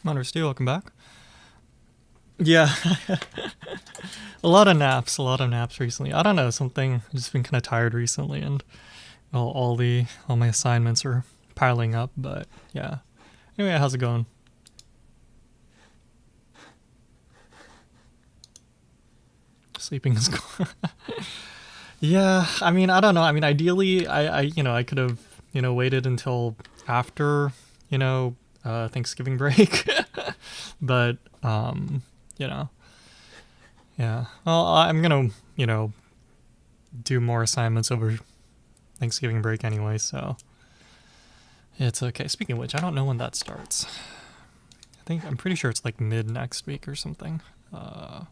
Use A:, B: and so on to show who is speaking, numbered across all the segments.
A: Understood, welcome back. Yeah, a lot of naps recently. I don't know, something. I've just been kind of tired recently, and all my assignments are piling up. But yeah. Anyway, how's it going? Sleeping is cool. Yeah, I mean, I don't know. I mean, ideally, I could have, waited until after, Thanksgiving break, but you know, yeah. Well, I'm gonna, do more assignments over Thanksgiving break anyway, so it's okay. Speaking of which, I don't know when that starts. I'm pretty sure it's like mid next week or something. Uh,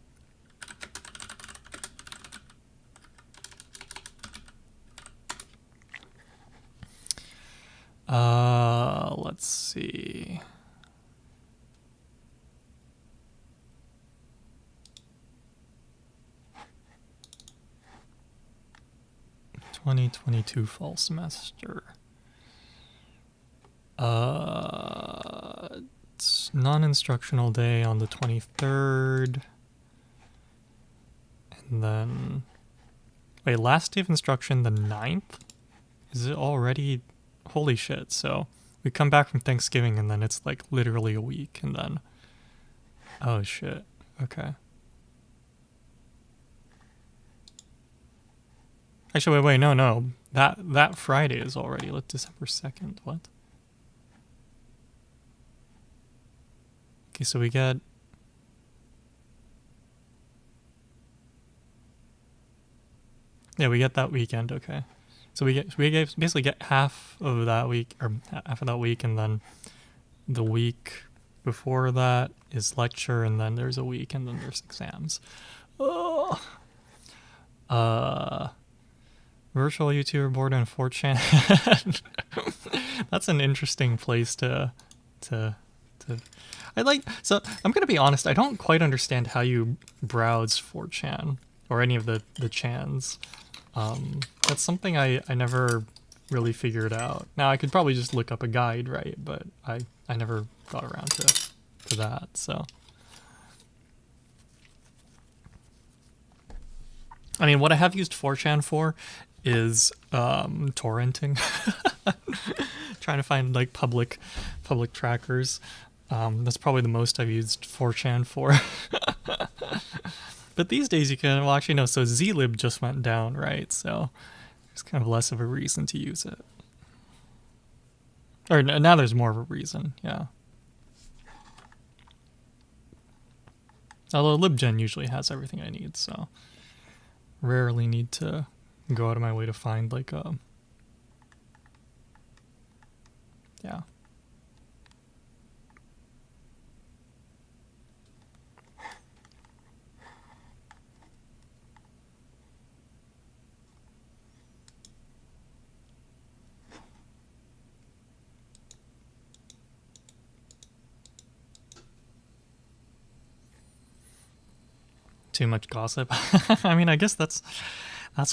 A: let's see. 2022 fall semester. It's non-instructional day on the 23rd. And then... Wait, last day of instruction the 9th? Is it already... Holy shit, so... We come back from Thanksgiving and then it's like literally a week and then... Oh shit, okay. Actually, wait, no. That Friday is already like December 2nd. What? Okay, so we get... Yeah, we get that weekend, okay. So basically get half of that week, or half of that week, and then the week before that is lecture, and then there's a week, and then there's exams. Oh. Virtual YouTuber board on 4chan. That's an interesting place to. So I'm gonna be honest. I don't quite understand how you browse 4chan or any of the chans. That's something I never really figured out. Now I could probably just look up a guide, right? But I never got around to that. So I mean, what I have used 4chan for is torrenting, trying to find like public trackers. That's probably the most I've used 4chan for. But these days you can, well, actually no, so zlib just went down, right? So there's kind of less of a reason to use it. Or now there's more of a reason, yeah. Although libgen usually has everything I need, so rarely need to go out of my way to find like a... Yeah. Too much gossip. I mean, I guess that's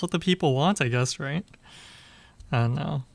A: what the people want, I guess, right? I don't know.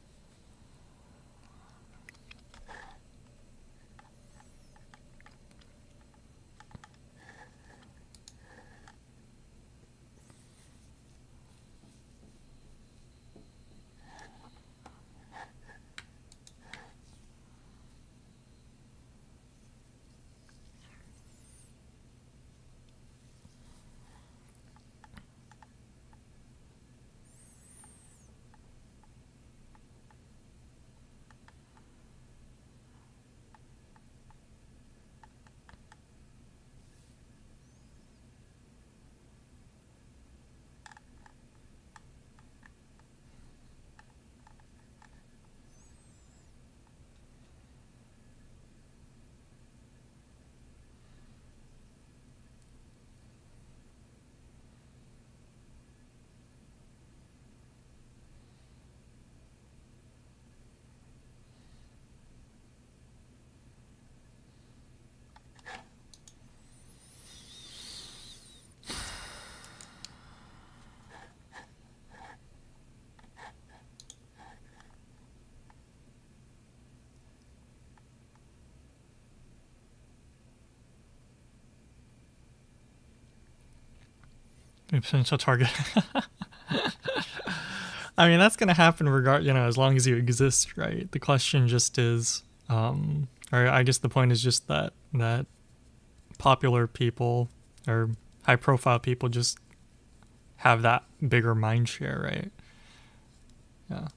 A: Potential target. I mean, that's gonna happen as long as you exist, right? The question just is, or I guess the point is just that popular people or high profile people just have that bigger mind share, right? Yeah.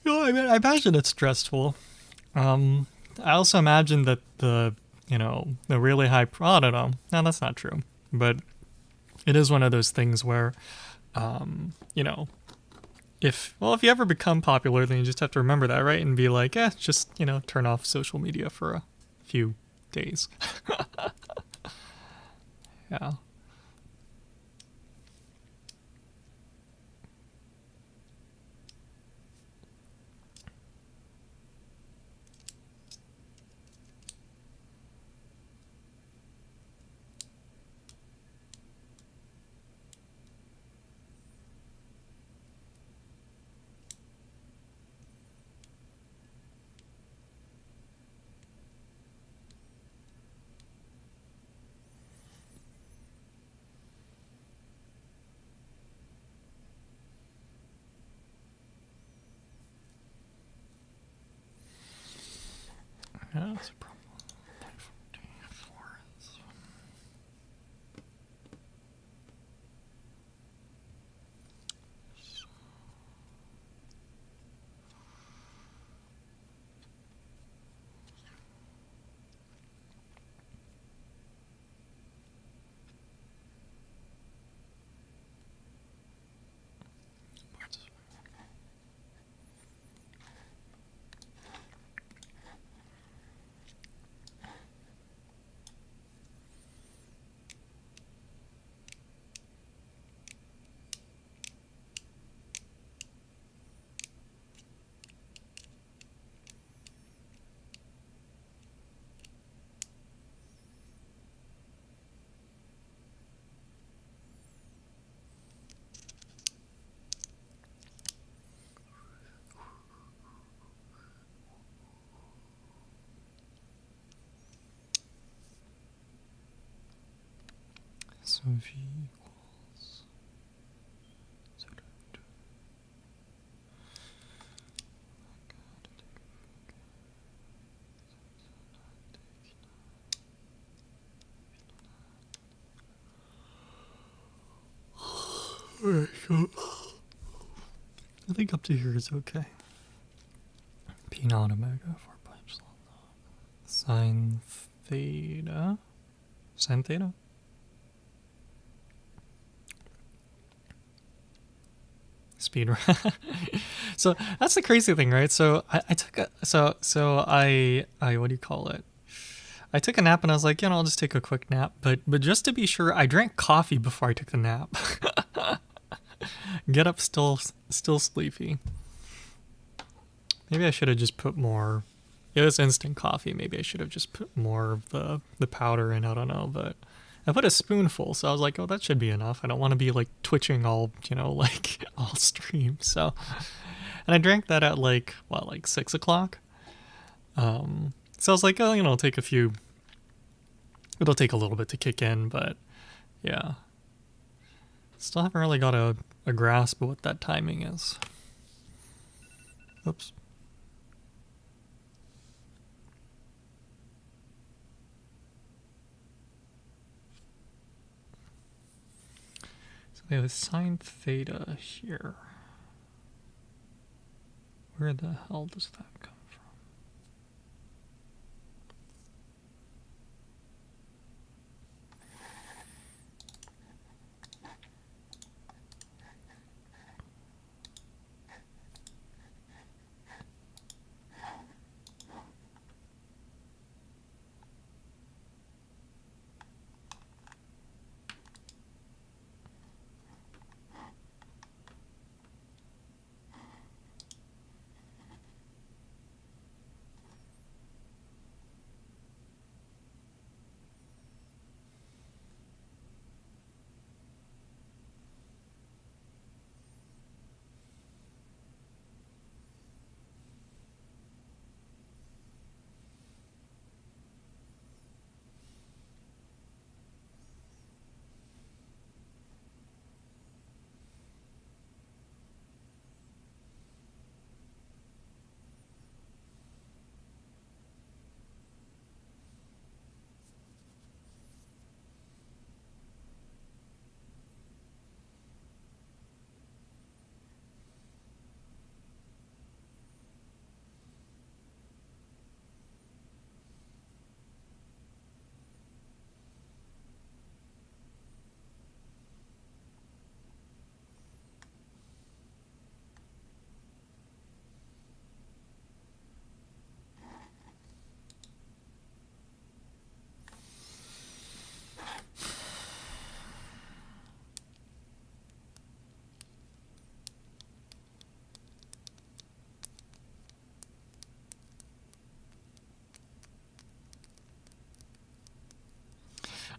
A: I mean, I imagine it's stressful. Um, I also imagine that the really high, I don't know. No, that's not true. But it is one of those things where, you know, if you ever become popular, then you just have to remember that, right? And be like, just, turn off social media for a few days. Yeah. Yeah, that's a problem. So V equals. Alright, so I think up to here is okay. P naught omega 4 pi epsilon naught sine theta. Sine theta? Speed. So that's the crazy thing, right? So I took a I what do you call it? I took a nap and I was like, I'll just take a quick nap. But just to be sure, I drank coffee before I took the nap. Get up still sleepy. Maybe I should have just put more. It was instant coffee. Maybe I should have just put more of the powder in. I don't know, but I put a spoonful, so I was like, oh, that should be enough. I don't want to be like twitching all, like all stream. So, and I drank that at like 6 o'clock. So I was like, oh, it'll take a little bit to kick in, but yeah, still haven't really got a grasp of what that timing is. Oops. So we have sine theta here. Where the hell does that come from?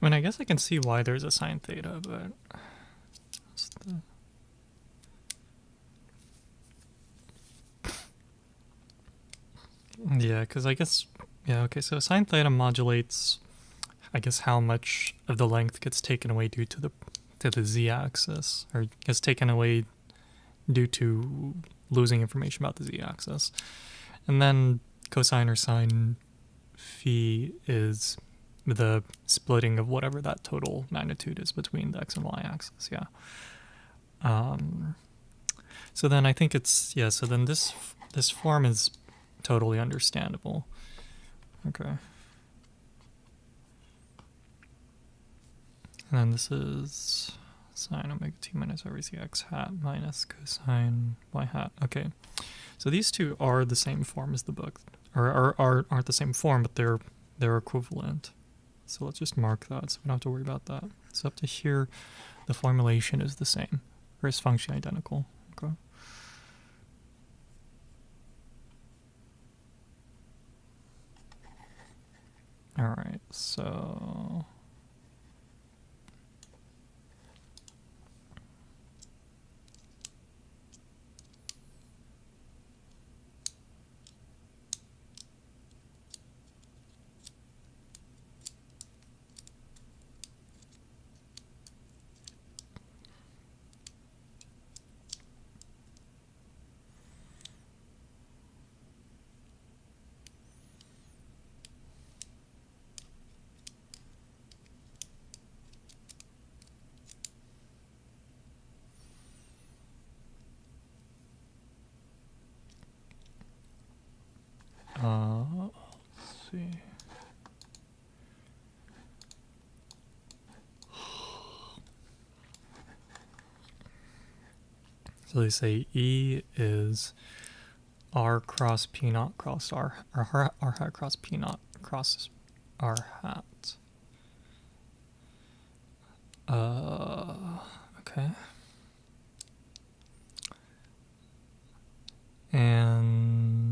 A: I mean, I guess I can see why there's a sine theta, but what's the... Yeah, because I guess, yeah, okay, so sine theta modulates, I guess, how much of the length gets taken away due to the z-axis, or gets taken away due to losing information about the z-axis. And then cosine or sine phi is the splitting of whatever that total magnitude is between the x and y axis, yeah. So then I think it's, yeah, so then this form is totally understandable. Okay. And then this is sine omega t minus r raised to x hat minus cosine y hat. Okay. So these two are the same form as the book, or aren't the same form, but they're equivalent. So let's just mark that so we don't have to worry about that. So up to here, the formulation is the same, or is function identical. Okay. All right, so let's see. So they say E is R cross P naught cross R, or R hat cross P naught cross R hat. Okay. And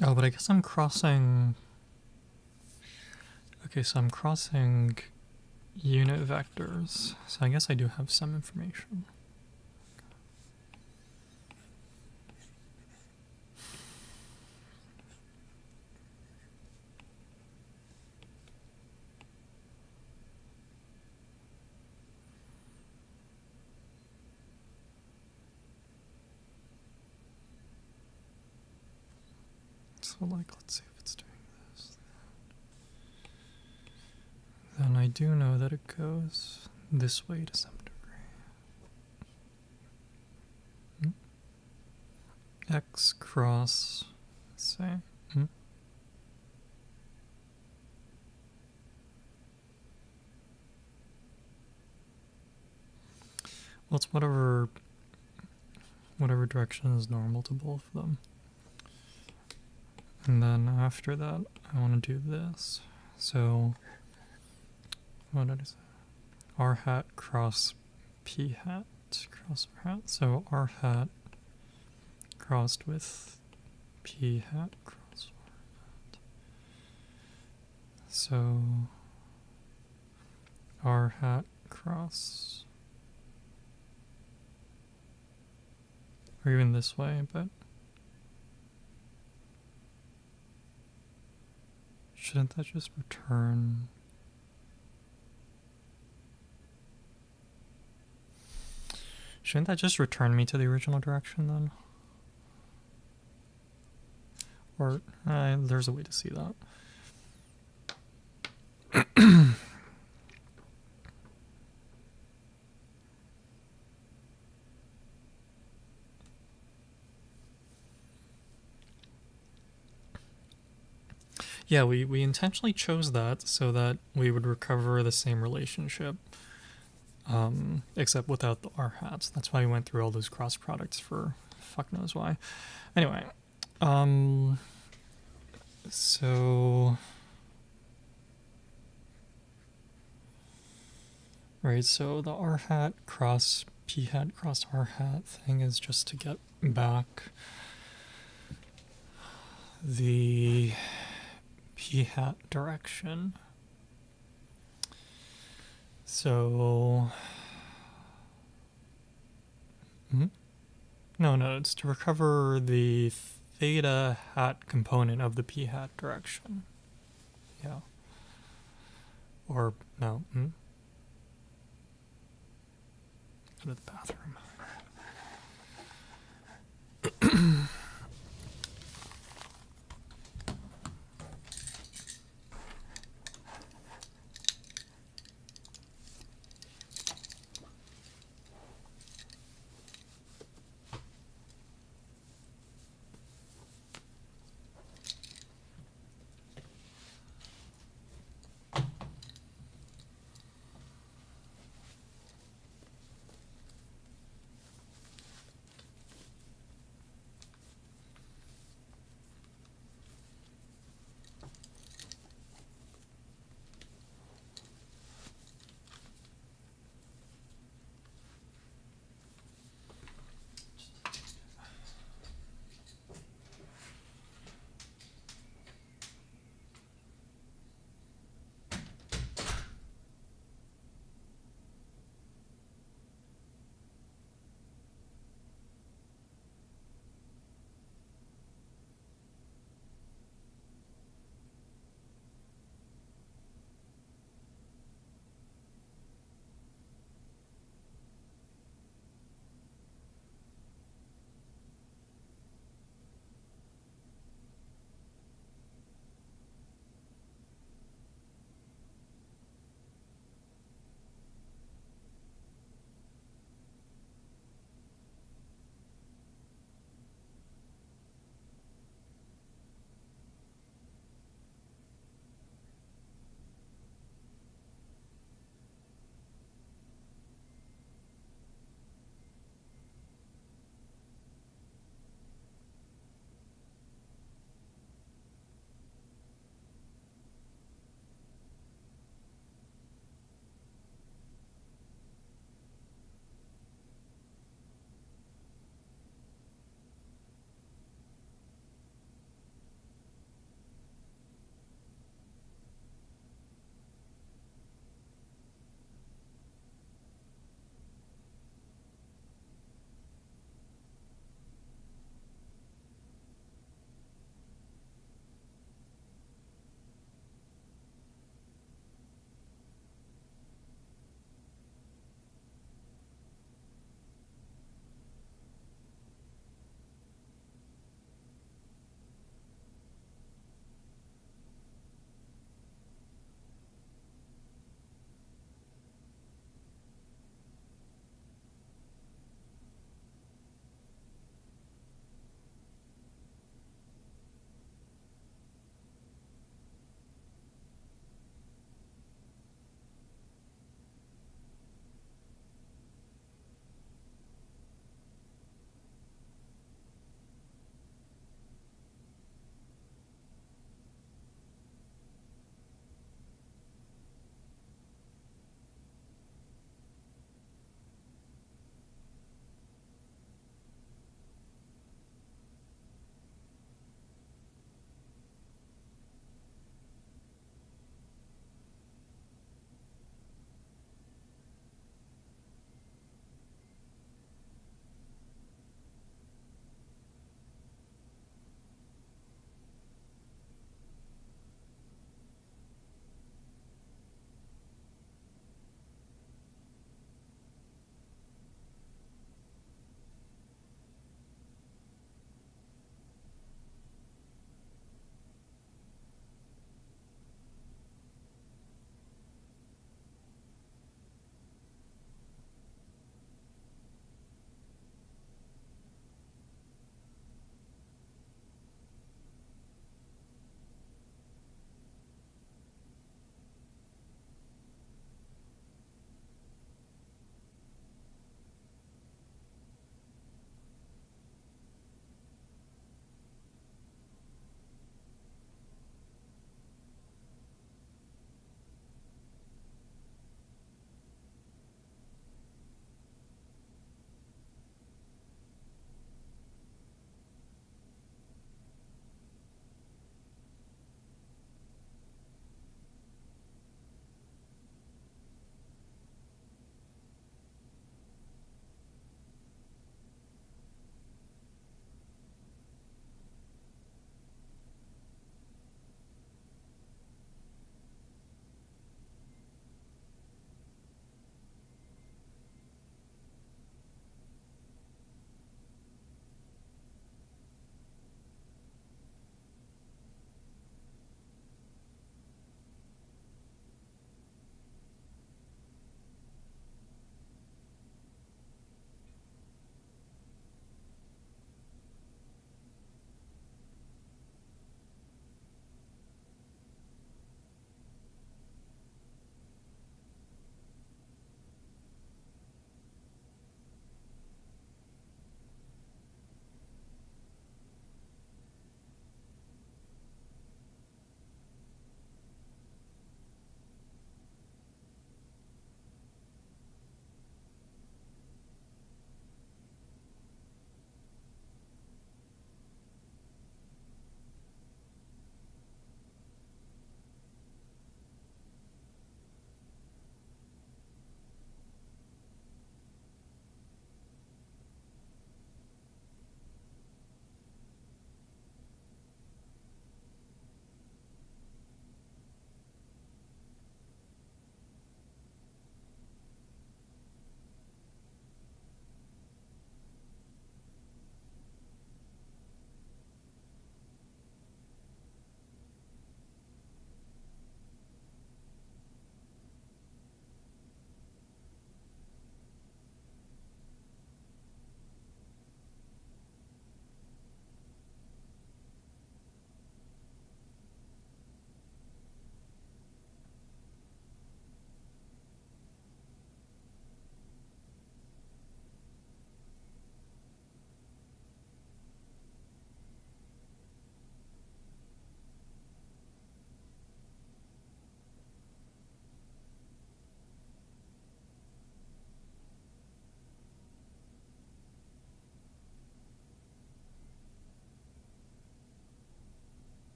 A: Oh, but I guess I'm crossing. Okay, so I'm crossing unit vectors. So I guess I do have some information. So, like, let's see if it's doing this. Then I do know that it goes this way to some degree. X cross, say. Well, it's whatever direction is normal to both of them. And then after that, I want to do this. So, what did I say? R hat cross P hat cross R hat. So R hat crossed with P hat cross R hat. So R hat cross, or even this way, but shouldn't that just return? Shouldn't that just return me to the original direction then? Or there's a way to see that. Yeah, we intentionally chose that so that we would recover the same relationship, except without the R hats. That's why we went through all those cross products for fuck knows why. Anyway, so right, so the R hat cross P hat cross R hat thing is just to get back the P hat direction. So no, it's to recover the theta hat component of the P hat direction. Yeah. Or no. Go to the bathroom.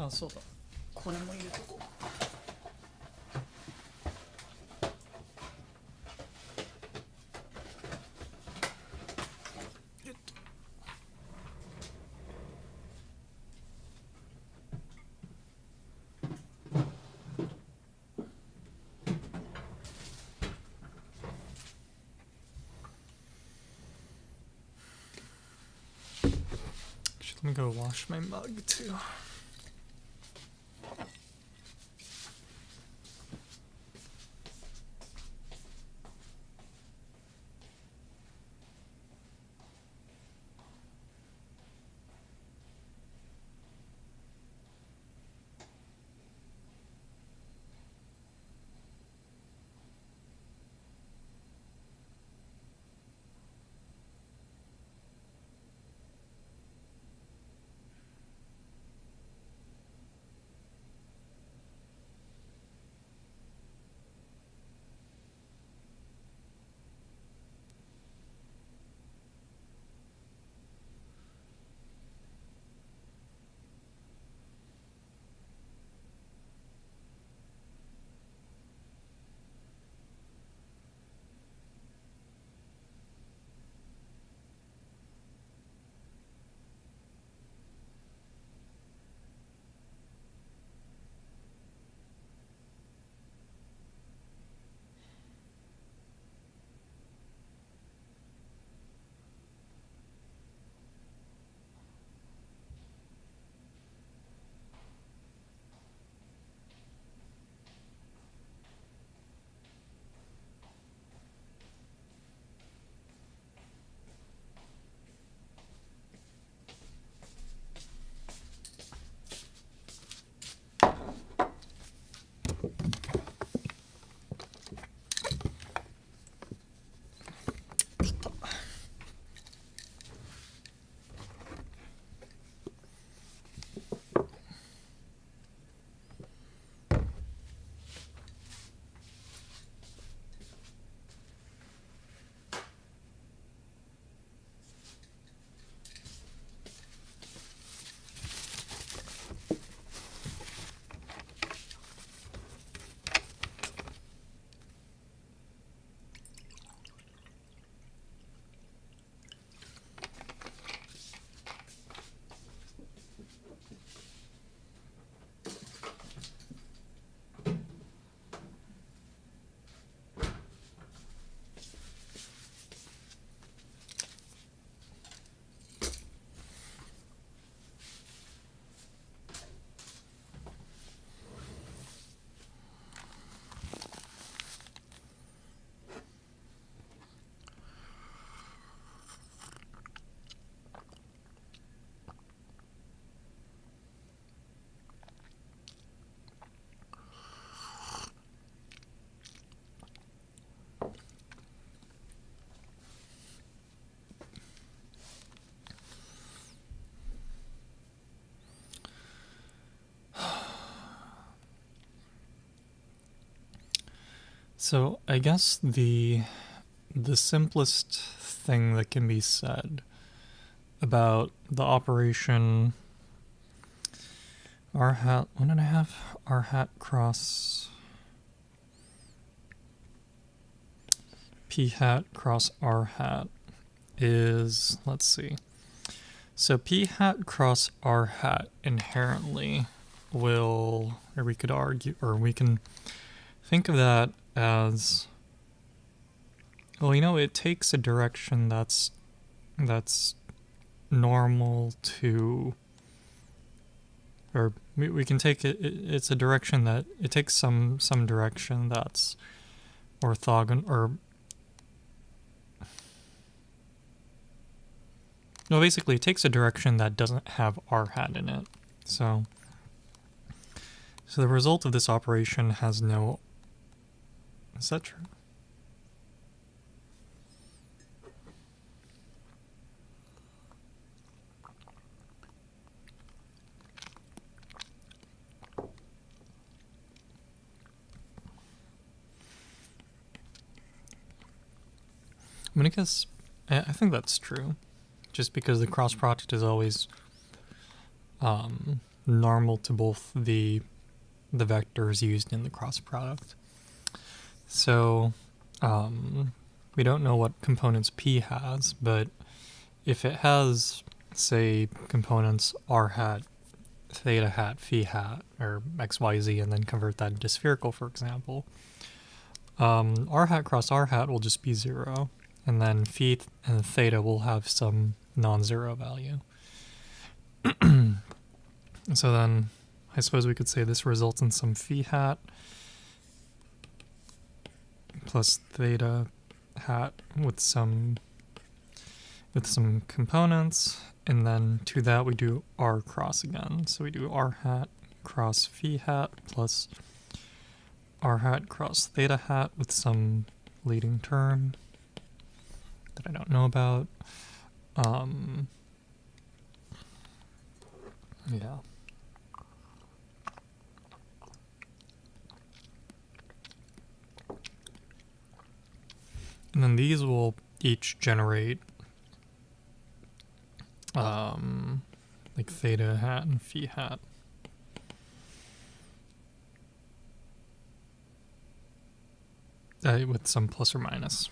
A: あ、そうだ。これも入れとこう。Let me go wash my mug too. So I guess the simplest thing that can be said about the operation r hat, what did I have? R hat cross p hat cross r hat is, let's see. So p hat cross r hat inherently will, or we could argue, or we can think of that as, well, you know, it takes a direction that's normal to, or we can take it, it's a direction that it takes some direction that's orthogonal, or no, basically it takes a direction that doesn't have r hat in it. So the result of this operation has no, is that true? I mean, I guess, I think that's true. Just because the cross product is always normal to both the vectors used in the cross product. So we don't know what components P has, but if it has, say, components r hat, theta hat, phi hat, or xyz, and then convert that into spherical, for example, r hat cross r hat will just be 0, and then phi and theta will have some non-zero value. So then I suppose we could say this results in some phi hat plus theta hat with some components, and then to that we do r cross again. So we do r hat cross phi hat plus r hat cross theta hat with some leading term that I don't know about. Yeah. And then these will each generate like theta hat and phi hat. With some plus or minus.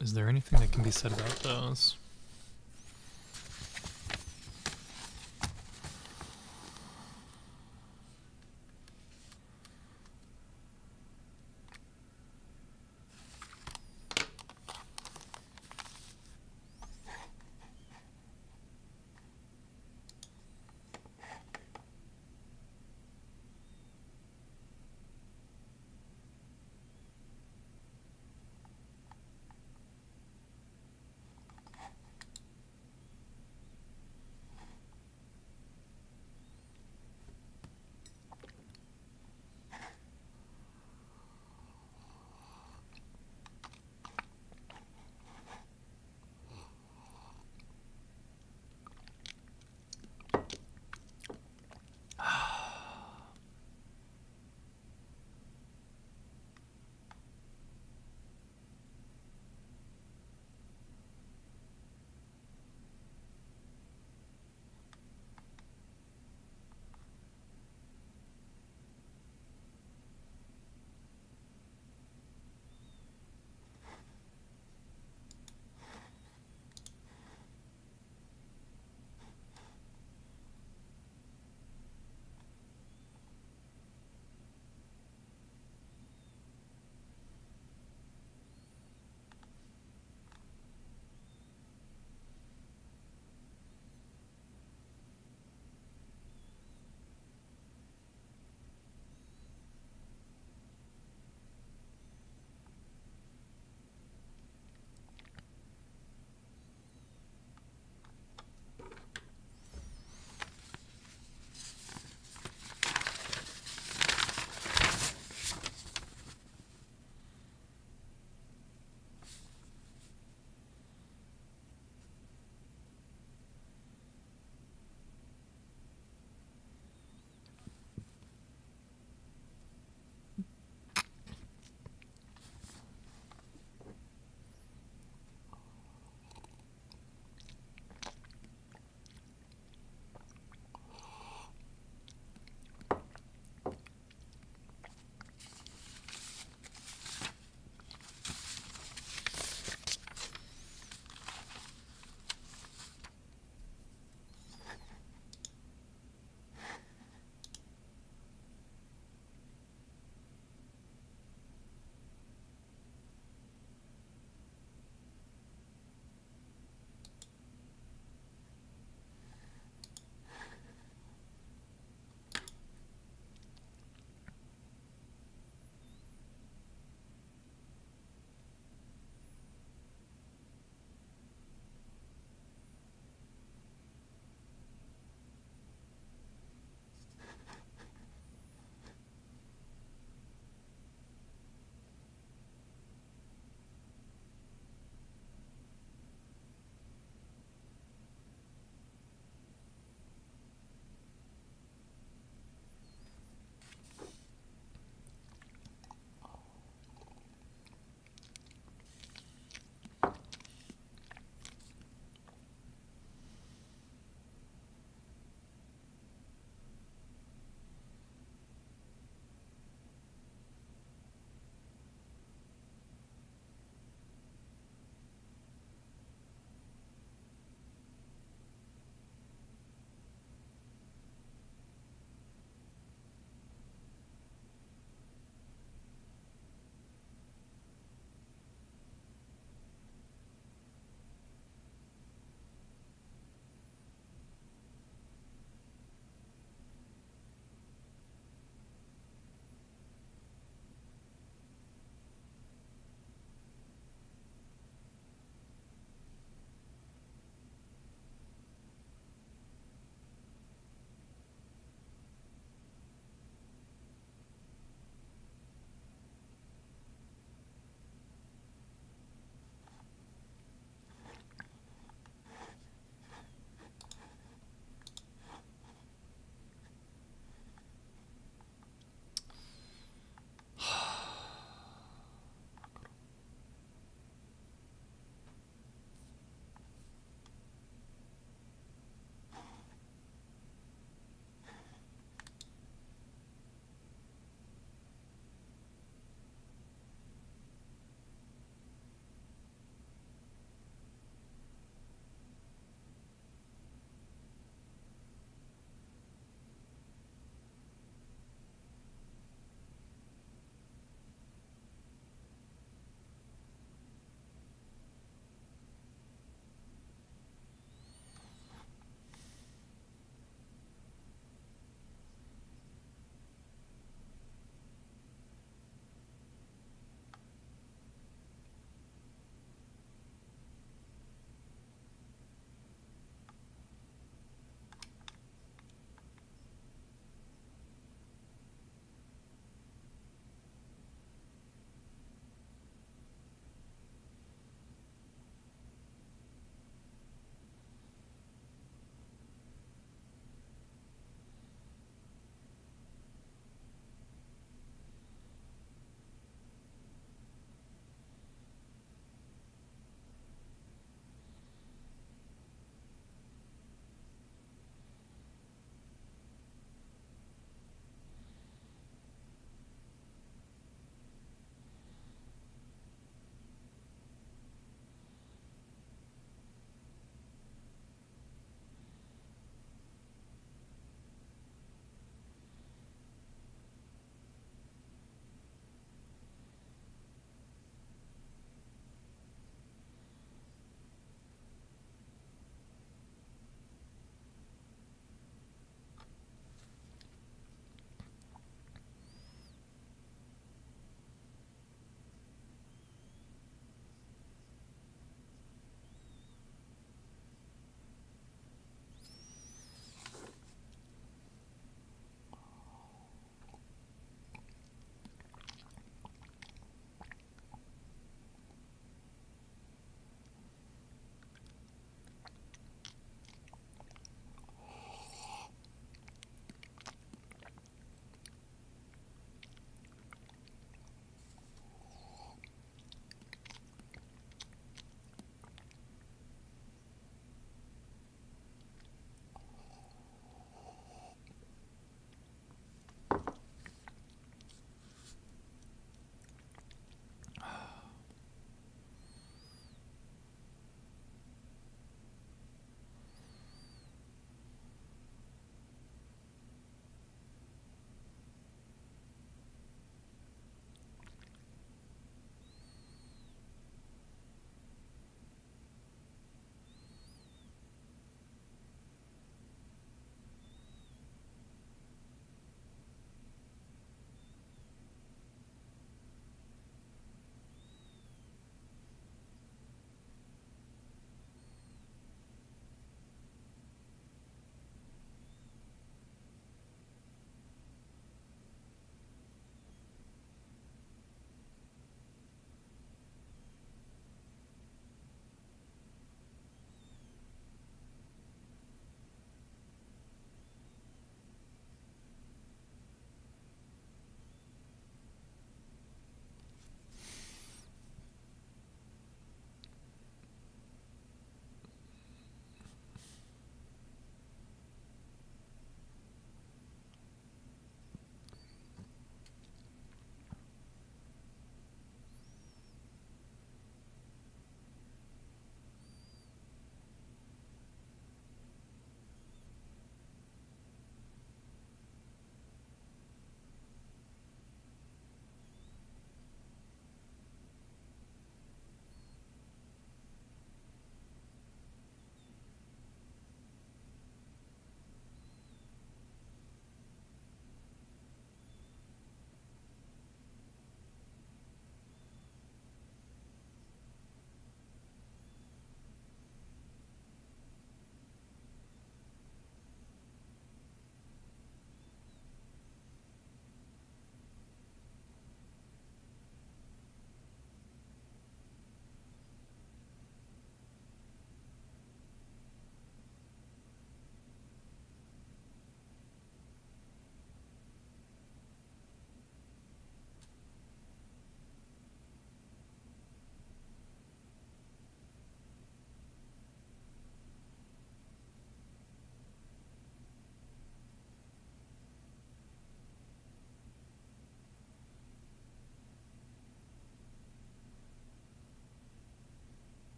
A: Is there anything that can be said about those?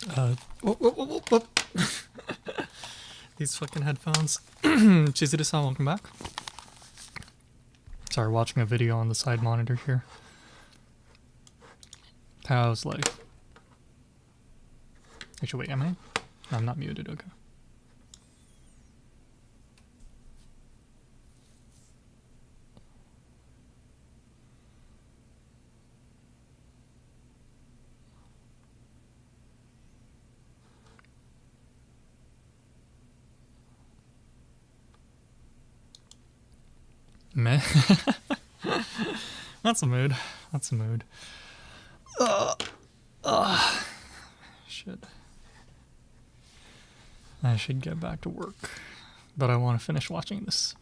A: Whoop, whoop, whoop, whoop. These fucking headphones. Chizuru-san, welcome back. Sorry, watching a video on the side monitor here. How's life? Actually, wait, am I? I'm not muted, okay. Meh. That's a mood. That's a mood. Shit. I should get back to work, but I want to finish watching this.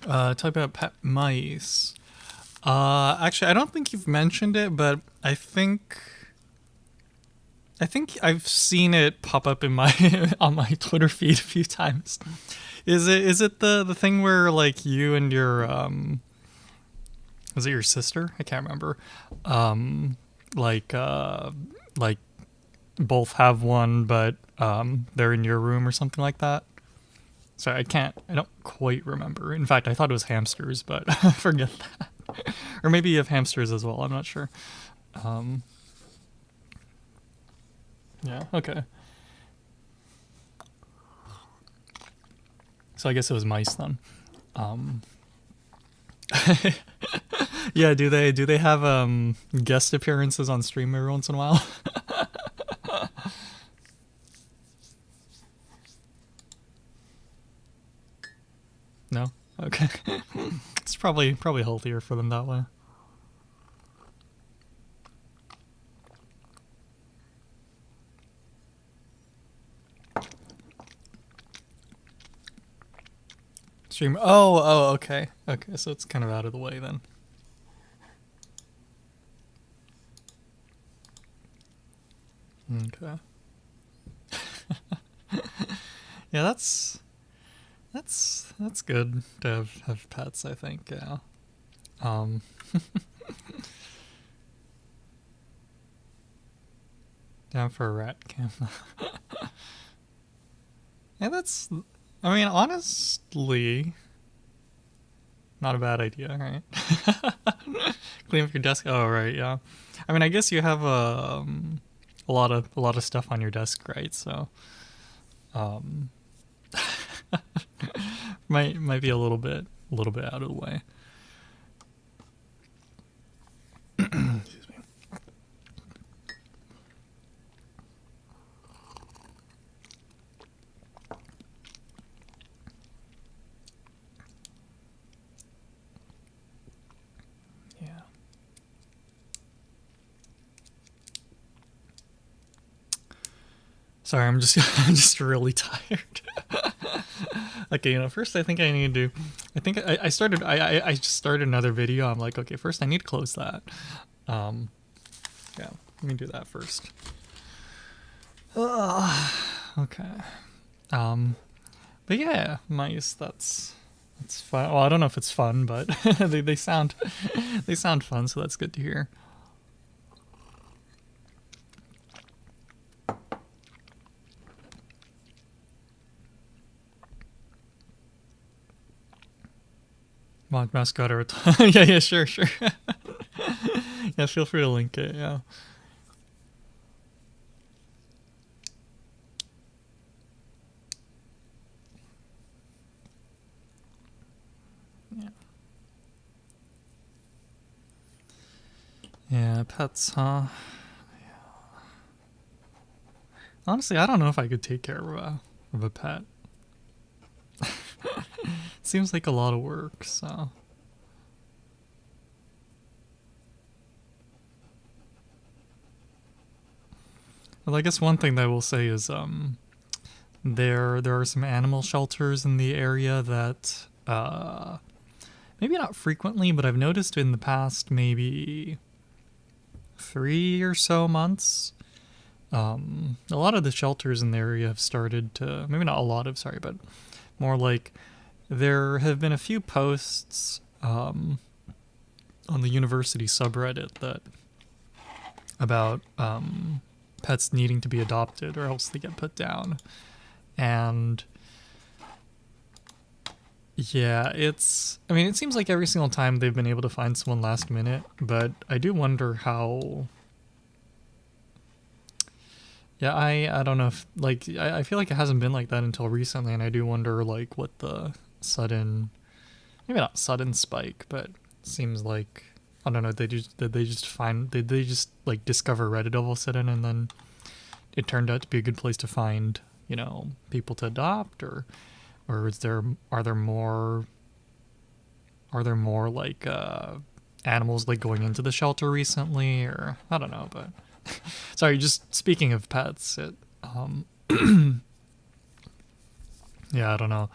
A: Talk about pet mice. Actually, I don't think you've mentioned it, but I think I've seen it pop up in my on my Twitter feed a few times. Is it the thing where like you and your was it your sister? I can't remember. Like like both have one, but they're in your room or something like that. Sorry, I don't quite remember. In fact, I thought it was hamsters, but forget that. Or maybe you have hamsters as well. I'm not sure. Um, yeah. Okay. So I guess it was mice then. Um, yeah. Do they have guest appearances on stream every once in a while? No. Okay. It's probably healthier for them that way. Stream. Oh. Okay. Okay. So it's kind of out of the way then. Okay. Yeah. That's good to have pets. I think. Yeah. Um. Down for a rat cam. Yeah. That's. I mean, honestly, not a bad idea, right? Clean up your desk. Oh, right. Yeah. I mean, I guess you have a lot of stuff on your desk, right? So, um, might be a little bit out of the way. Excuse me. Yeah. Sorry, I'm just I'm just really tired. Okay, first I think I need to. I think I started. I just started another video. I'm like, okay, first I need to close that. Um, yeah, let me do that first. Okay. Um, but yeah, mice. That's fun. Well, I don't know if it's fun, but they sound they sound fun, so that's good to hear. Mod mascot or yeah, sure. Yeah, feel free to link it. Yeah. Yeah. Yeah, pets, huh? Honestly, I don't know if I could take care of a pet. Seems like a lot of work, so. Well, I guess one thing that I will say is there are some animal shelters in the area that maybe not frequently, but I've noticed in the past maybe 3 or so months. A lot of the shelters in the area have started to, maybe not a lot of, sorry, but more like there have been a few posts on the university subreddit that about pets needing to be adopted or else they get put down. And yeah, I mean, it seems like every single time they've been able to find someone last minute, but I do wonder how. Yeah, I don't know if, like, I feel like it hasn't been like that until recently, and I do wonder, like, what the sudden, maybe not sudden spike, but seems like, I don't know, did they just, like, discover Reddit all of a sudden, and then it turned out to be a good place to find, people to adopt, or are there more like animals like going into the shelter recently, or I don't know, but sorry, just speaking of pets, it yeah, I don't know.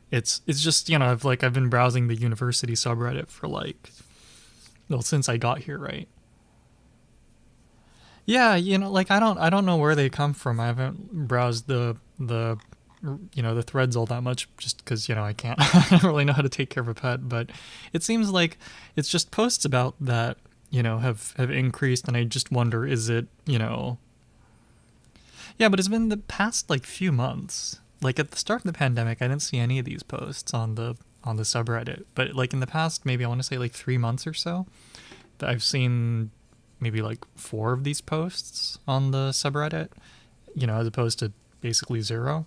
A: It's just, I've been browsing the university subreddit for like, well, since I got here, right? Yeah, like I don't know where they come from. I haven't browsed the threads all that much just because I can't. I don't really know how to take care of a pet, but it seems like it's just posts about that have increased, and I just wonder, is it yeah, but it's been the past like few months. Like at the start of the pandemic, I didn't see any of these posts on the subreddit, but like in the past, maybe I want to say like 3 months or so, that I've seen maybe like four of these posts on the subreddit. As opposed to basically zero.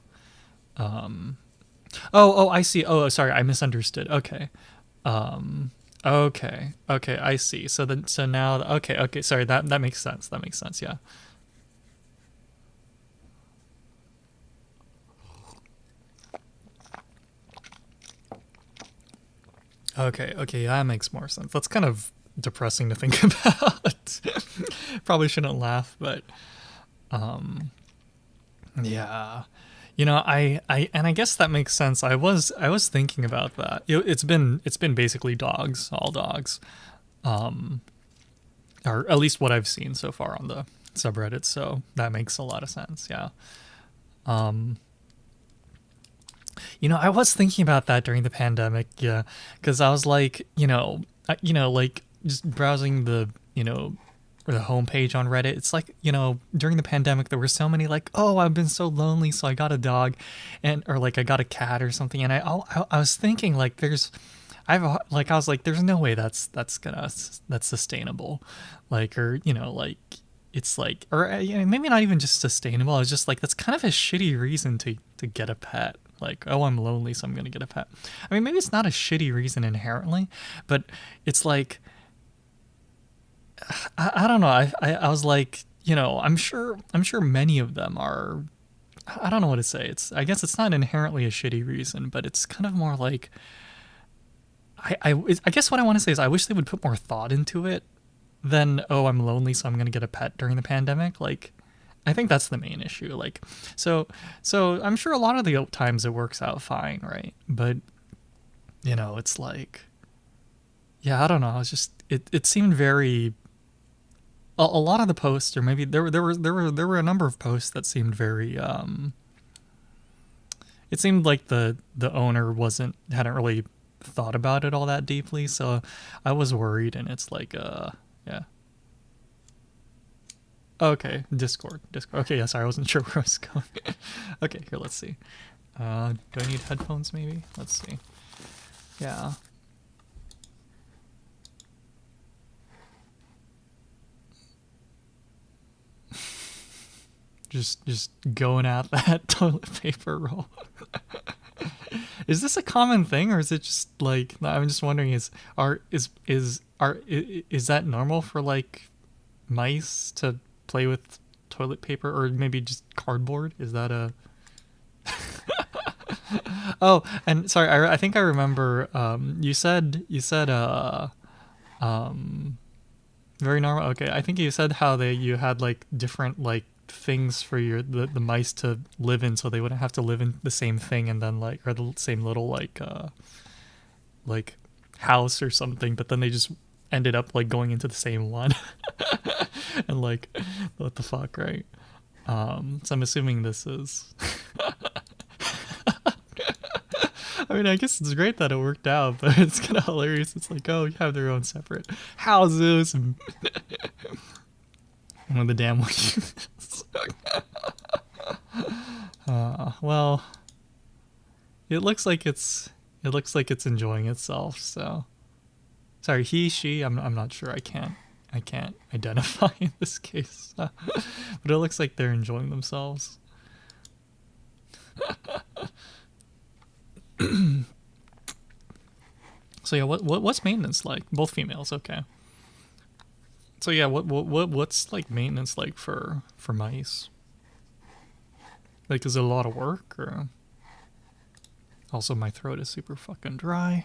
A: Um, oh, I see. Oh, sorry, I misunderstood. Okay. Okay, I see. So now, okay. Sorry, that makes sense. That makes sense. Yeah. Okay, that makes more sense. That's kind of depressing to think about. Probably shouldn't laugh, but um, yeah. And I guess that makes sense. I was thinking about that. It's been basically dogs, all dogs, um, or at least what I've seen so far on the subreddit. So that makes a lot of sense. Yeah. Um, I was thinking about that during the pandemic. Yeah, because I was like, like just browsing the homepage on Reddit. It's like, during the pandemic, there were so many like, oh, I've been so lonely, so I got a dog, and or like I got a cat or something. And I was thinking like, I was like, there's no way that's sustainable, like, or like. It's like, or maybe not even just sustainable. I was just like, that's kind of a shitty reason to get a pet. Like, oh, I'm lonely, so I'm gonna get a pet. I mean, maybe it's not a shitty reason inherently, but it's like, I don't know. I was like, I'm sure many of them are. I don't know what to say. I guess it's not inherently a shitty reason, but it's kind of more like, I guess what I want to say is I wish they would put more thought into it than, oh, I'm lonely, so I'm gonna get a pet during the pandemic. Like, I think that's the main issue. Like, so I'm sure a lot of the times it works out fine, right? But it's like, yeah, I don't know. It's just it seemed very, a lot of the posts, or maybe there were a number of posts that seemed very, it seemed like the owner hadn't really thought about it all that deeply. So I was worried, and it's like, yeah. Discord. Okay, yeah, sorry, I wasn't sure where I was going. Okay, here, let's see. Do I need headphones maybe? Let's see. Yeah. Just going at that toilet paper roll. Is this a common thing, or is it just like, I'm just wondering, is that normal for like mice to play with toilet paper, or maybe just cardboard? Is that a Oh, and sorry, I think I remember, you said um very normal. Okay, I think you said how you had like different like things for the mice to live in, so they wouldn't have to live in the same thing, and then like, or the same little like house or something, but then they just ended up like going into the same one. And like, what the fuck, right? So I'm assuming this is I mean, I guess it's great that it worked out, but it's kind of hilarious. It's like, oh, you have their own separate houses, and one of the damn weeds. Well, it looks like it's enjoying itself. So, sorry, he, she. I'm not sure. I can't identify in this case, but it looks like they're enjoying themselves. So yeah, what's maintenance like? Both females, okay. So yeah, what's like maintenance like for mice? Like, is it a lot of work, or also my throat is super fucking dry.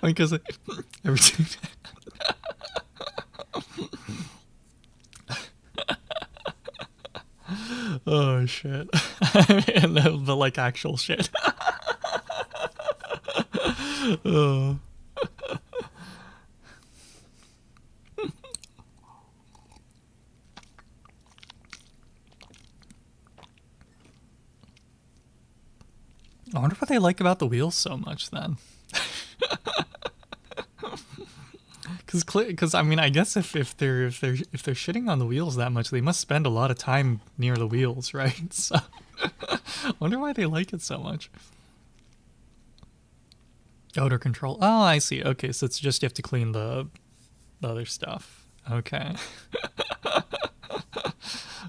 A: Because every time Oh shit. And the like actual shit. Oh. I wonder what they like about the wheels so much then. Because I mean, I guess if they're shitting on the wheels that much, they must spend a lot of time near the wheels, right? So, I wonder why they like it so much. Odor control. Oh, I see. Okay, so it's just you have to clean the other stuff. Okay.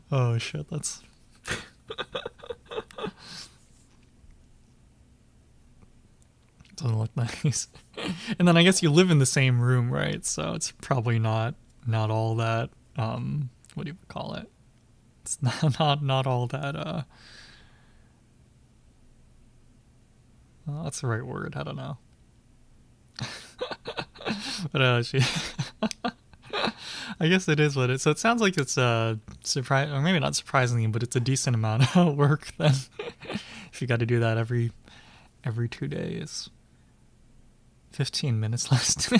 A: Oh shit, that's. Doesn't look nice. And then I guess you live in the same room, right? So it's probably not all that what do you call it? It's not all that well, that's the right word, I don't know. But she I guess it is what it is. So it sounds like it's surprise, or maybe not surprisingly, but it's a decent amount of work then. If you got to do that every 2 days. 15 minutes left.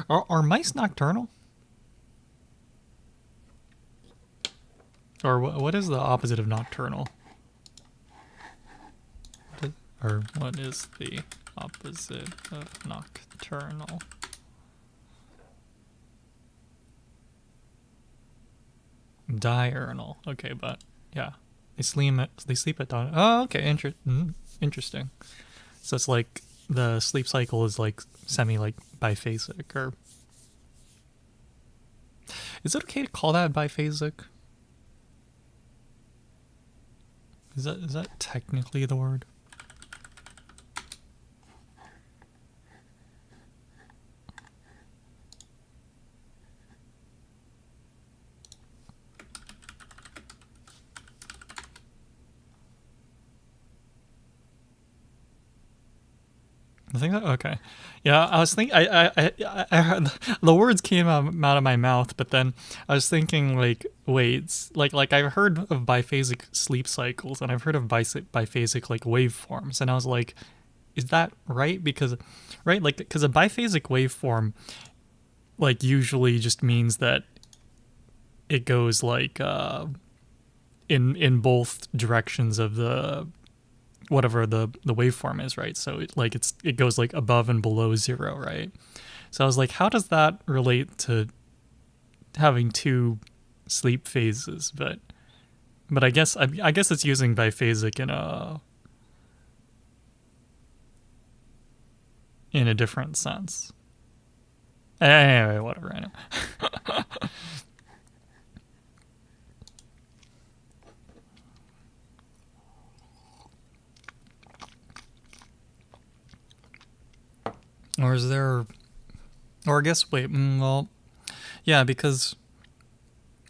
A: Are mice nocturnal? Or what is the opposite of nocturnal? Or what is the opposite of nocturnal? Diurnal. Okay, but yeah, they sleep at dawn. Oh, okay, interesting. So it's like the sleep cycle is like like biphasic, or is it okay to call that biphasic? Is that technically the word? I think that, okay. Yeah, I was thinking. I heard the words came out of my mouth, but then I was thinking like, wait, like I've heard of biphasic sleep cycles, and I've heard of biphasic like waveforms, and I was like, is that right? Because a biphasic waveform like usually just means that it goes like in both directions of the whatever the waveform is, right? So it goes like above and below zero, right? So I was like, how does that relate to having two sleep phases? But I guess it's using biphasic in a different sense. Anyway, whatever. I know. Or is there, or I guess, wait, well, yeah, because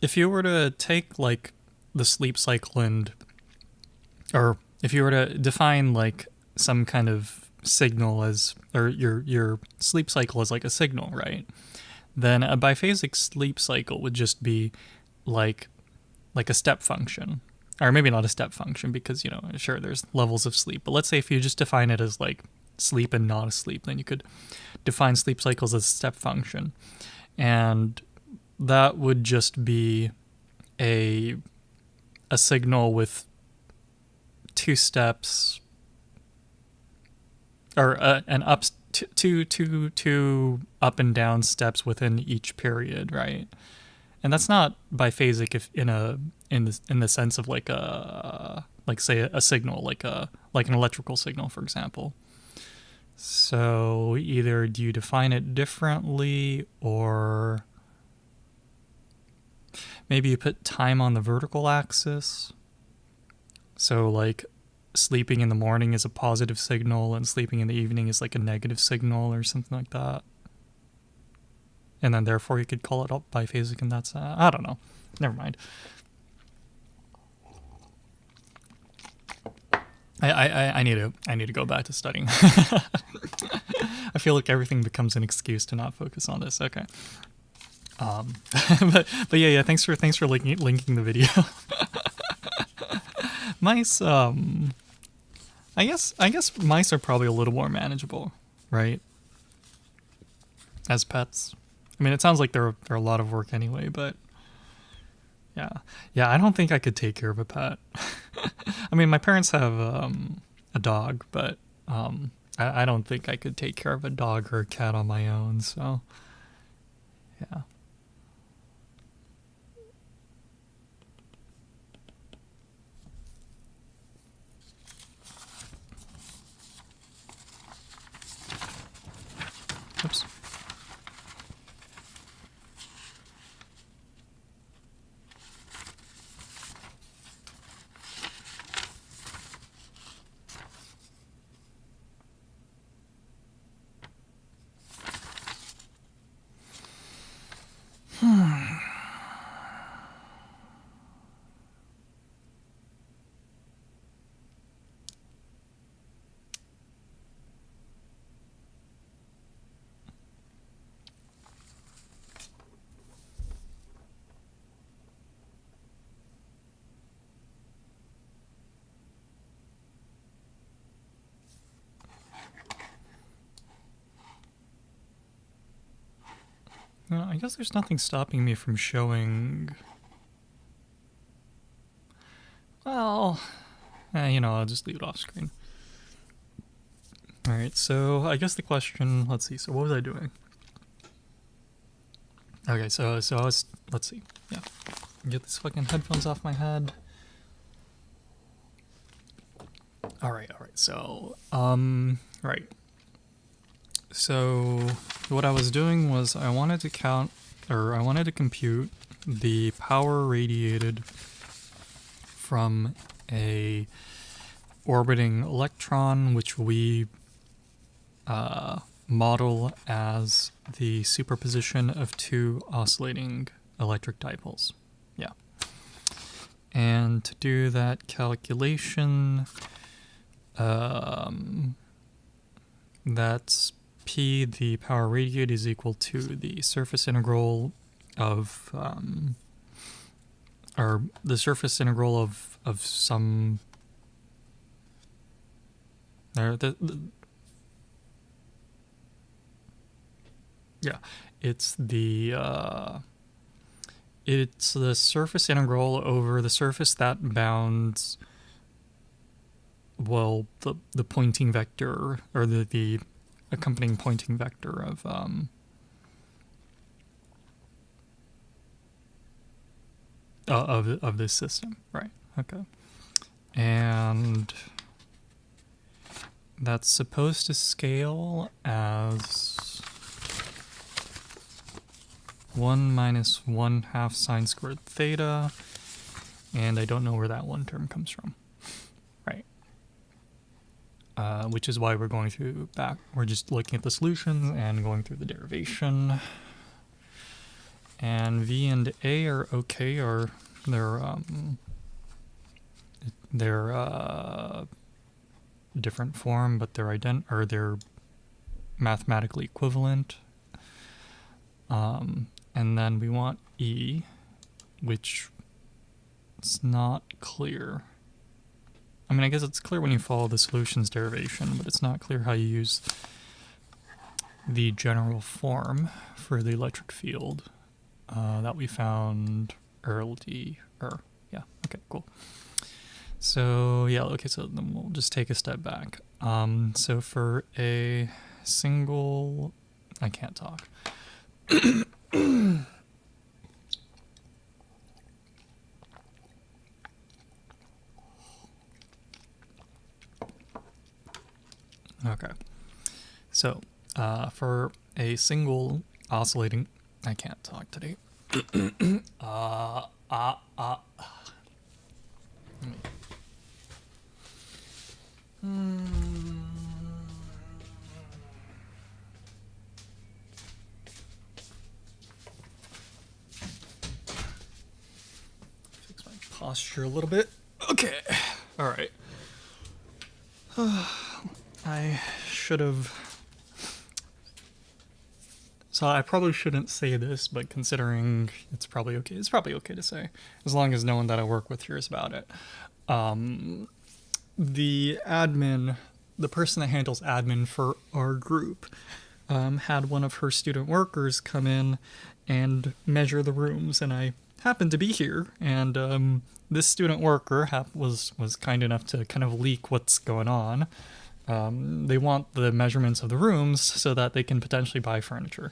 A: if you were to take like the sleep cycle or if you were to define like some kind of signal as, or your sleep cycle as like a signal, right? Then a biphasic sleep cycle would just be like a step function. Or maybe not a step function because, sure, there's levels of sleep. But let's say if you just define it as like sleep and not asleep, then you could define sleep cycles as step function. And that would just be a signal with two steps, or an two up and down steps within each period, right? And that's not biphasic if in the sense of like say a signal, like an electrical signal, for example. So either do you define it differently, or maybe you put time on the vertical axis. So like sleeping in the morning is a positive signal and sleeping in the evening is like a negative signal or something like that. And then therefore you could call it biphasic, and that's I don't know. Never mind. I need to go back to studying. I feel like everything becomes an excuse to not focus on this. Okay. But yeah, thanks for linking the video. Mice, I guess mice are probably a little more manageable, right? As pets. I mean, it sounds like they're a lot of work anyway, but yeah. Yeah, I don't think I could take care of a pet. I mean, my parents have a dog, but I don't think I could take care of a dog or a cat on my own, so yeah. Oops. Well, I guess there's nothing stopping me from showing. Well, I'll just leave it off screen. All right, so I guess the question. Let's see. So what was I doing? Okay, so I was. Let's see. Yeah, get these fucking headphones off my head. All right. So right. So what I was doing was I wanted to compute the power radiated from a orbiting electron, which we model as the superposition of two oscillating electric dipoles. Yeah. And to do that calculation, that's P, the power radiated, is equal to the surface integral of, or the surface integral of some, yeah, it's the surface integral over the surface that bounds, well, the pointing vector, or the accompanying pointing vector of this system, right? Okay, and that's supposed to scale as 1 minus 1/2 sine squared theta, and I don't know where that one term comes from, right? Which is why we're just looking at the solutions and going through the derivation. And V and A are okay, or they're different form, but they're mathematically equivalent. And then we want E, which is not clear. I mean, I guess it's clear when you follow the solutions derivation, but it's not clear how you use the general form for the electric field that we found earlier. Yeah, okay, cool. So, yeah, okay, so then we'll just take a step back. So for a single... I can't talk. Okay, so for a single oscillating... I can't talk today. Fix my posture a little bit. Okay, all right. I should have... So I probably shouldn't say this, but considering it's probably okay to say, as long as no one that I work with hears about it. the admin, the person that handles admin for our group, had one of her student workers come in and measure the rooms, and I happened to be here, and this student worker was kind enough to kind of leak what's going on. They want the measurements of the rooms so that they can potentially buy furniture.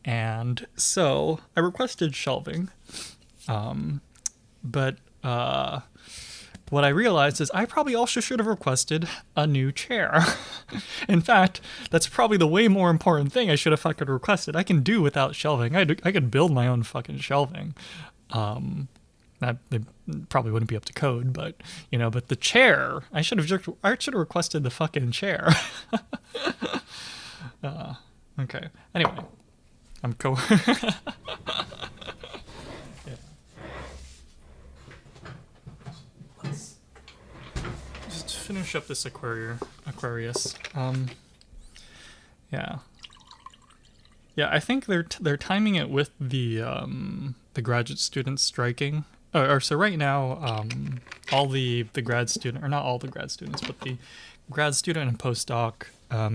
A: And so I requested shelving, but what I realized is I probably also should have requested a new chair. In fact, that's probably the way more important thing I should have fucking requested. I can do without shelving. I could build my own fucking shelving. That they probably wouldn't be up to code, but but the chair, I should have requested the fucking chair. Okay. Anyway, I'm yeah. Let's just finish up this Aquarius. Yeah. Yeah, I think they're timing it with the graduate students striking. So right now, all the grad student, or not all the grad students, but the grad student and postdoc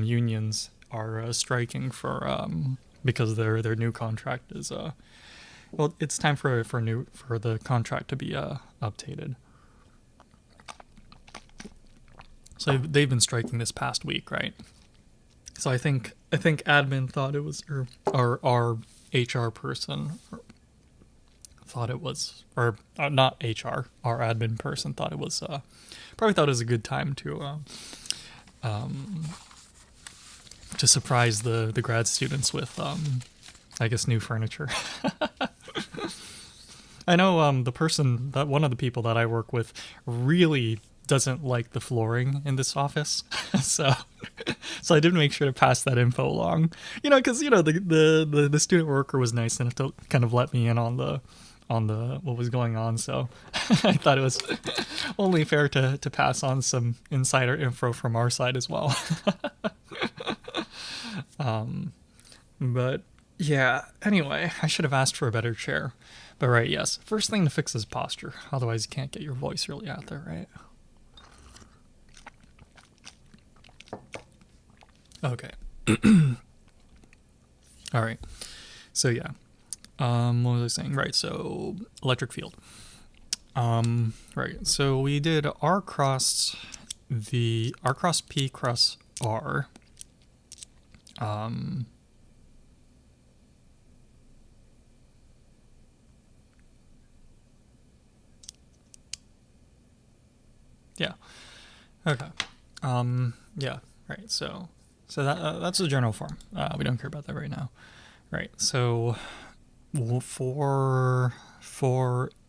A: unions are striking for because their new contract is well, it's time for the contract to be updated. So they've been striking this past week, right? So I think admin thought it was, or our HR person thought it was, or not HR, our admin person thought it was, probably thought it was a good time to surprise the grad students with, I guess, new furniture. I know one of the people that I work with really doesn't like the flooring in this office, so I did make sure to pass that info along. Because the student worker was nice enough to kind of let me in on the what was going on, so I thought it was only fair to pass on some insider info from our side as well. But yeah, anyway, I should have asked for a better chair. But right, yes, first thing to fix is posture, otherwise you can't get your voice really out there, right? Okay. All right. So yeah. What was I saying? Right. So electric field. Right. So we did R cross P cross R. Yeah. Okay. Yeah. Right. So that's the general form. We don't care about that right now. Right. So for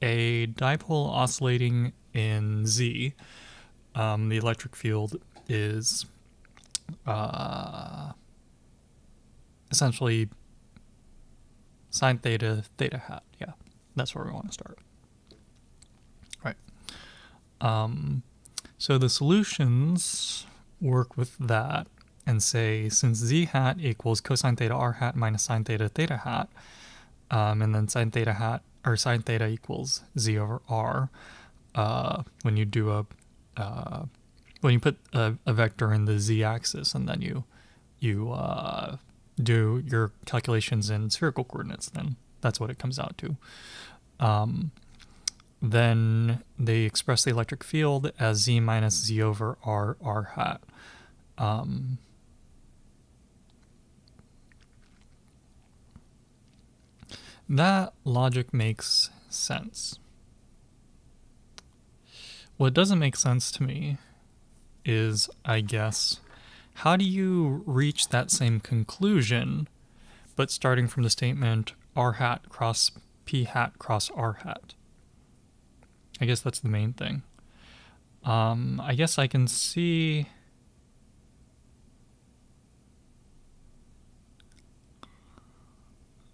A: a dipole oscillating in Z, the electric field is essentially sine theta hat. Yeah, that's where we want to start. Right. So the solutions work with that and say, since Z hat equals cosine theta R hat minus sine theta theta hat, and then sine theta hat, or sine theta equals Z over R, when you do when you put a vector in the Z axis and then you do your calculations in spherical coordinates, then that's what it comes out to. Then they express the electric field as Z minus Z over R hat. That logic makes sense. What doesn't make sense to me is, I guess, how do you reach that same conclusion, but starting from the statement R hat cross P hat cross R hat? I guess that's the main thing. I guess I can see...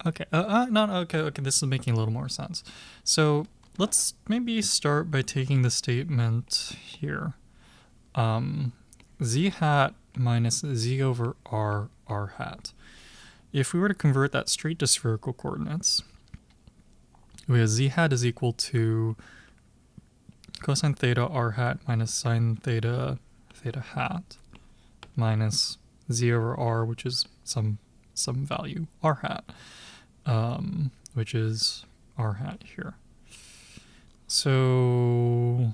A: Okay, okay, this is making a little more sense. So let's maybe start by taking the statement here. Z hat minus Z over R hat. If we were to convert that straight to spherical coordinates, we have Z hat is equal to cosine theta r hat minus sine theta theta hat minus z over r, which is some value r hat, which is r hat here. So,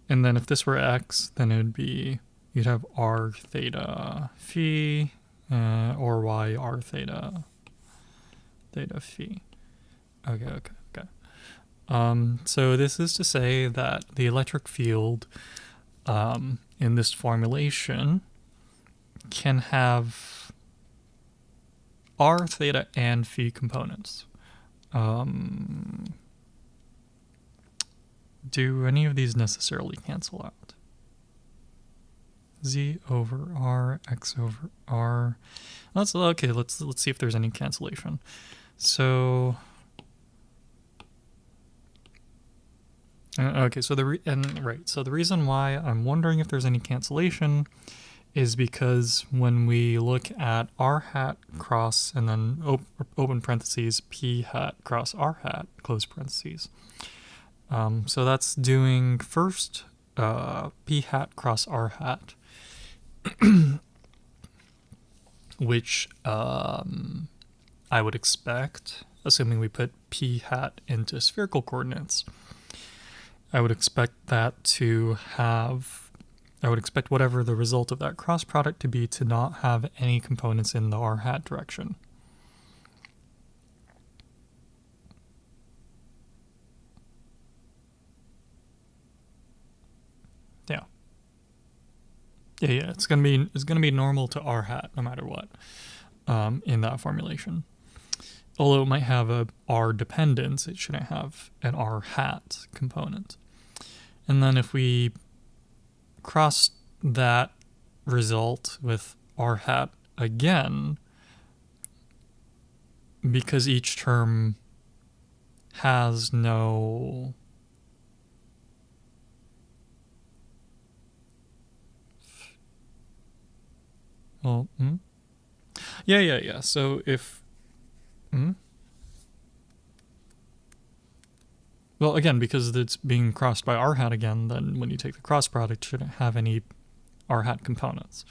A: and then if this were x, then it would be, you'd have r theta phi, or y r theta phi. Okay. So this is to say that the electric field in this formulation can have r theta and phi components. Do any of these necessarily cancel out? Z over R, X over R. Let's see if there's any cancellation. So okay, so the reason why I'm wondering if there's any cancellation is because when we look at r hat cross and then open parentheses p hat cross r hat close parentheses. So that's doing first p hat cross r hat, which I would expect, assuming we put p hat into spherical coordinates, I would expect whatever the result of that cross product to be to not have any components in the r hat direction. Yeah. It's gonna be normal to r hat no matter what in that formulation. Although it might have a r dependence, it shouldn't have an r hat component. And then if we cross that result with r hat again, because each term has no Yeah. So if well, again, because it's being crossed by r hat again, then when you take the cross product, it shouldn't have any r hat components.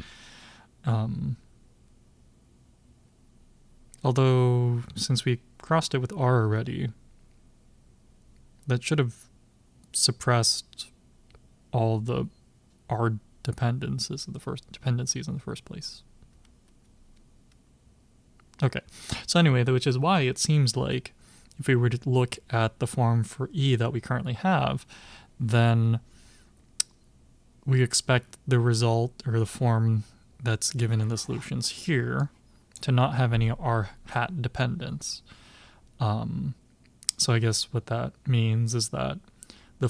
A: Although, since we crossed it with r already, that should have suppressed all the r dependencies in the first place. Okay, so anyway, which is why it seems like if we were to look at the form for E that we currently have, then we expect the result, or the form that's given in the solutions here, to not have any r hat dependence. So I guess what that means is that the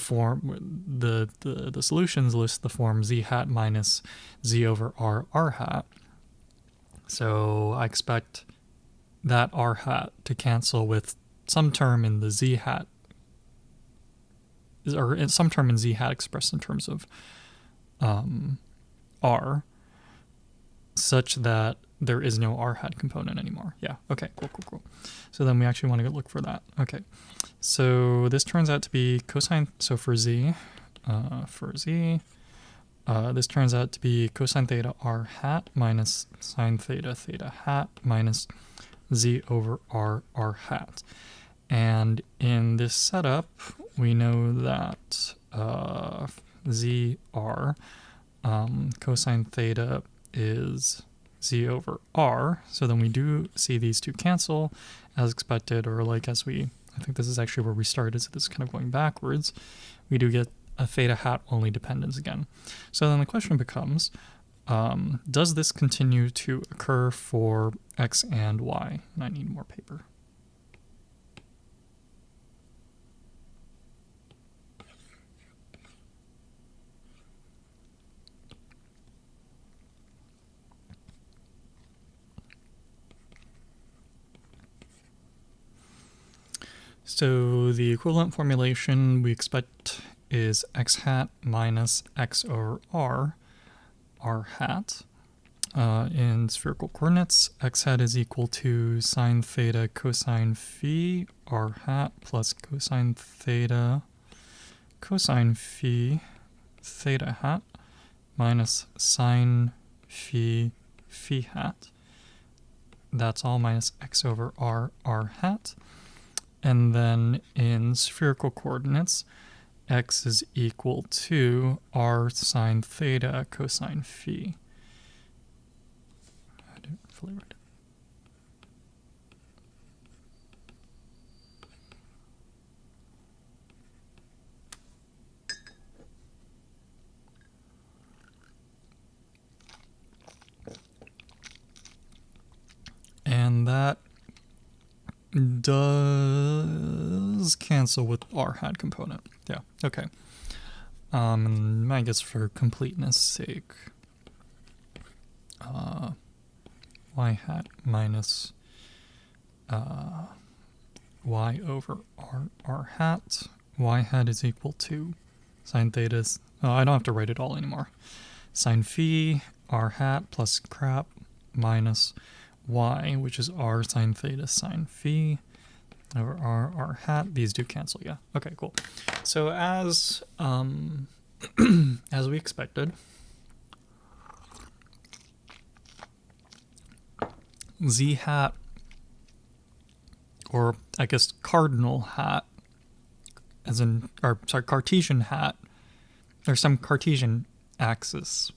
A: solutions list the form z hat minus z over r hat. So I expect that r hat to cancel with some term in the z hat, or some term in z hat expressed in terms of r, such that there is no r hat component anymore. Yeah, okay, cool. So then we actually want to go look for that. Okay, so this turns out to be cosine, so for z, this turns out to be cosine theta r hat minus sine theta theta hat minus z over r hat. And in this setup, we know that zr, cosine theta is z over r, so then we do see these two cancel as expected, or like I think this is actually where we started, so this is kind of going backwards. We do get a theta hat only dependence again. So then the question becomes, does this continue to occur for x and y? And I need more paper. So the equivalent formulation we expect is x hat minus x over r hat. In spherical coordinates, x hat is equal to sine theta cosine phi r hat plus cosine theta cosine phi theta hat minus sine phi phi hat. That's all minus x over r hat. And then in spherical coordinates, x is equal to r sine theta cosine phi. I didn't fully write it. And that does cancel with r hat component. Yeah, okay. I guess for completeness sake, y hat minus y over r hat. Y hat is equal to sine theta's. Oh, I don't have to write it all anymore. Sine phi r hat plus crap minus y, which is r sine theta sine phi over r hat. These do cancel, yeah. Okay, cool. So as as we expected, z hat, or I guess cardinal hat, as in, or sorry, Cartesian hat, or some Cartesian axis.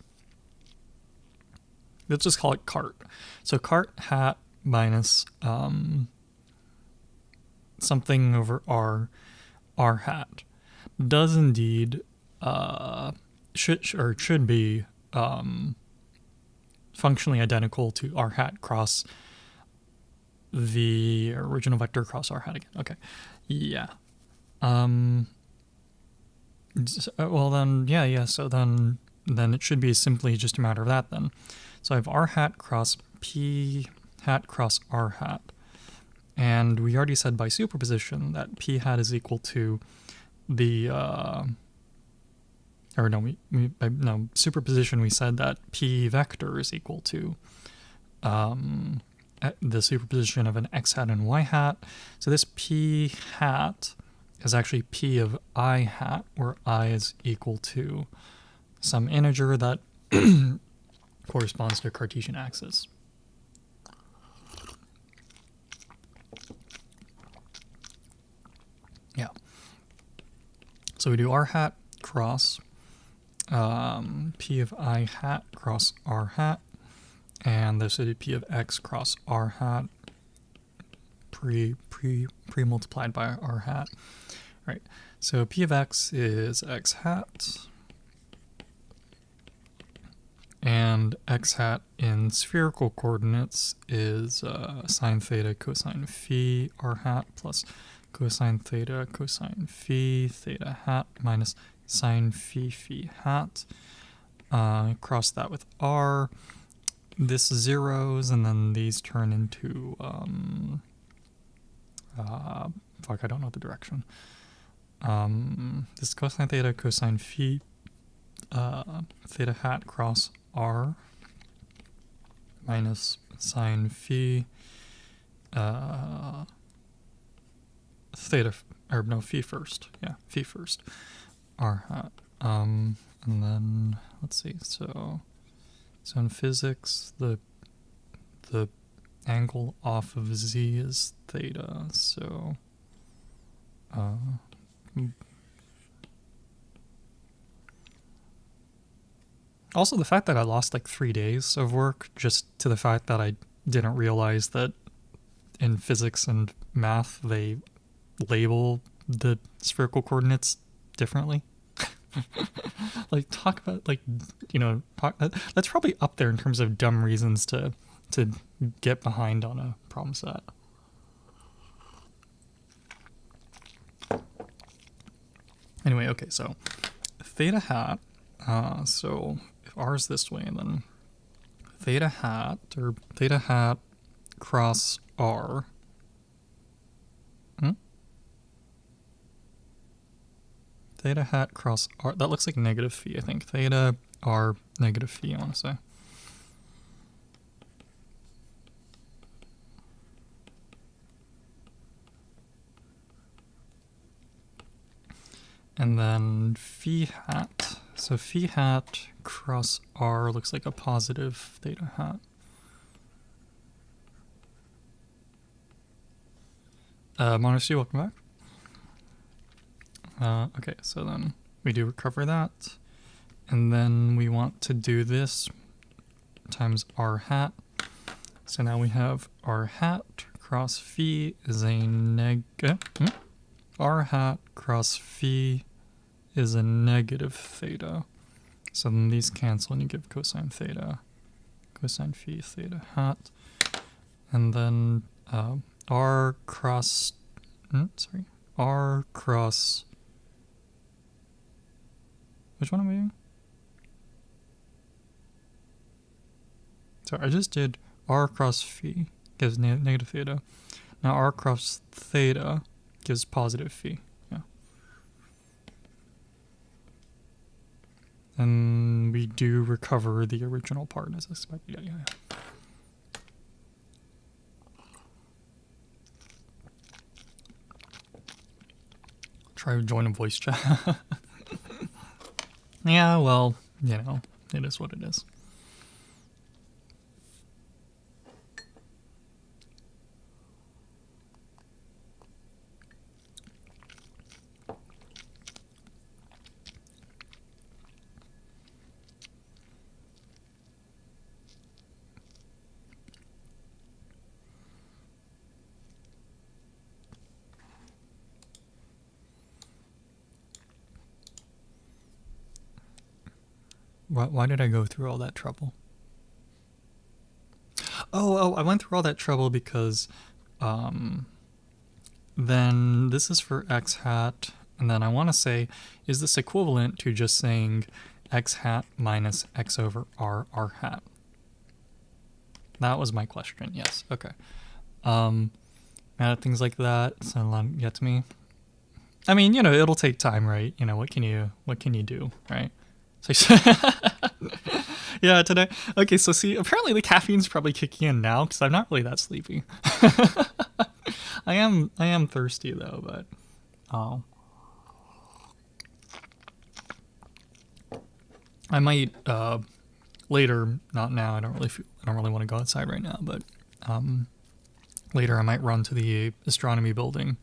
A: Let's just call it cart. So cart hat minus something over r hat does indeed should be functionally identical to r hat cross the original vector cross r hat again. Okay, yeah. Well then, yeah. So then it should be simply just a matter of that then. So I have r hat cross p hat cross r hat. And we already said by superposition that p hat is equal to the, superposition we said that p vector is equal to the superposition of an x hat and y hat. So this p hat is actually p of I hat, where I is equal to some integer that corresponds to a Cartesian axis. Yeah. So we do r hat cross p of I hat cross r hat, and this would be p of x cross r hat pre-multiplied by r hat. Right. So p of x is x hat, and x hat in spherical coordinates is sine theta cosine phi r hat plus cosine theta cosine phi theta hat minus sine phi phi hat. Cross that with r. This zeros, and then these turn into fuck, I don't know the direction. This cosine theta cosine phi theta hat cross r minus sine phi theta, or no, phi first. Yeah, phi first. R hat. And then let's see. So in physics, the angle off of z is theta. So also the fact that I lost like 3 days of work just to the fact that I didn't realize that in physics and math they label the spherical coordinates differently. Like, talk about, like, you know, that's probably up there in terms of dumb reasons to get behind on a problem set. Anyway, okay, so theta hat, so if r is this way, then theta hat, or theta hat cross r, theta hat cross r, that looks like negative phi, I think. Theta r negative phi, I want to say. And then phi hat. So phi hat cross r looks like a positive theta hat. Monacy, welcome back. Okay, so then we do recover that. And then we want to do this times r hat. So now we have r hat cross phi is a r hat cross phi is a negative theta. So then these cancel and you give cosine theta, cosine phi theta hat. And then r cross, r cross, which one am I doing? Sorry, I just did r cross phi gives negative theta. Now r cross theta gives positive phi. Yeah. And we do recover the original part as expected. Yeah. Try to join a voice chat. Yeah, well, you know, it is what it is. Why did I go through all that trouble? Oh, I went through all that trouble because then this is for x hat, and then I want to say, is this equivalent to just saying x hat minus x over r hat? That was my question, yes, okay. Mad at things like that, so get to me. I mean, you know, it'll take time, right? You know, what can you do, right? So yeah, today. Okay, so see, apparently the caffeine's probably kicking in now because I'm not really that sleepy. I am thirsty though, but I might later, not now. I don't really want to go outside right now, but later I might run to the astronomy building.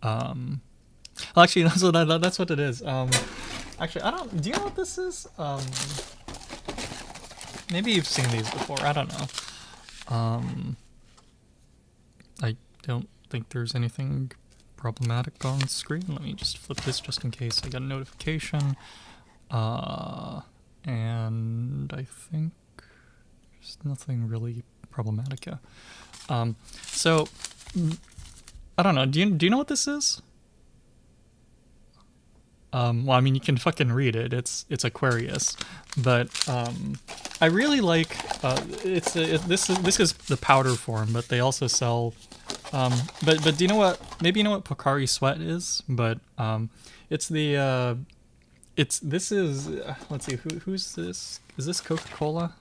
A: Well, actually, that's what it is. Actually, do you know what this is? Maybe you've seen these before, I don't know. I don't think there's anything problematic on screen. Let me just flip this just in case I got a notification. And I think there's nothing really problematic, yeah. So, I don't know, do you know what this is? Well, I mean, you can fucking read it. It's Aquarius, but I really like this is the powder form, but they also sell. But do you know what? Maybe you know what Pocari Sweat is, but it's the this is let's see who's this? Is this Coca-Cola?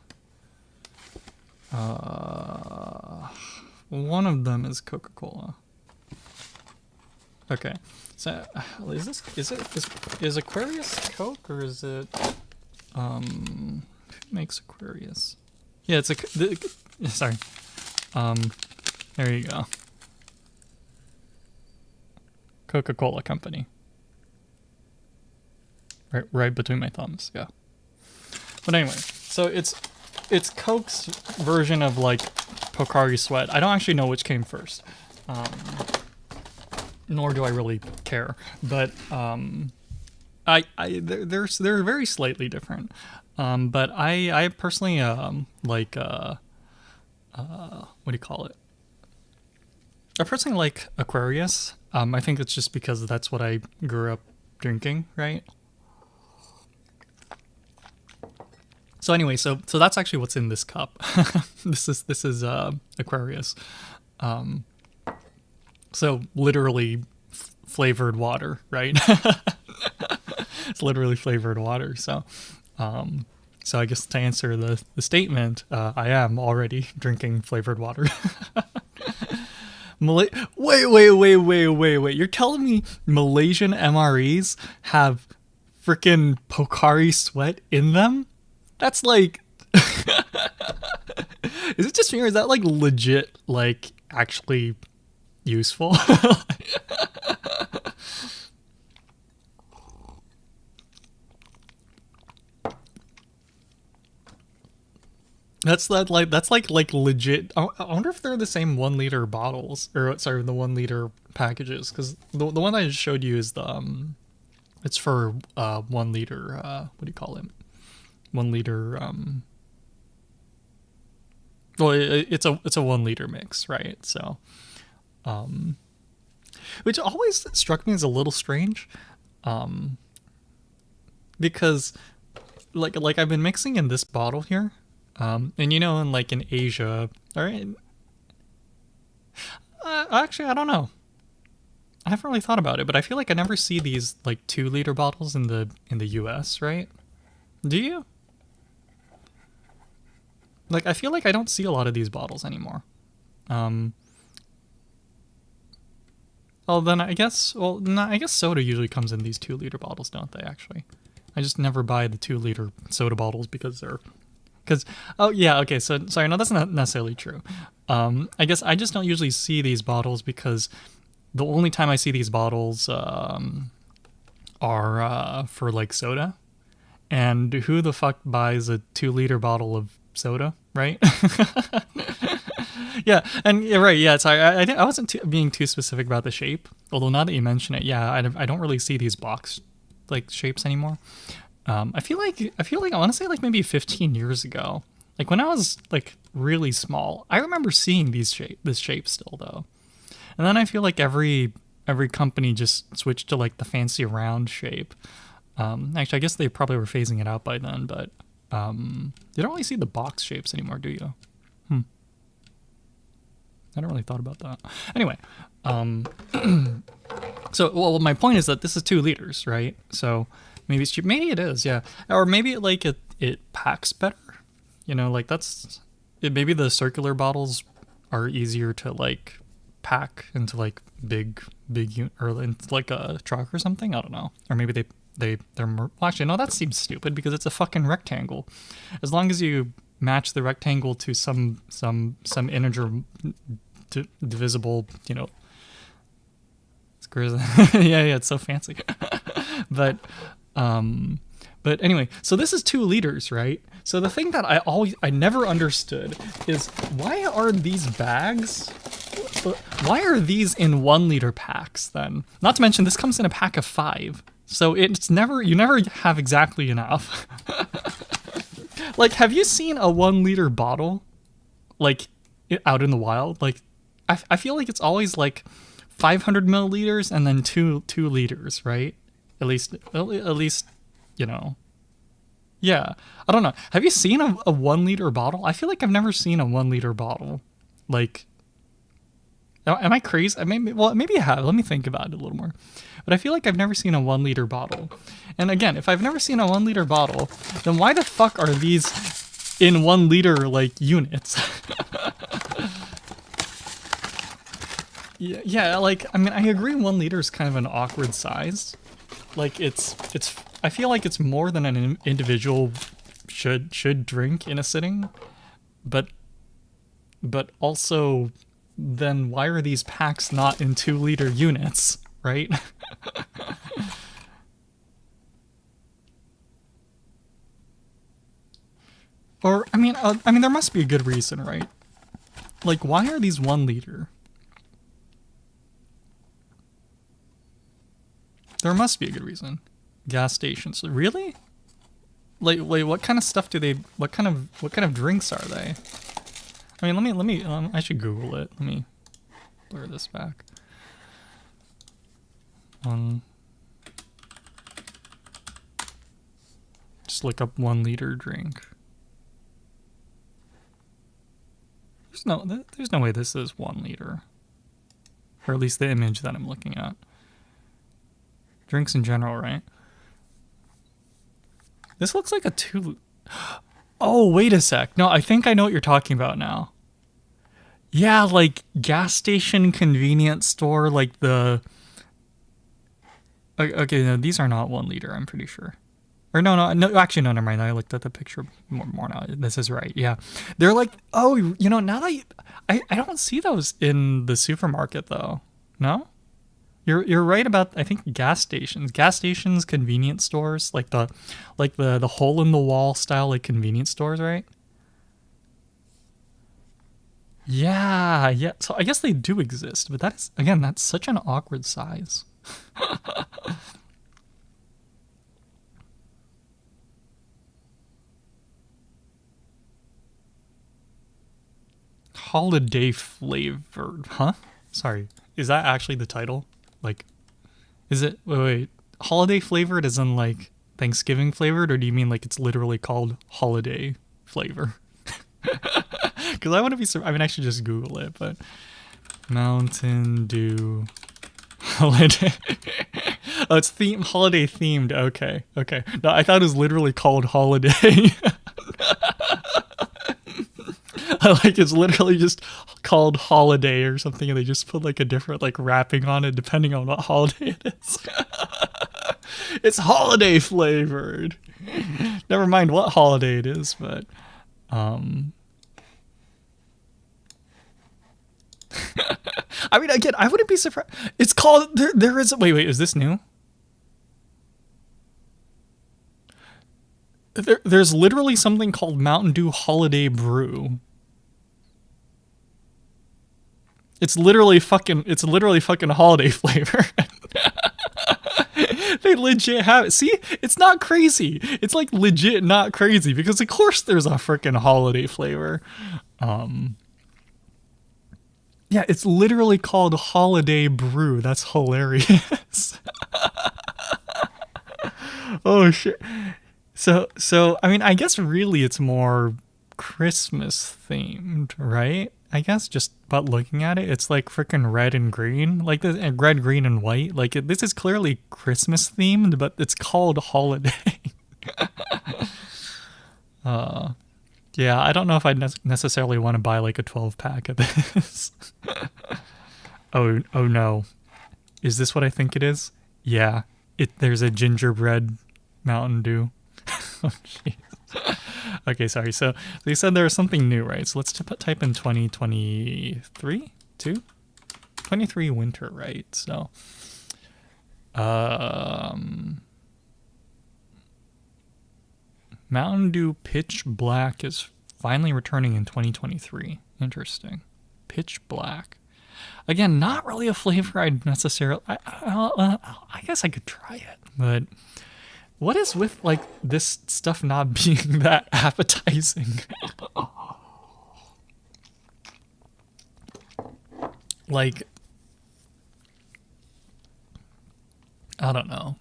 A: One of them is Coca-Cola. Okay. So, is Aquarius Coke or is it who makes Aquarius? Yeah, it's sorry. There you go. Coca-Cola Company. Right between my thumbs, yeah. But anyway, so it's Coke's version of like Pocari Sweat. I don't actually know which came first. Nor do I really care, but they're very slightly different. But I personally like what do you call it? I personally like Aquarius. I think it's just because that's what I grew up drinking, right? So anyway, so that's actually what's in this cup. This is Aquarius. So literally flavored water, right? It's literally flavored water. So I guess to answer the statement, I am already drinking flavored water. Wait. You're telling me Malaysian MREs have freaking Pocari Sweat in them? That's like, is it just me or is that like legit, like actually useful? That's like legit. I wonder if they're the same 1 liter bottles or sorry, the 1 liter packages. Because the one I just showed you is the it's for 1 liter. What do you call it? 1 liter. Well, it's a 1 liter mix, right? So, which always struck me as a little strange, because like I've been mixing in this bottle here. And in Asia, all right. Actually, I don't know. I haven't really thought about it, but I feel like I never see these like 2 liter bottles in the U.S. Right? Do you? Like, I feel like I don't see a lot of these bottles anymore. Um. Oh, then I guess. Well, no, I guess soda usually comes in these 2 liter bottles, don't they? Actually, I just never buy the 2 liter soda bottles because they're because oh yeah, okay, so sorry, no, that's not necessarily true. I guess I just don't usually see these bottles because the only time I see these bottles are for like soda, and who the fuck buys a 2 liter bottle of soda, right? Yeah, and yeah, right, yeah, sorry, I wasn't being too specific about the shape, although now that you mention it, yeah, I don't really see these box like shapes anymore. I want to say like maybe 15 years ago, like when I was like really small, I remember seeing this shape still though, and then I feel like every company just switched to like the fancy round shape. Actually, I guess they probably were phasing it out by then, but you don't really see the box shapes anymore, do you? I don't really thought about that. Anyway, so well, my point is that this is 2 liters, right? So maybe it's cheap. Maybe it is, yeah. Or maybe it packs better. Like maybe the circular bottles are easier to like pack into like big or into like a truck or something. I don't know. Or maybe they're more, well, actually no, that seems stupid because it's a fucking rectangle. As long as you match the rectangle to some integer divisible, squares. Yeah, it's so fancy. but anyway, so this is 2 liters, right? So the thing that I never understood is why are these bags, why are these in 1 liter packs then? Not to mention this comes in a pack of 5. So you never have exactly enough. Like, have you seen a 1 liter bottle like out in the wild? Like, I feel like it's always like 500 milliliters and then 2 liters, right? At least, Yeah, I don't know. Have you seen a 1 liter bottle? I feel like I've never seen a 1 liter bottle. Like, am I crazy? Maybe I have. Let me think about it a little more. But I feel like I've never seen a 1 liter bottle. And again, if I've never seen a 1 liter bottle, then why the fuck are these in 1 liter like units? Yeah, like I agree 1 liter is kind of an awkward size. Like it's I feel like it's more than an individual should drink in a sitting. But also then why are these packs not in 2 liter units, right? Or there must be a good reason, right? Like, why are these 1 liter? There must be a good reason. Gas stations, really? Like, wait, what kind of stuff do they? What kind of drinks are they? Let me. I should Google it. Let me blur this back. Just look up 1 liter drink. There's no way this is 1 liter. Or at least the image that I'm looking at. Drinks in general, right? This looks like a 2. Oh, wait a sec. No, I think I know what you're talking about now. Yeah, like gas station, convenience store, like the. Okay, no, these are not 1 liter. I'm pretty sure. Or no. Actually, no, never mind. I looked at the picture more now. This is right. Yeah, they're like, oh, now that I don't see those in the supermarket though. No, you're right about I think gas stations, convenience stores, like the hole in the wall style like convenience stores, right? Yeah, yeah. So I guess they do exist, but that's such an awkward size. Holiday flavored, huh? Sorry, is that actually the title? Like, is it? Wait. Holiday flavored is in like Thanksgiving flavored, or do you mean like it's literally called holiday flavor? Because I want to be. I mean, I should just Google it, but Mountain Dew holiday. Oh, it's holiday themed. Okay, okay. No, I thought it was literally called holiday. Like it's literally just called holiday or something, and they just put like a different like wrapping on it depending on what holiday it is. It's holiday flavored. Never mind what holiday it is, but um I mean again, I wouldn't be surprised. It's called there is wait, is this new? There's literally something called Mountain Dew Holiday Brew. It's literally fucking holiday flavor. They legit have it. See, it's not crazy. It's like legit not crazy because of course there's a freaking holiday flavor. Um yeah, it's literally called Holiday Brew. That's hilarious. Oh shit. So I mean, I guess really it's more Christmas themed, right? I guess just but looking at it, it's like freaking red and green, like this red, green, and white. Like this is clearly Christmas themed, but it's called holiday. uh, yeah, I don't know if I necessarily want to buy like a 12 pack of this. Oh no, is this what I think it is? Yeah, there's a gingerbread Mountain Dew. Oh, jeez. Okay, sorry. So they said there was something new, right? So let's type in 2023, 23 winter, right? So, um, Mountain Dew Pitch Black is finally returning in 2023. Interesting. Pitch Black. Again, not really a flavor I'd necessarily. I guess I could try it, but what is with like this stuff not being that appetizing? Like, I don't know.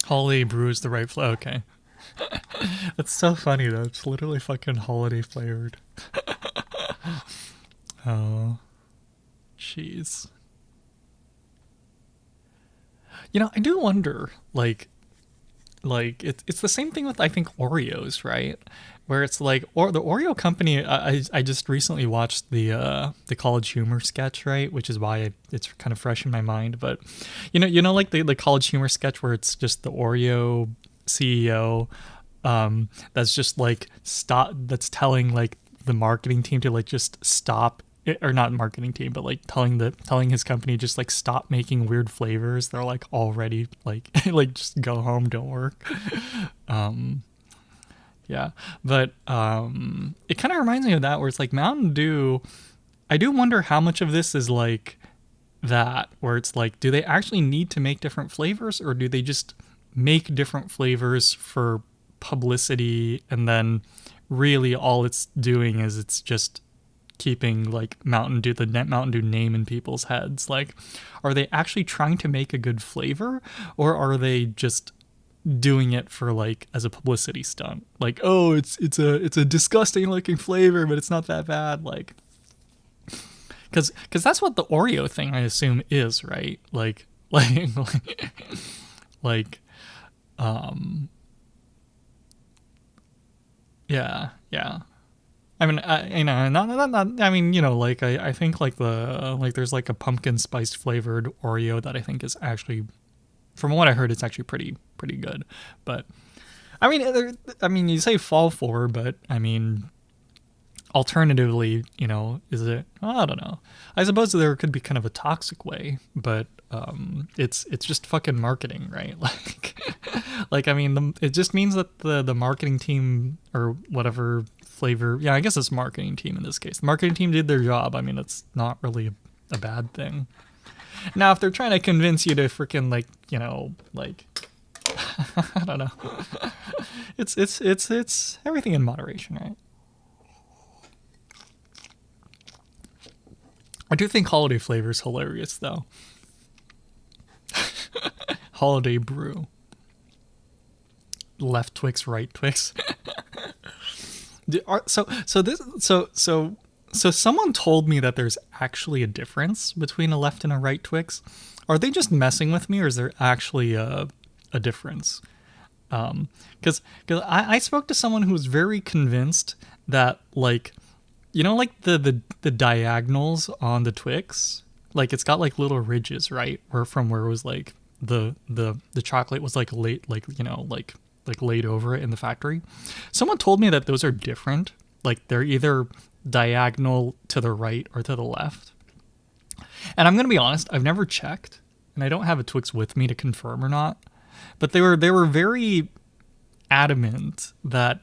A: Holiday brew is the right flavor. Okay. That's so funny though. It's literally fucking holiday flavored. Oh, jeez. I do wonder, like it's the same thing with I think Oreos, right? Where it's like, or the Oreo company. I just recently watched the College Humor sketch, right? Which is why it's kind of fresh in my mind. But like the College Humor sketch where it's just the Oreo CEO, that's just like stop. That's telling like the marketing team to like just stop. Or not marketing team, but like telling his company just like stop making weird flavors. They're like already like like just go home, don't work. um yeah, but it kind of reminds me of that where it's like Mountain Dew. I do wonder how much of this is like that where it's like, do they actually need to make different flavors, or do they just make different flavors for publicity, and then really all it's doing is it's just keeping like Mountain Dew, the net Mountain Dew name in people's heads? Like, are they actually trying to make a good flavor, or are they just doing it for like as a publicity stunt? Like, oh, it's a disgusting looking flavor, but it's not that bad. Like, because that's what the Oreo thing I assume is, right? like um yeah, yeah. I mean, not, I mean, like I think like like there's like a pumpkin spiced flavored Oreo that I think is actually, from what I heard, it's actually pretty good. But I mean, I mean, you say fall for, but I mean, alternatively, is it? Well, I don't know. I suppose there could be kind of a toxic way, but it's just fucking marketing, right? Like I mean, it just means that the marketing team or whatever flavor, yeah, I guess it's marketing team in this case. The marketing team did their job. I mean, it's not really a bad thing. Now, if they're trying to convince you to freaking like I don't know, it's everything in moderation, right? I do think holiday flavor is hilarious, though. Holiday brew. Left Twix, right Twix. So someone told me that there's actually a difference between a left and a right Twix. Are they just messing with me, or is there actually a difference? Because I spoke to someone who was very convinced that like like the diagonals on the Twix, like it's got like little ridges, right? Where it was like the chocolate was like late, like like laid over it in the factory. Someone told me that those are different. Like they're either diagonal to the right or to the left. And I'm gonna be honest, I've never checked, and I don't have a Twix with me to confirm or not. But they were very adamant that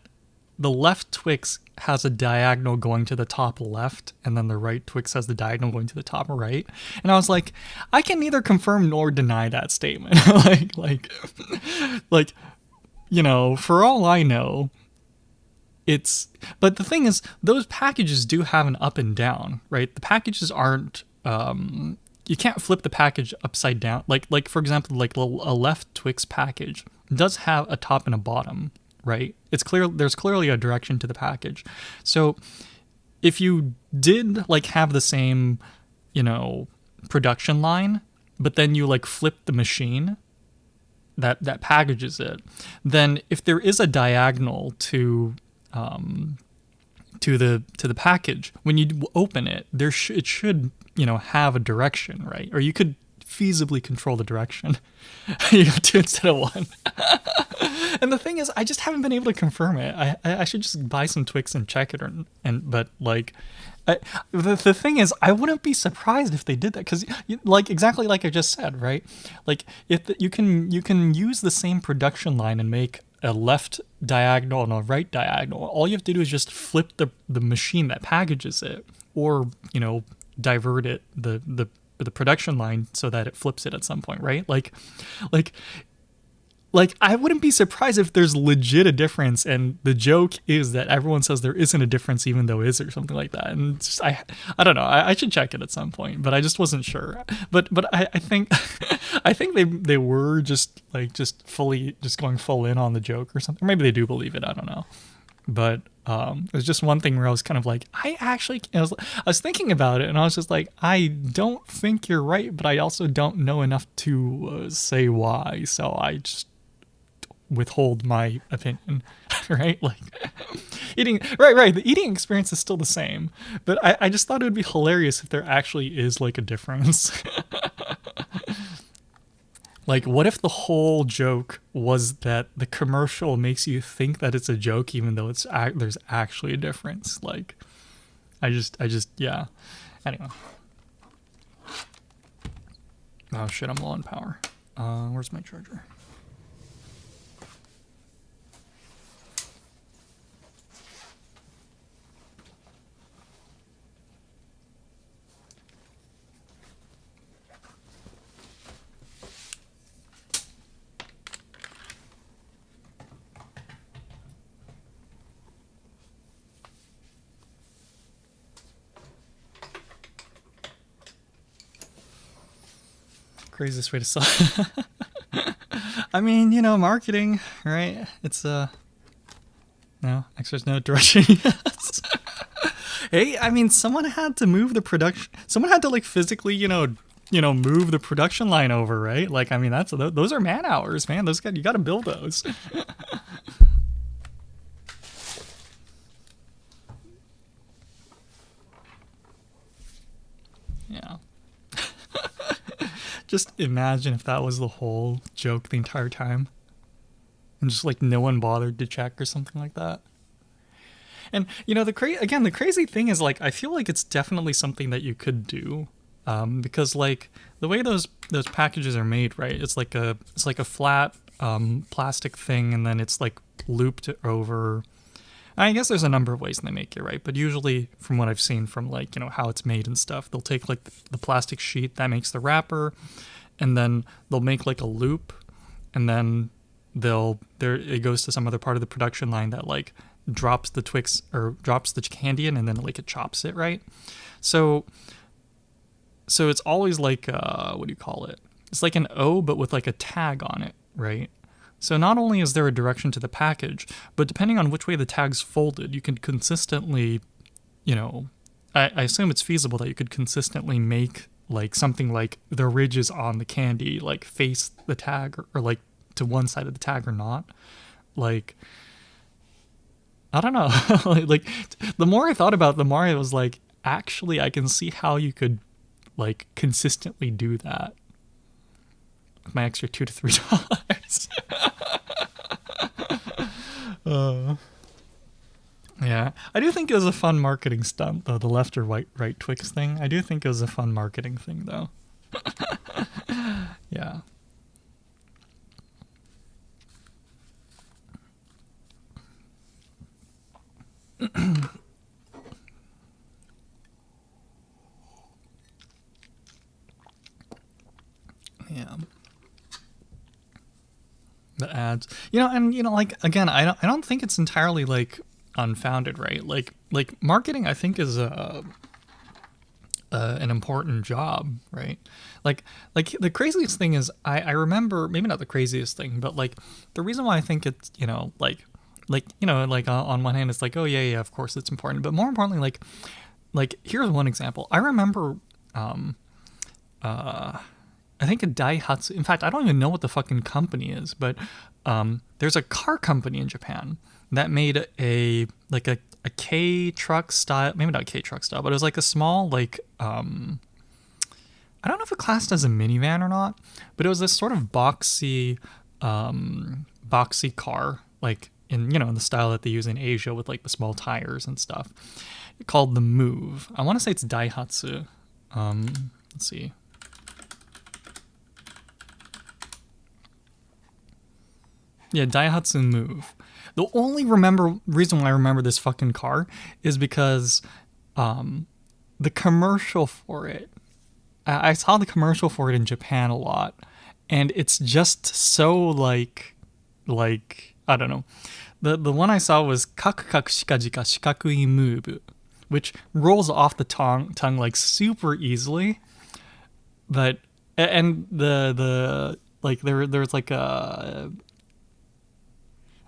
A: the left Twix has a diagonal going to the top left, and then the right Twix has the diagonal going to the top right. And I was like, I can neither confirm nor deny that statement. like, for all I know, but the thing is, those packages do have an up and down, right? The packages aren't, you can't flip the package upside down. Like for example, like a left Twix package does have a top and a bottom, right? It's clear there's clearly a direction to the package. So if you did like have the same, production line, but then you like flip the machine that packages it, then if there is a diagonal to the package, when you open it, it should have a direction, right? Or you could feasibly control the direction. You have two instead of one. And the thing is, I just haven't been able to confirm it. I should just buy some Twix and check it, but like, the thing is, I wouldn't be surprised if they did that, because like exactly like I just said, right? Like if you can use the same production line and make a left diagonal and a right diagonal. All you have to do is just flip the machine that packages it, or divert it the production line so that it flips it at some point, right? Like I wouldn't be surprised if there's legit a difference, and the joke is that everyone says there isn't a difference even though is, or something like that. And just, I don't know. I should check it at some point, but I just wasn't sure. But I think I think they were just fully going full in on the joke or something. Maybe they do believe it. I don't know. But it was just one thing where I was kind of like, I was thinking about it, and I was just like, I don't think you're right, but I also don't know enough to say why. So I just withhold my opinion, right? Like eating, right. The eating experience is still the same, but I just thought it would be hilarious if there actually is like a difference. Like, what if the whole joke was that the commercial makes you think that it's a joke, even though there's actually a difference? Like, I just, yeah. Anyway. Oh shit, I'm low on power. Where's my charger? Craziest way to sell. I mean, marketing, right? It's no, there's no direction. Yes. Hey, I mean, someone had to move the production. Someone had to like physically, move the production line over, right? Like, I mean, those are man hours, man. You got to build those. Yeah. Just imagine if that was the whole joke the entire time, and just like no one bothered to check or something like that. And the crazy thing is, like, I feel like it's definitely something that you could do, because like the way those packages are made, right? It's like a flat plastic thing, and then it's like looped over. I guess there's a number of ways they make it, right? But usually, from what I've seen from like how it's made and stuff, they'll take like the plastic sheet that makes the wrapper, and then they'll make like a loop, and then it goes to some other part of the production line that like drops the Twix or drops the candy in, and then like it chops it, right? So it's always like what do you call it? It's like an O, but with like a tag on it, right? So not only is there a direction to the package, but depending on which way the tag's folded, you can consistently, I assume it's feasible that you could consistently make like something like the ridges on the candy like face the tag, or like to one side of the tag or not. Like, I don't know. Like, the more I thought about it, the more I was like, actually, I can see how you could like consistently do that. My extra $2 to $3. Yeah, I do think it was a fun marketing stunt, though. The left or right Twix thing. I do think it was a fun marketing thing, though. Yeah. Yeah. The ads, and like, again, I don't think it's entirely like unfounded, right? Like marketing, I think, is an important job, right? Like the craziest thing is, I remember, maybe not the craziest thing, but like the reason why I think it's on one hand it's like, oh yeah, of course it's important, but more importantly, like here's one example. I remember I think a Daihatsu. In fact, I don't even know what the fucking company is, but there's a car company in Japan that made a K truck style, maybe not K truck style, but it was like a small, like, I don't know if it classed as a minivan or not, but it was this sort of boxy car, like in the style that they use in Asia with like the small tires and stuff, called the Move. I want to say it's Daihatsu. Let's see. Yeah, Daihatsu Move. The only reason why I remember this fucking car is because the commercial for it. I saw the commercial for it in Japan a lot, and it's just so like I don't know. The one I saw was Kaku Kaku Shikajika Shikakui Move, which rolls off the tongue like super easily. But and the like there's like a,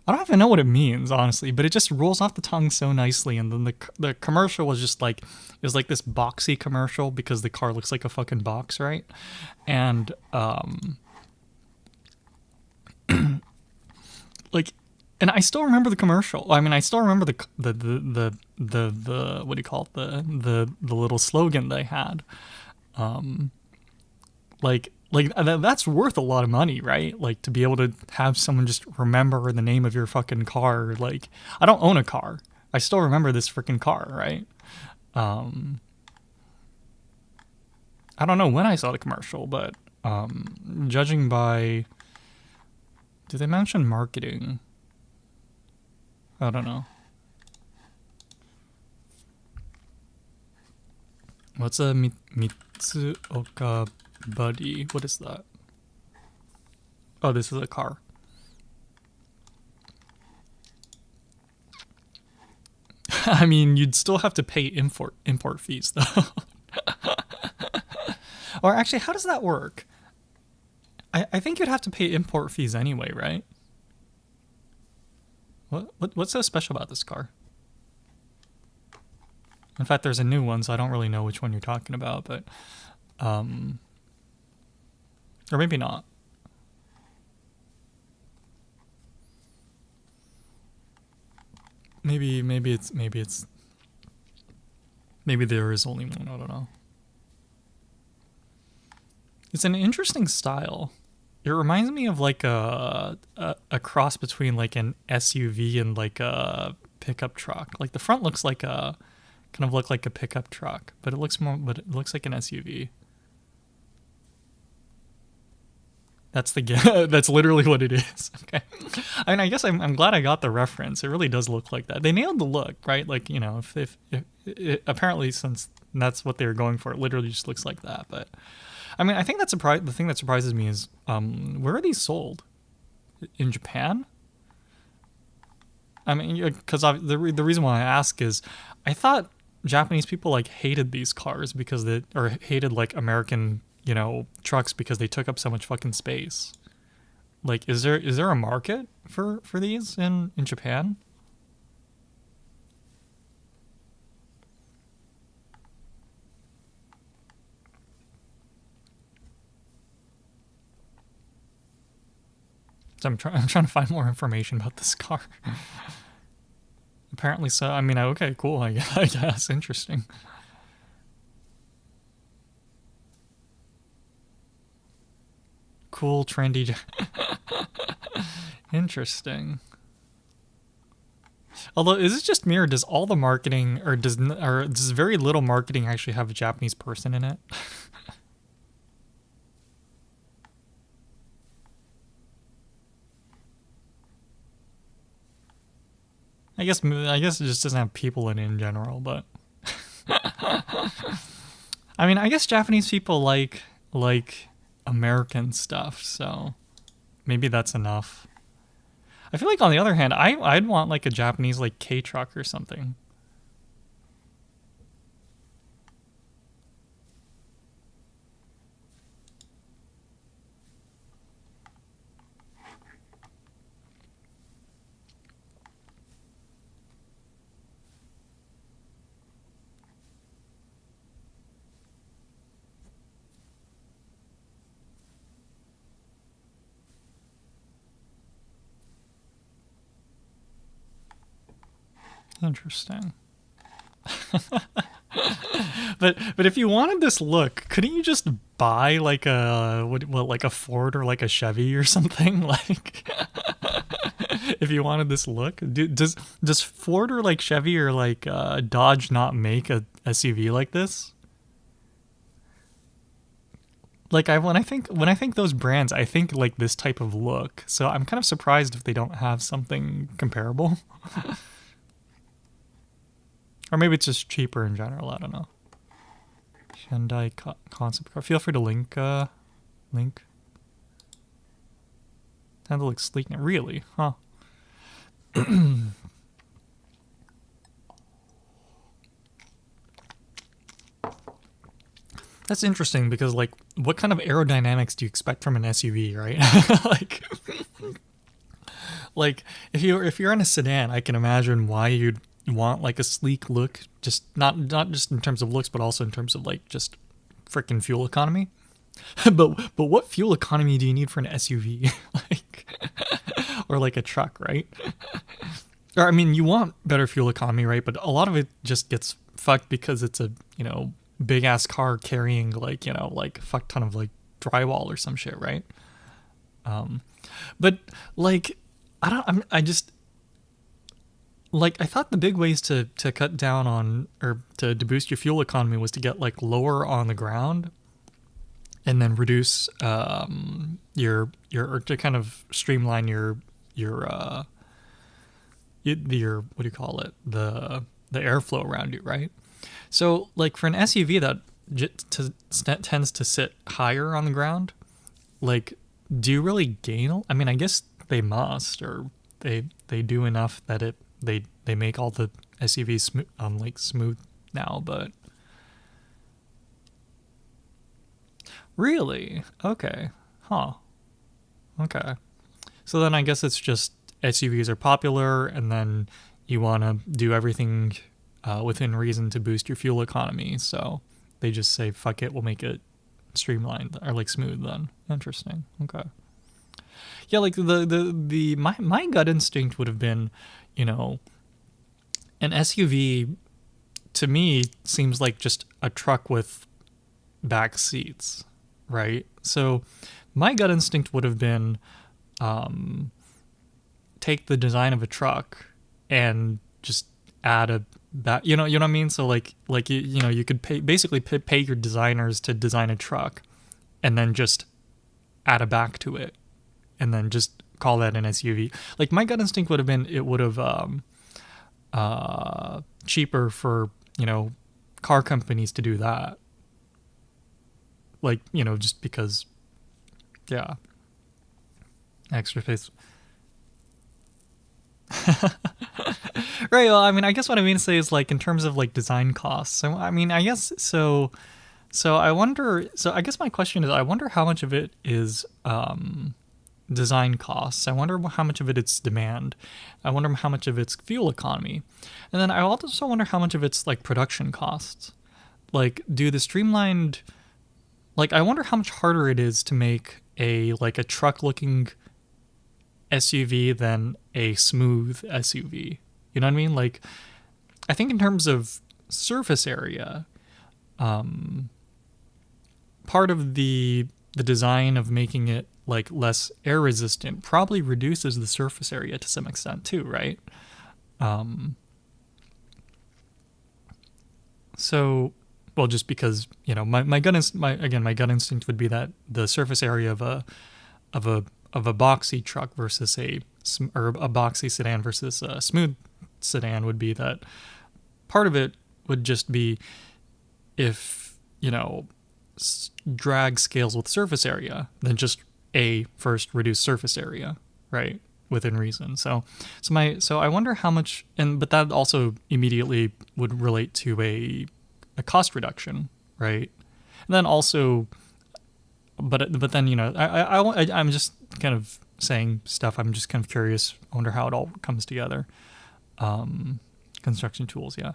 A: I don't even know what it means, honestly, but it just rolls off the tongue so nicely. And then the commercial was just like, it was like this boxy commercial because the car looks like a fucking box, right? And like, and I still remember the commercial. I mean, I still remember the what do you call it? The little slogan they had. Like that's worth a lot of money, right? Like, to be able to have someone just remember the name of your fucking car. Like, I don't own a car. I still remember this freaking car, right? I don't know when I saw the commercial, but judging by, did they mention marketing? I don't know. What's a Mitsuoka Buddy? What is that? Oh, this is a car. I mean, you'd still have to pay import fees, though. Or actually, how does that work? I think you'd have to pay import fees anyway, right? What's so special about this car? In fact, there's a new one, so I don't really know which one you're talking about, but Or maybe not. Maybe there is only one. I don't know. It's an interesting style. It reminds me of like a cross between like an SUV and like a pickup truck. Like the front looks like a kind of look like a pickup truck, but it looks like an SUV. That's that's literally what it is. Okay. I mean, I guess I'm glad I got the reference. It really does look like that. They nailed the look, right? Like, you know, if it, apparently since that's what they were going for, it literally just looks like that. But I mean, I think the thing that surprises me is where are these sold? In Japan? I mean, because the reason why I ask is I thought Japanese people like hated these cars because or hated like American, you know, trucks because they took up so much fucking space. Like, is there a market for these in Japan? So I'm trying to find more information about this car. Apparently so. I mean, okay, cool. I guess interesting. Cool, trendy. Interesting. Although, is it just me, or does all the marketing, or does very little marketing actually have a Japanese person in it? I guess it just doesn't have people in general, but I mean, I guess Japanese people like American stuff, so maybe that's enough. I feel like on the other hand, I'd want like a Japanese like K truck or something. Interesting. But if you wanted this look, couldn't you just buy like a what like a Ford or like a Chevy or something? Like if you wanted this look, does Ford or like Chevy or like Dodge not make a SUV like this? Like when I think those brands, I think like this type of look. So I'm kind of surprised if they don't have something comparable. Or maybe it's just cheaper in general. I don't know. Hyundai concept car. Feel free to link. Kind of looks sleek. Really? Huh. That's interesting because like, what kind of aerodynamics do you expect from an SUV, right? like, like if you're in a sedan, I can imagine why you'd want like a sleek look, just not just in terms of looks, but also in terms of like just freaking fuel economy. But what fuel economy do you need for an SUV? Like, or like a truck, right? Or I mean, you want better fuel economy, right? But a lot of it just gets fucked because it's a, you know, big ass car carrying like, you know, like a fuck ton of like drywall or some shit, right? But like, I just like, I thought the big ways to cut down on, or to boost your fuel economy was to get like lower on the ground and then reduce your or to kind of streamline your what do you call it, the airflow around you, right? So like for an SUV that tends to sit higher on the ground, like, do you really gain? I mean, I guess they must, or they do enough that they make all the SUVs like smooth now, but really, okay, huh, okay. So then I guess it's just SUVs are popular, and then you want to do everything within reason to boost your fuel economy. So they just say, fuck it, we'll make it streamlined or like smooth then. Interesting. Okay. Yeah, like the my gut instinct would have been, you know, an SUV to me seems like just a truck with back seats, right? So my gut instinct would have been take the design of a truck and just add a back, you know what I mean? So like you know, you could pay your designers to design a truck and then just add a back to it and then just call that an SUV. Like my gut instinct would have been it would have cheaper for, you know, car companies to do that. Like, you know, just because, yeah, extra space. Right. Well, I mean, I guess what I mean to say is like in terms of like design costs. So, I mean, I guess so. So I wonder. So I guess my question is, I wonder how much of it is design costs. I wonder how much of it it's demand. I wonder how much of it's fuel economy, and then I also wonder how much of it's like production costs. Like, do the streamlined, like, I wonder how much harder it is to make a truck looking SUV than a smooth SUV. You know what I mean? Like, I think in terms of surface area, part of the design of making it like less air resistant probably reduces the surface area to some extent too, right? So, well, just because, you know, my gut instinct would be that the surface area of a boxy truck versus a boxy sedan versus a smooth sedan would be that part of it would just be if, you know, drag scales with surface area, then just first reduce surface area, right, within reason. So I wonder how much, but that also immediately would relate to a cost reduction, right? And then also, but then, you know, I'm just kind of saying stuff. I'm just kind of curious. I wonder how it all comes together. Construction tools, yeah.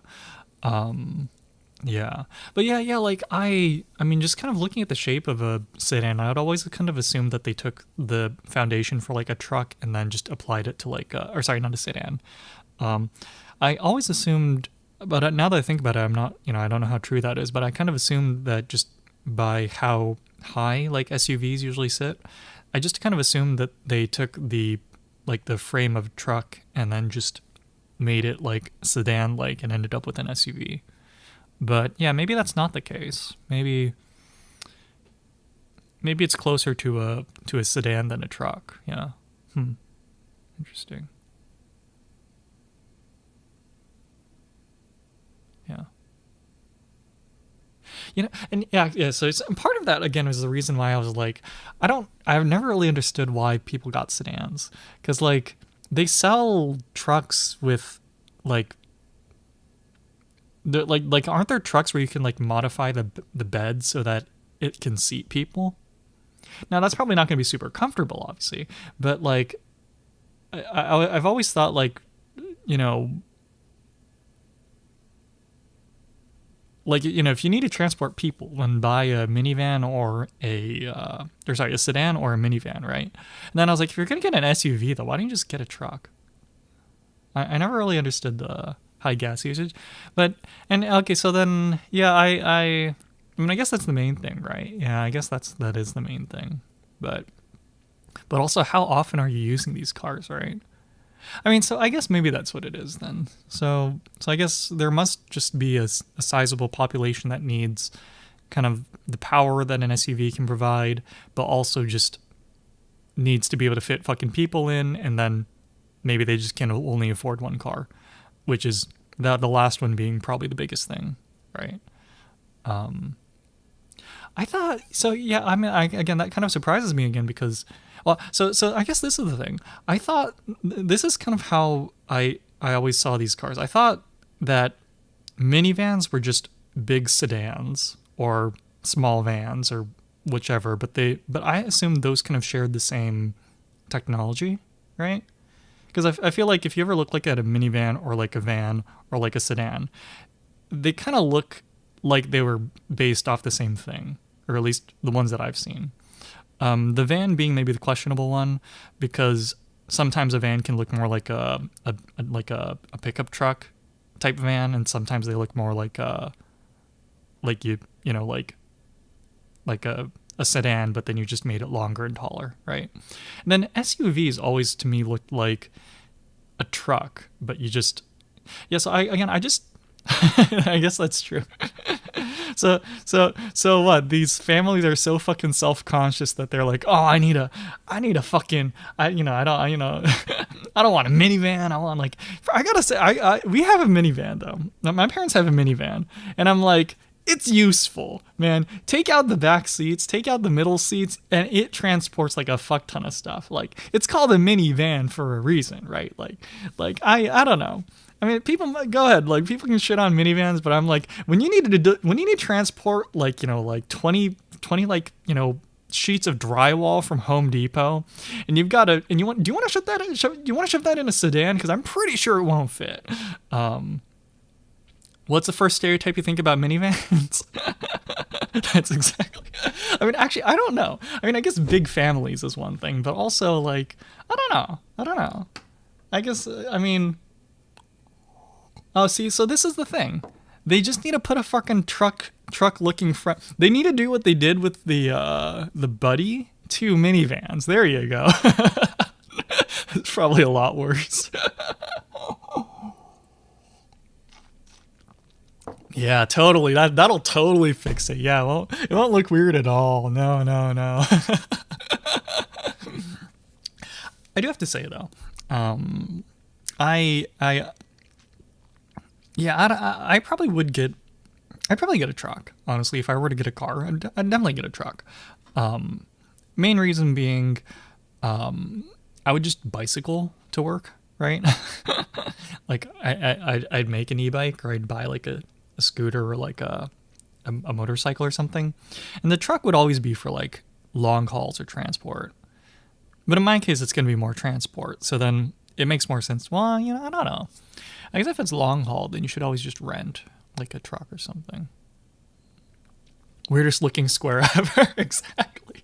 A: Yeah. But yeah, like I mean, just kind of looking at the shape of a sedan, I would always kind of assume that they took the foundation for like a truck and then just applied it to like or sorry, not a sedan. I always assumed, but now that I think about it, I'm not, you know, I don't know how true that is, but I kind of assumed that just by how high like SUVs usually sit, I just kind of assumed that they took the frame of a truck and then just made it like sedan like and ended up with an SUV. But yeah, maybe that's not the case. Maybe it's closer to a sedan than a truck. Yeah. Interesting. Yeah. You know, and yeah. So part of that again was the reason why I was like, I've never really understood why people got sedans, because like they sell trucks with like. Like aren't there trucks where you can like modify the bed so that it can seat people? Now that's probably not going to be super comfortable, obviously, but like I've always thought like, you know, like, you know, if you need to transport people, then buy a minivan or a sedan or a minivan, right? And then I was like, if you're going to get an SUV though, why don't you just get a truck? I never really understood the high gas usage, but okay, so then yeah, I mean, I guess that's the main thing, right? Yeah, I guess that is the main thing, but also how often are you using these cars, right? I mean, so I guess maybe that's what it is then. So I guess there must just be a sizable population that needs kind of the power that an SUV can provide, but also just needs to be able to fit fucking people in, and then maybe they just can only afford one car, which is the last one being probably the biggest thing, right? I thought so. Yeah, I mean, again, that kind of surprises me again because, well, so I guess this is the thing. I thought this is kind of how I always saw these cars. I thought that minivans were just big sedans or small vans or whichever, but I assumed those kind of shared the same technology, right? Because I feel like if you ever look like at a minivan or like a van or like a sedan, they kind of look like they were based off the same thing, or at least the ones that I've seen. The van being maybe the questionable one, because sometimes a van can look more like a pickup truck type van, and sometimes they look more like a sedan, but then you just made it longer and taller, right? And then SUVs always to me looked like a truck, but you just so I just I guess that's true. So what? These families are so fucking self-conscious that they're like, oh, I need a fucking, I don't I don't want a minivan. I want I gotta say, we have a minivan though. My parents have a minivan, and I'm like, it's useful, man. Take out the back seats, take out the middle seats, and it transports like a fuck ton of stuff. Like, it's called a minivan for a reason, right? Like I don't know. I mean, people go ahead. Like, people can shit on minivans, but I'm like, when you need to transport like 20 sheets of drywall from Home Depot, and you've got do you want to shove that in a sedan? Because I'm pretty sure it won't fit. What's the first stereotype you think about minivans? That's exactly. I mean, actually, I don't know. I mean, I guess big families is one thing, but also like, I don't know. I guess I mean. Oh, see, so this is the thing. They just need to put a fucking truck-looking front. They need to do what they did with the Buddy 2 minivans. There you go. It's probably a lot worse. Yeah, totally. That'll totally fix it. Yeah, well, it won't look weird at all. No. I do have to say though, I'd probably get a truck. Honestly, if I were to get a car, I'd definitely get a truck. Main reason being, I would just bicycle to work, right? Like I'd make an e-bike, or I'd buy like a scooter, or like a motorcycle or something, and the truck would always be for like long hauls or transport. But in my case, it's going to be more transport. So then it makes more sense. Well, I don't know. I guess if it's long haul, then you should always just rent like a truck or something. Weirdest looking square ever. Exactly.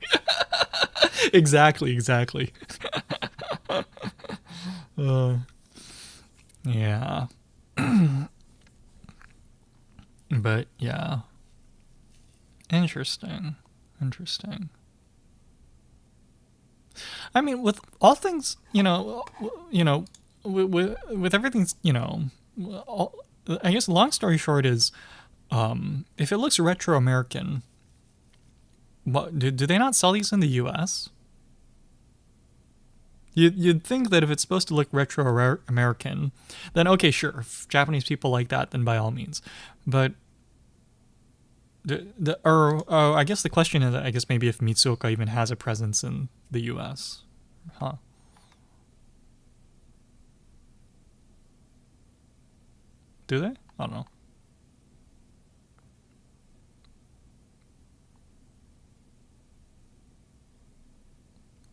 A: Exactly. Yeah. But yeah. Interesting. I mean, with all things, with everything, I guess long story short is, if it looks retro American, what do they not sell these in the U.S.? You'd think that if it's supposed to look retro American, then okay, sure, if Japanese people like that, then by all means. But I guess the question is, I guess maybe if Mitsuoka even has a presence in the U.S. Huh. Do they? I don't know.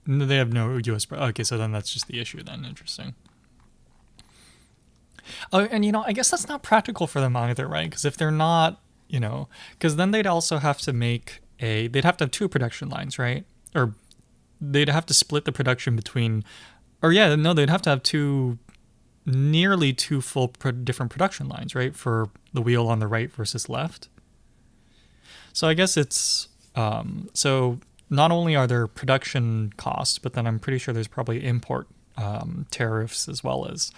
A: No, they have no U.S. Okay, so then that's just the issue then. Interesting. Oh, and I guess that's not practical for them either, right? Because if they're not, because then they'd also have to they'd have to have 2 production lines, right? Or they'd have to split the production between, they'd have to have nearly 2 full different production lines, right? For the wheel on the right versus left. So I guess it's, so not only are there production costs, but then I'm pretty sure there's probably import tariffs, as well as,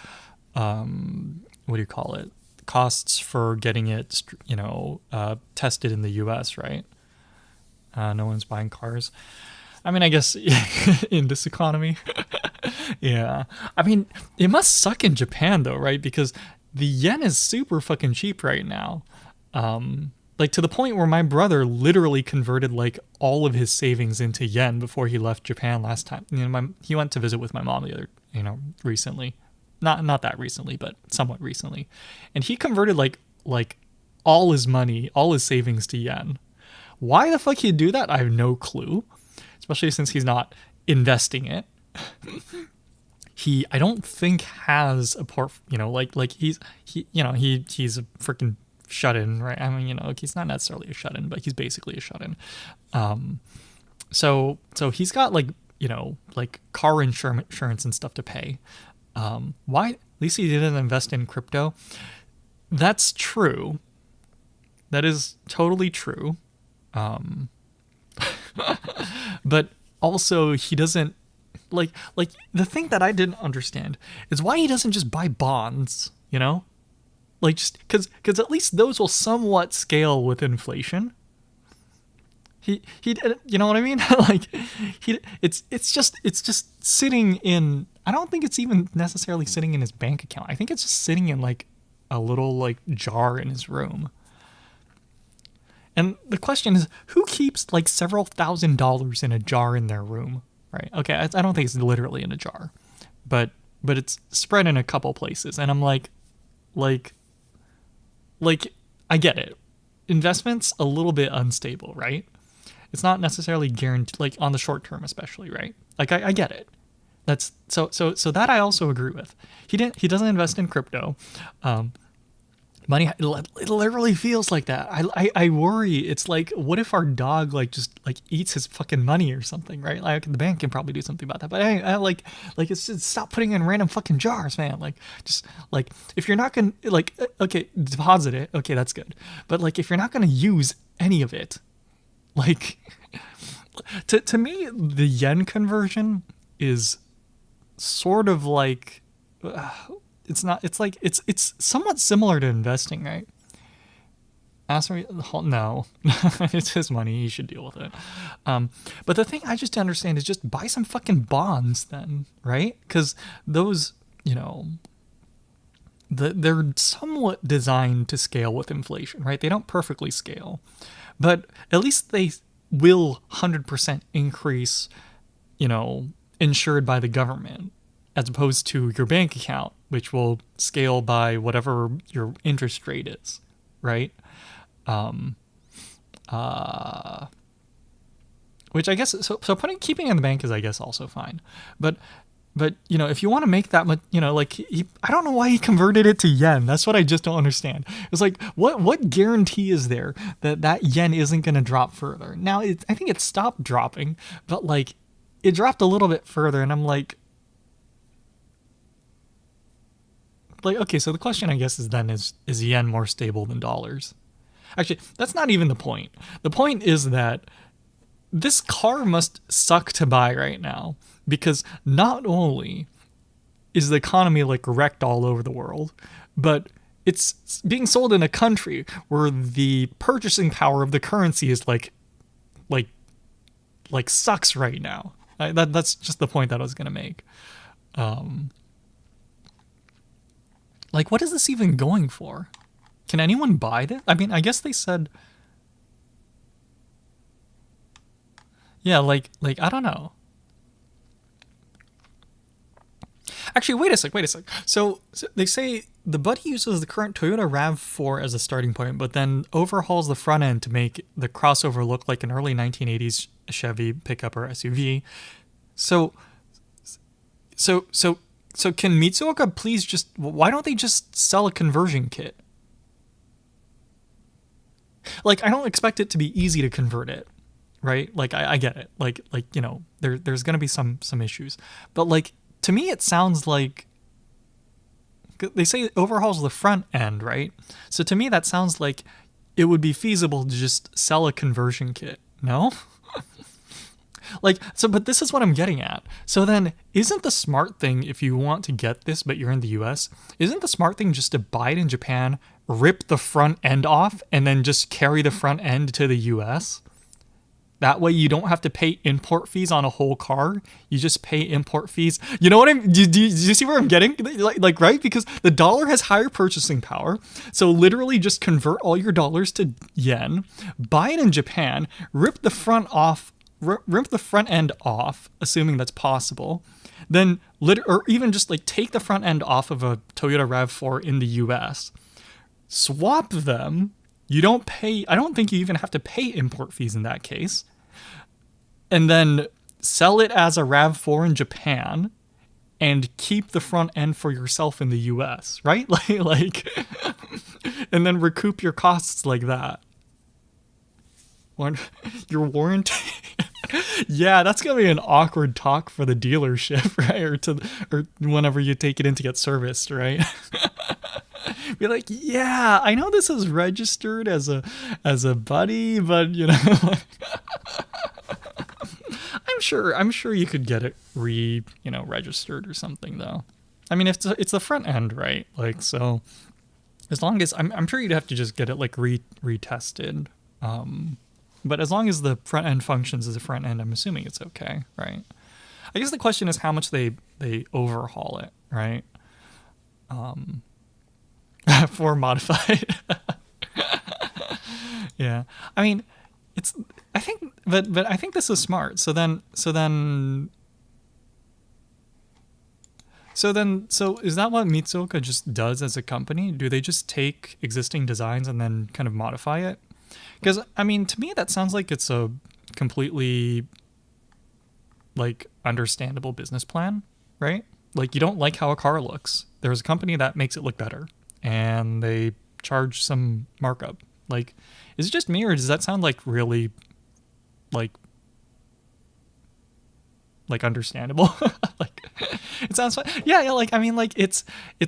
A: what do you call it? Costs for getting it, tested in the US, right? No one's buying cars. I mean, I guess in this economy, yeah. I mean, it must suck in Japan though, right? Because the yen is super fucking cheap right now. Like to the point where my brother literally converted like all of his savings into yen before he left Japan last time. He went to visit with my mom the other, recently. Not that recently, but somewhat recently. And he converted like all his money, all his savings to yen. Why the fuck he'd do that? I have no clue. Especially since he's not investing it. I don't think has a he's a freaking shut-in, right? I mean, he's not necessarily a shut-in, but he's basically a shut-in. So he's got like, like car insurance and stuff to pay. Why? At least he didn't invest in crypto. That's true. That is totally true. But also he doesn't like the thing that I didn't understand is why he doesn't just buy bonds, like just because at least those will somewhat scale with inflation. He you know what I mean? Like it's just sitting in, I don't think it's even necessarily sitting in his bank account. I think it's just sitting in like a little like jar in his room. And the question is, who keeps like several $1,000s in a jar in their room, right? Okay, I don't think it's literally in a jar, but it's spread in a couple places. And I'm like, I get it. Investment's a little bit unstable, right? It's not necessarily guaranteed, like on the short term, especially, right? Like I get it. That's so that I also agree with. He doesn't invest in crypto. Money, it literally feels like that. I worry. It's like, what if our dog like just like eats his fucking money or something, right? Like the bank can probably do something about that. But I like it's just stop putting it in random fucking jars, man. Like just like if you're not gonna like okay, deposit it. Okay, that's good. But like if you're not gonna use any of it, like to me the yen conversion is sort of like. It's not. It's like it's somewhat similar to investing, right? No, it's his money. He should deal with it. But the thing I just understand is just buy some fucking bonds then, right? Because those, they're somewhat designed to scale with inflation, right? They don't perfectly scale, but at least they will 100% increase, insured by the government, as opposed to your bank account, which will scale by whatever your interest rate is, right? Which I guess so keeping it in the bank is I guess also fine, but if you want to make that much, I don't know why he converted it to yen. That's what I just don't understand. It's like what guarantee is there that yen isn't going to drop further? Now I think it stopped dropping, but like it dropped a little bit further, and I'm like, okay, so the question I guess is then is yen more stable than dollars? Actually, that's not even the point. The point is that this car must suck to buy right now, because not only is the economy like wrecked all over the world, but it's being sold in a country where the purchasing power of the currency is like sucks right now. That's just the point that I was gonna make. Like, what is this even going for? Can anyone buy this? I mean, I guess they said... Yeah, like I don't know. Actually, wait a sec. So they say the Buddy uses the current Toyota RAV4 as a starting point, but then overhauls the front end to make the crossover look like an early 1980s Chevy pickup or SUV. So can Mitsuoka please why don't they just sell a conversion kit? Like, I don't expect it to be easy to convert it, right? Like, I get it. Like there's going to be some issues. But, like, to me, it sounds like... They say it overhauls the front end, right? So to me, that sounds like it would be feasible to just sell a conversion kit, no? But this is what I'm getting at. So then, isn't the smart thing, if you want to get this but you're in the US, isn't the smart thing just to buy it in Japan, rip the front end off, and then just carry the front end to the US? That way you don't have to pay import fees on a whole car. You just pay import fees. You know what do you see where I'm getting? Like, right? Because the dollar has higher purchasing power. So literally just convert all your dollars to yen, buy it in Japan, rip the front end off, assuming that's possible, then or even just like take the front end off of a Toyota RAV4 in the US, swap them. You don't pay, I don't think you even have to pay import fees in that case, and then sell it as a RAV4 in Japan and keep the front end for yourself in the US, right? Like and then recoup your costs like that. Your warranty. Yeah, that's gonna be an awkward talk for the dealership, right? Or whenever you take it in to get serviced, right? Be like, yeah, I know this is registered as a buddy, but I'm sure you could get it registered or something though. I mean, if it's the front end, right? Like, so as long as I'm sure you'd have to just get it like retested. But as long as the front end functions as a front end, I'm assuming it's okay, right? I guess the question is how much they overhaul it, right? For modified. Yeah. I mean, I think this is smart. So is that what Mitsuoka just does as a company? Do they just take existing designs and then kind of modify it? Because, I mean, to me, that sounds like it's a completely, like, understandable business plan, right? Like, you don't like how a car looks. There's a company that makes it look better, and they charge some markup. Like, is it just me, or does that sound like really, like understandable? Like, it sounds fine. Yeah, like, I mean, like, it's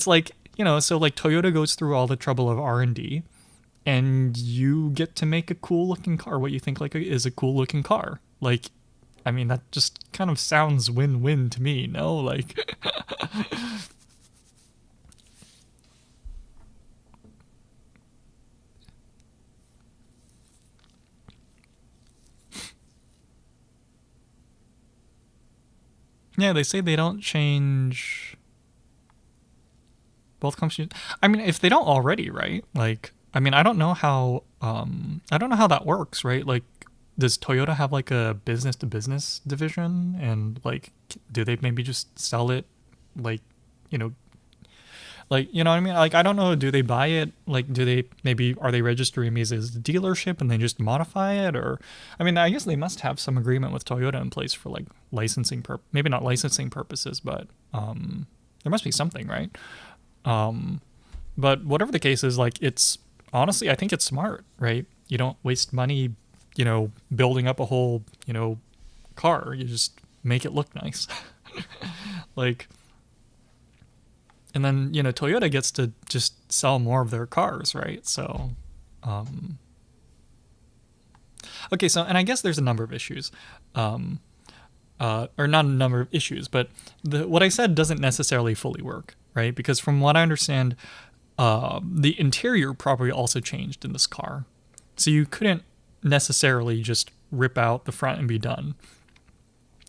A: like, so, like, Toyota goes through all the trouble of R&D, and you get to make a cool looking car. What you think is a cool looking car. Like, I mean, that just kind of sounds win-win to me, no? Like, yeah, they say they don't change both companies. I mean, if they don't already, right? Like, I mean, I don't know how that works, right? Like, does Toyota have like a business to business division, and like, do they maybe just sell it, like, you know, what I mean? Like, I don't know. Do they buy it? Like, are they registering me as a dealership and they just modify it? Or, I mean, I guess they must have some agreement with Toyota in place for like licensing maybe not licensing purposes, but there must be something, right? But whatever the case is, like, it's honestly, I think it's smart, right? You don't waste money, building up a whole, car. You just make it look nice. Like, and then, Toyota gets to just sell more of their cars, right? So, okay, so, and I guess there's a number of issues. Or not a number of issues, but what I said doesn't necessarily fully work, right? Because from what I understand, the interior probably also changed in this car. So you couldn't necessarily just rip out the front and be done.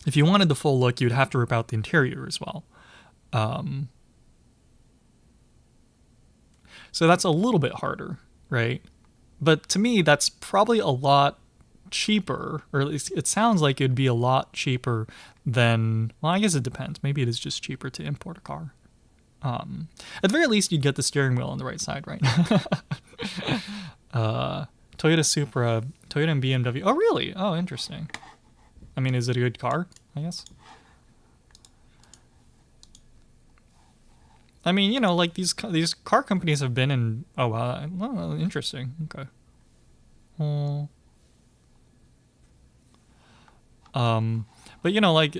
A: If you wanted the full look, you'd have to rip out the interior as well. So that's a little bit harder, right? But to me, that's probably a lot cheaper, or at least it sounds like it'd be a lot cheaper than, well, I guess it depends. Maybe it is just cheaper to import a car. At the very least, you'd get the steering wheel on the right side, right? Toyota Supra, Toyota and BMW. Oh, really? Oh, interesting. I mean, is it a good car, I guess? I mean, like these car companies have been in. Oh, wow. Well, interesting. Okay. Well, but like,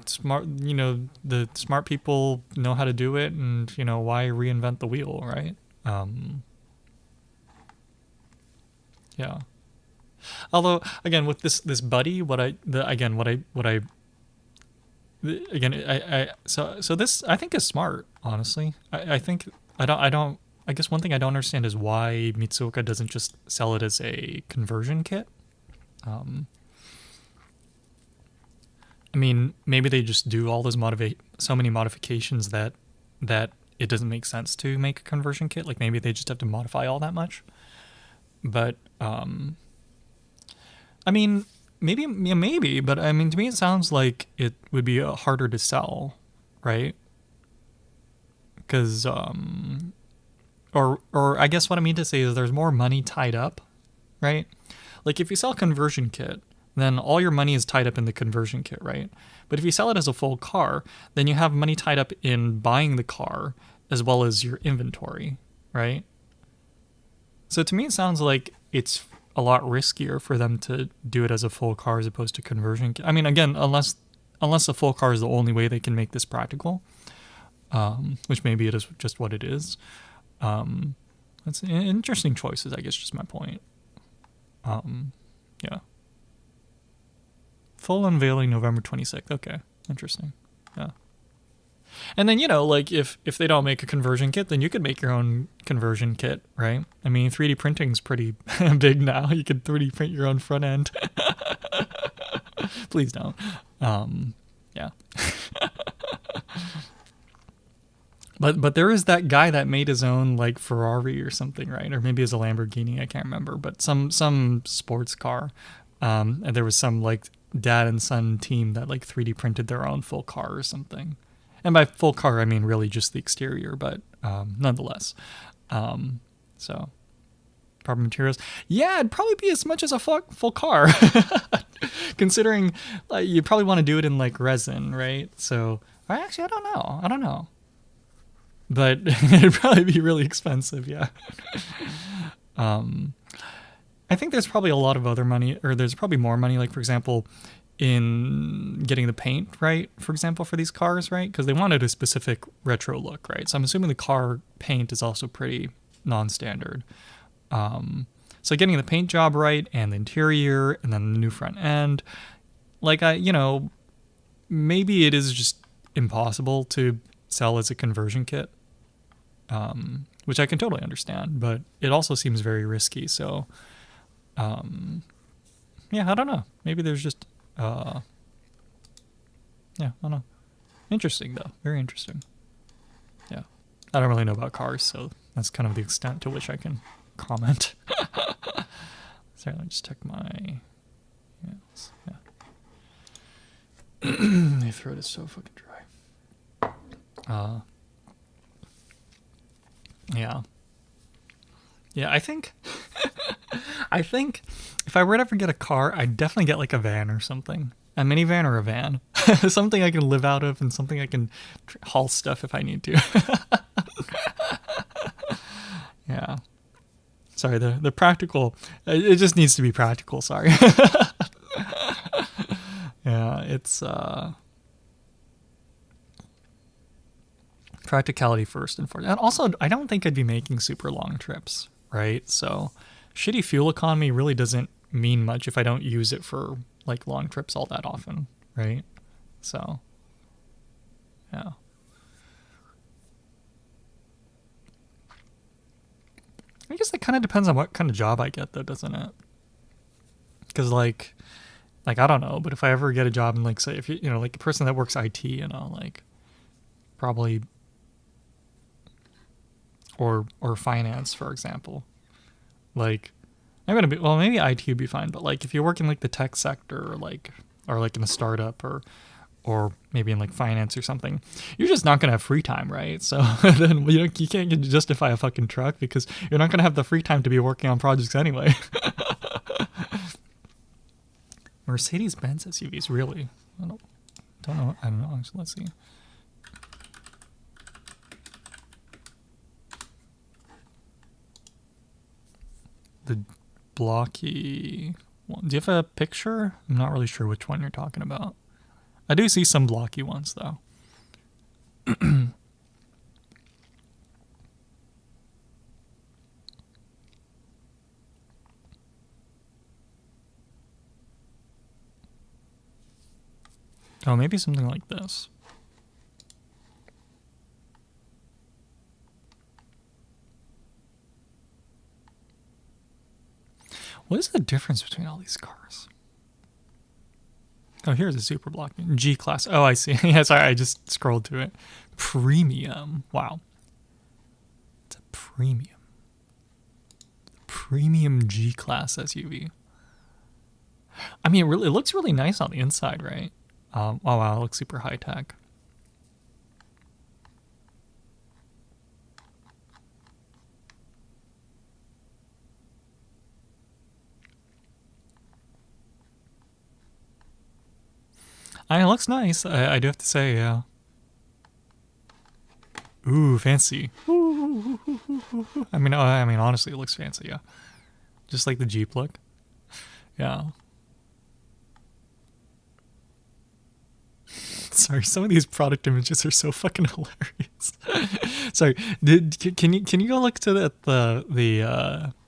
A: smart. The smart people know how to do it, and why reinvent the wheel, right? Yeah. Although, again, with this buddy, so this I think is smart, honestly. I think I guess one thing I don't understand is why Mitsuoka doesn't just sell it as a conversion kit. I mean, maybe they just do all those so many modifications that it doesn't make sense to make a conversion kit. Like, maybe they just have to modify all that much. But I mean, maybe, but I mean, to me, it sounds like it would be harder to sell, right? Because, or I guess what I mean to say is there's more money tied up, right? Like, if you sell conversion kit, then all your money is tied up in the conversion kit, right? But if you sell it as a full car, then you have money tied up in buying the car as well as your inventory, right? So to me, it sounds like it's a lot riskier for them to do it as a full car as opposed to conversion. I mean, again, unless a full car is the only way they can make this practical, which maybe it is just what it is. That's interesting choices, I guess. Just my point. Yeah. Full unveiling November 26th. Okay, interesting. Yeah. And then, like if they don't make a conversion kit, then you could make your own conversion kit, right? I mean, 3D printing's pretty big now. You could 3D print your own front end. Please don't. Yeah. But there is that guy that made his own like Ferrari or something, right? Or maybe it's a Lamborghini, I can't remember, but some sports car. And there was some like dad and son team that like 3D printed their own full car or something. And by full car, I mean really just the exterior, but nonetheless. So, proper materials. Yeah, it'd probably be as much as a full car. Considering you probably want to do it in like resin, right? So, actually, I don't know. But it'd probably be really expensive, yeah. I think there's probably a lot of other money, or there's probably more money, like, for example, in getting the paint right, for example, for these cars, right? Because they wanted a specific retro look, right? So I'm assuming the car paint is also pretty non-standard. So getting the paint job right and the interior and then the new front end, like, maybe it is just impossible to sell as a conversion kit, which I can totally understand, but it also seems very risky. So, yeah, I don't know. Maybe there's just, yeah, I don't know. Interesting, though. Very interesting. Yeah. I don't really know about cars, so that's kind of the extent to which I can comment. Sorry, let me just check my... Yes, yeah. My throat is so fucking dry. Yeah. Yeah, I think... I think if I were to ever get a car, I'd definitely get like a van or something. A minivan or a van. Something I can live out of and something I can haul stuff if I need to. Yeah. Sorry, the practical... It just needs to be practical, sorry. Yeah, it's... practicality first and foremost. And also, I don't think I'd be making super long trips, right? So... shitty fuel economy really doesn't mean much if I don't use it for like long trips all that often, right? So, yeah. I guess that kind of depends on what kind of job I get, though, doesn't it? Because like I don't know, but if I ever get a job in like, say, if you know, like a person that works IT, like probably, or finance, for example. Like, I'm gonna be, well, maybe IT would be fine, but like if you work in like the tech sector, or like in a startup, or maybe in like finance or something, you're just not gonna have free time, right? So then you can't justify a fucking truck because you're not gonna have the free time to be working on projects anyway. Mercedes-Benz SUVs, really? I don't know. Actually, let's see. The blocky one. Do you have a picture? I'm not really sure which one you're talking about. I do see some blocky ones, though. Oh, maybe something like this. What is the difference between all these cars? Oh, here's a super block. G-Class. Oh, I see. Yeah, sorry, I just scrolled to it. Premium. Wow. It's a premium. Premium G-Class SUV. I mean, it looks really nice on the inside, right? Oh, wow, it looks super high-tech. I mean, it looks nice. I do have to say, yeah. Ooh, fancy. Ooh. I mean, honestly, it looks fancy, yeah. Just like the Jeep look. Yeah. Sorry, some of these product images are so fucking hilarious. Sorry, can you go look to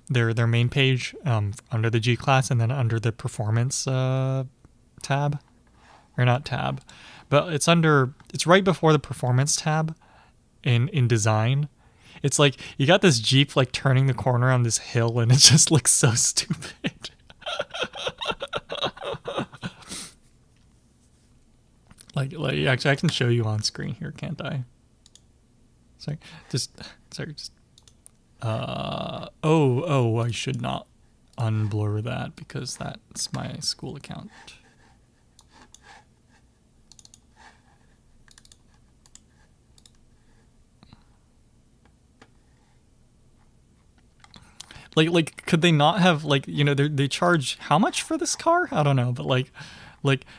A: their main page under the G class and then under the performance tab, or not tab, but it's right before the performance tab in design. It's like you got this Jeep like turning the corner on this hill and it just looks so stupid. like actually I can show you on screen here, can't I? Sorry, just oh, I should not unblur that because that's my school account. Like could they not have, like, you know, they charge how much for this car? I don't know, but like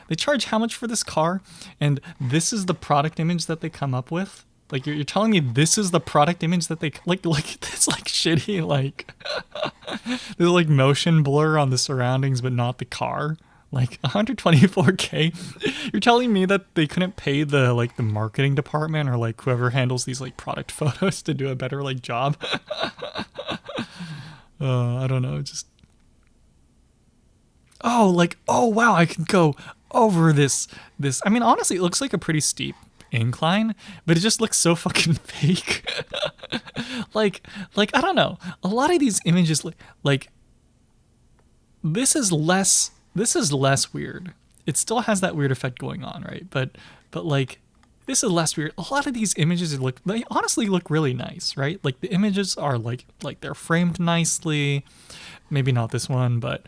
A: they charge how much for this car, and this is the product image that they come up with. Like you're telling me this is the product image that they like this like shitty like there's like motion blur on the surroundings but not the car. Like 124K. You're telling me that they couldn't pay the like the marketing department or like whoever handles these like product photos to do a better like job? I don't know, just oh wow, I can go over this. I mean, honestly, it looks like a pretty steep incline, but it just looks so fucking fake. like I don't know. A lot of these images like this is less weird. It still has that weird effect going on, right? But like this is less weird. A lot of these images they honestly look really nice, right? Like the images are like they're framed nicely. Maybe not this one, but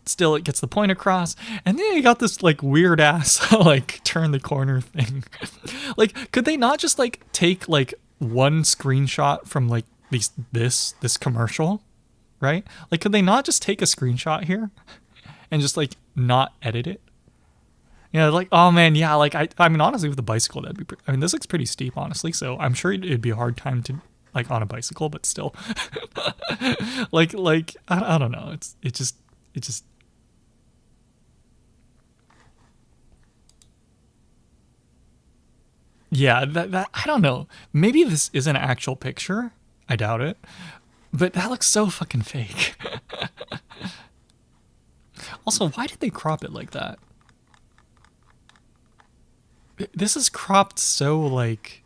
A: still it gets the point across. And then you got this like weird ass like turn the corner thing. Like could they not just like take like one screenshot from like this commercial, right? Like could they not just take a screenshot here and just like not edit it? Yeah, like, oh man, yeah, like I mean, honestly, with the bicycle, that'd be. I mean, this looks pretty steep, honestly. So I'm sure it'd be a hard time to like on a bicycle, but still, like I don't know. It just. Yeah, that I don't know. Maybe this is an actual picture. I doubt it, but that looks so fucking fake. Also, why did they crop it like that? This is cropped so like,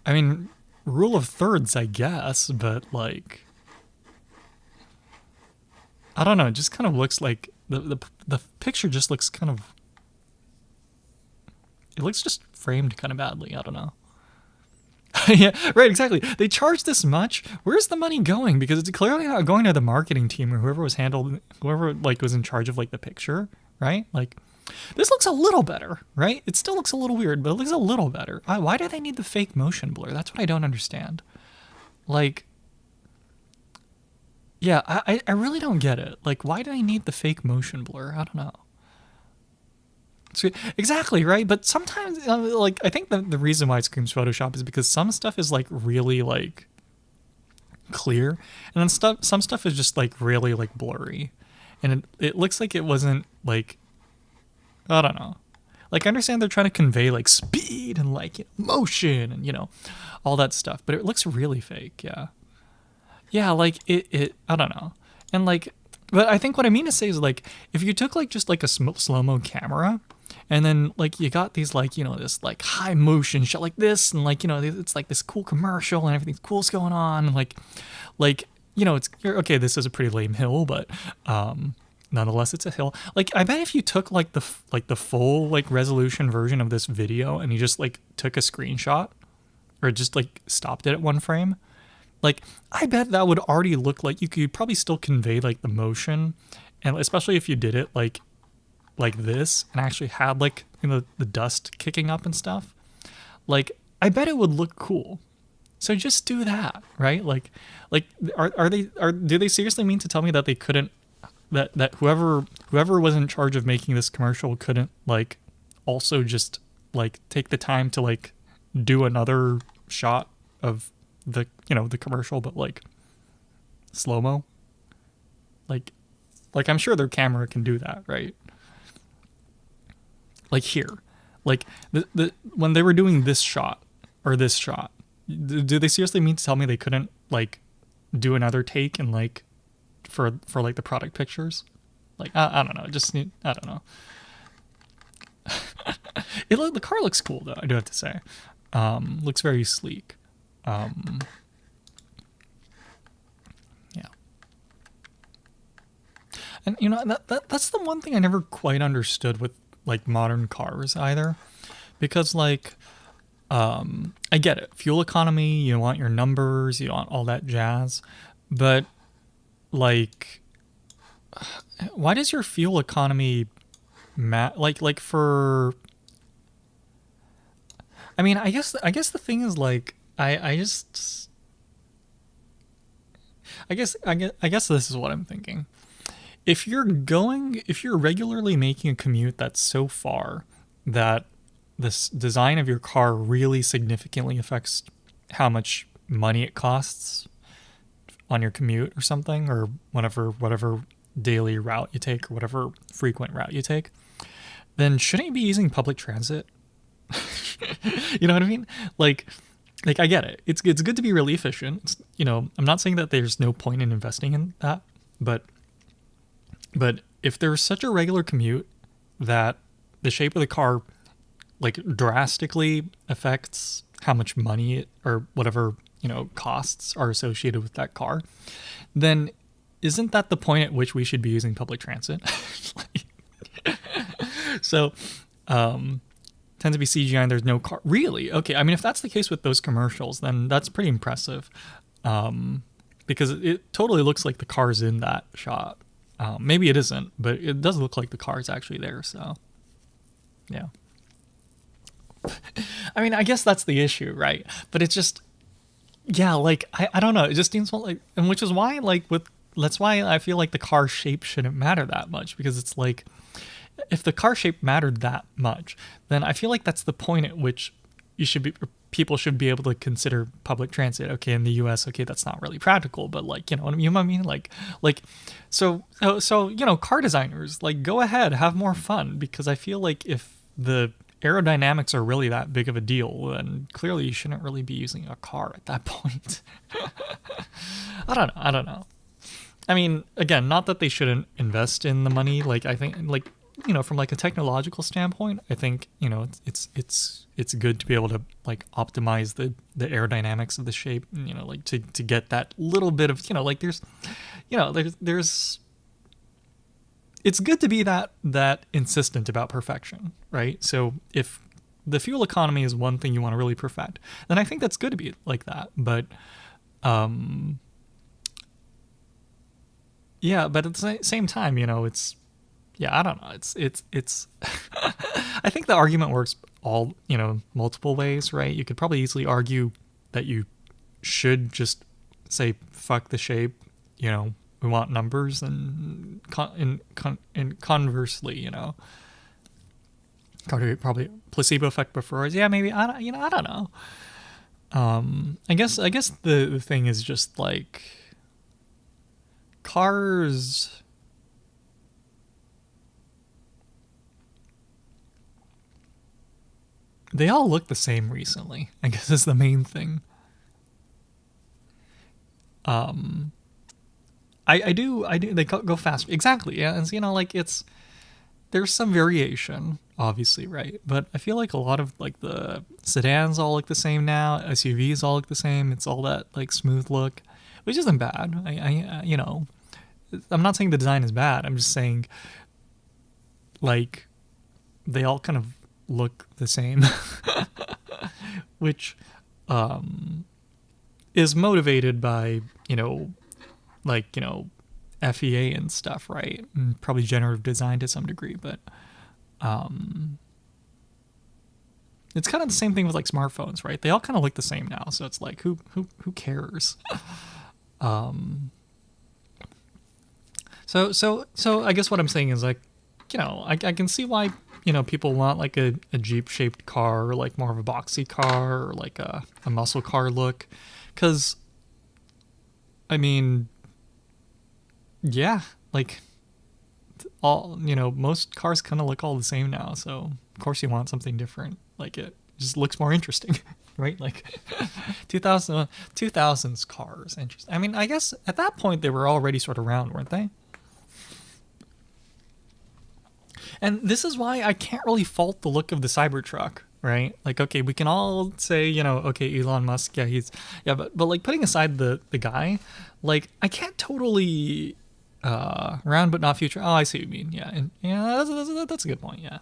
A: I mean, rule of thirds, I guess, but like, I don't know. It just kind of looks like the picture just looks kind of. It looks just framed kind of badly. I don't know. Yeah, right, exactly. They charge this much. Where's the money going? Because it's clearly not going to the marketing team or whoever like was in charge of like the picture, right? Like. This looks a little better, right? It still looks a little weird, but it looks a little better. Why do they need the fake motion blur? That's what I don't understand. Like, yeah, I really don't get it. Like, why do they need the fake motion blur? I don't know. So, exactly, right? But sometimes, like, I think the reason why it screams Photoshop is because some stuff is, like, really, like, clear. And then some stuff is just, like, really, like, blurry. And it looks like it wasn't, like... I don't know. Like, I understand they're trying to convey, like, speed and, like, motion and, you know, all that stuff. But it looks really fake, yeah. Yeah, like, I don't know. And, like, but I think what I mean to say is, like, if you took, like, just, like, a slow-mo camera, and then, like, you got these, like, you know, this, like, high motion shot like this, and, like, you know, it's, like, this cool commercial, and everything's cool's going on, and, like, you know, okay, this is a pretty lame hill, but, nonetheless, it's a hill. Like, I bet if you took like the full like resolution version of this video and you just like took a screenshot or just like stopped it at one frame, like I bet that would already look like you could probably still convey like the motion, and especially if you did it like this and actually had like, you know, the dust kicking up and stuff. Like I bet it would look cool. So just do that, right? Like do they seriously mean to tell me that they couldn't? That whoever was in charge of making this commercial couldn't like also just like take the time to like do another shot of the, the commercial, but like slow-mo. Like I'm sure their camera can do that, right? Like here, like the when they were doing this shot or this shot, do they seriously mean to tell me they couldn't like do another take and like for like the product pictures? Like I don't know, I don't know. The car looks cool though, I do have to say. Looks very sleek. Yeah. And that's the one thing I never quite understood with like modern cars either, because like I get it, fuel economy, you want your numbers, you want all that jazz, but like why does your fuel economy like for, I mean, I guess the thing is like I just I guess this is what I'm thinking. If you're regularly making a commute that's so far that this design of your car really significantly affects how much money it costs on your commute or something, or whatever daily route you take or whatever frequent route you take, then shouldn't you be using public transit? You know what I mean? Like I get it. It's good to be really efficient. I'm not saying that there's no point in investing in that, but if there's such a regular commute that the shape of the car like drastically affects how much money or whatever, costs are associated with that car, then isn't that the point at which we should be using public transit? So, tends to be CGI and there's no car. Really? Okay. I mean, if that's the case with those commercials, then that's pretty impressive. Because it totally looks like the car's in that shot. Maybe it isn't, but it does look like the car's actually there. So, yeah. I mean, I guess that's the issue, right? But it's just, yeah, like, I don't know. It just seems like, and which is why, like, that's why I feel like the car shape shouldn't matter that much, because it's like, if the car shape mattered that much, then I feel like that's the point at which people should be able to consider public transit. Okay, in the U.S., okay, that's not really practical, but like, you know what I mean? Like, so car designers, like, go ahead, have more fun, because I feel like if the aerodynamics are really that big of a deal, then clearly you shouldn't really be using a car at that point. I don't know. I mean, again, not that they shouldn't invest in the money. Like, I think, like, from like a technological standpoint, I think, it's good to be able to like optimize the aerodynamics of the shape, like to get that little bit of, like there's it's good to be that insistent about perfection, right? So if the fuel economy is one thing you want to really perfect, then I think that's good to be like that. But yeah, but at the same time, it's, yeah, I don't know. It's I think the argument works all, multiple ways, right? You could probably easily argue that you should just say, fuck the shape, we want numbers, and conversely, probably placebo effect before. Yeah, maybe, I don't know. I guess the thing is just like cars. They all look the same recently, I guess is the main thing. I do, they go fast. Exactly, yeah, and like there's some variation, obviously, right? But I feel like a lot of like the sedans all look the same now, SUVs all look the same, it's all that like smooth look, which isn't bad. I'm not saying the design is bad, I'm just saying like they all kind of look the same, which is motivated by FEA and stuff, right? And probably generative design to some degree, but it's kind of the same thing with like smartphones, right? They all kind of look the same now, so it's like who cares? So I guess what I'm saying is like, I can see why people want like a Jeep shaped car, or like more of a boxy car, or like a muscle car look. Because, I mean, yeah, like all, most cars kind of look all the same now. So, of course, you want something different. Like it just looks more interesting, right? Like 2000s cars. Interesting. I mean, I guess at that point they were already sort of round, weren't they? And this is why I can't really fault the look of the Cybertruck, right? Like, okay, we can all say, okay, Elon Musk, yeah, but like putting aside the guy, like I can't totally round but not future. Oh, I see what you mean. Yeah, and yeah, that's a good point. Yeah.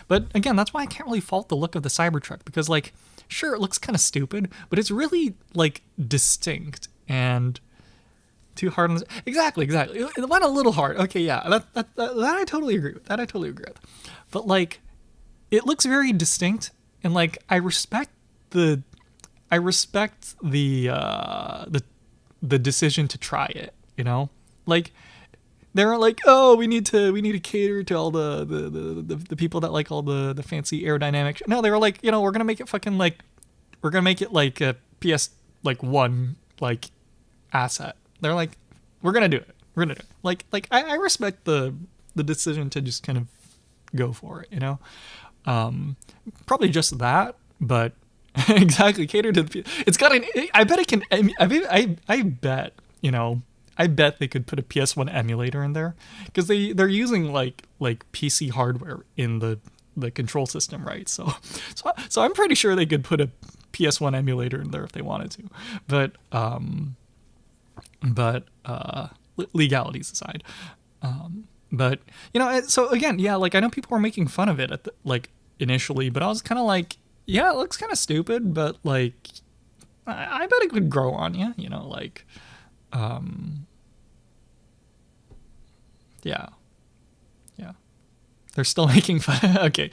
A: But again, that's why I can't really fault the look of the Cybertruck, because like, sure, it looks kind of stupid, but it's really like distinct and too hard on exactly. It went a little hard. Okay, yeah, that I totally agree with. But like, it looks very distinct, and like I respect the the decision to try it. Like they're like, oh, we need to cater to all the people that like all the fancy aerodynamic. No, they were like, we're gonna make it fucking like, we're gonna make it like a PS like one like asset. They're like, we're gonna do it. Like I respect the decision to just kind of go for it. Probably just that, but exactly cater to the. It's got an. I bet it can. I bet I bet they could put a PS1 emulator in there, because they're using like PC hardware in the control system, right? So I'm pretty sure they could put a PS1 emulator in there if they wanted to, but legalities aside, but so again, yeah, like I know people were making fun of it at like initially, but I was kind of like, yeah, it looks kind of stupid, but like I bet it could grow on you, like yeah, they're still making fun. Okay,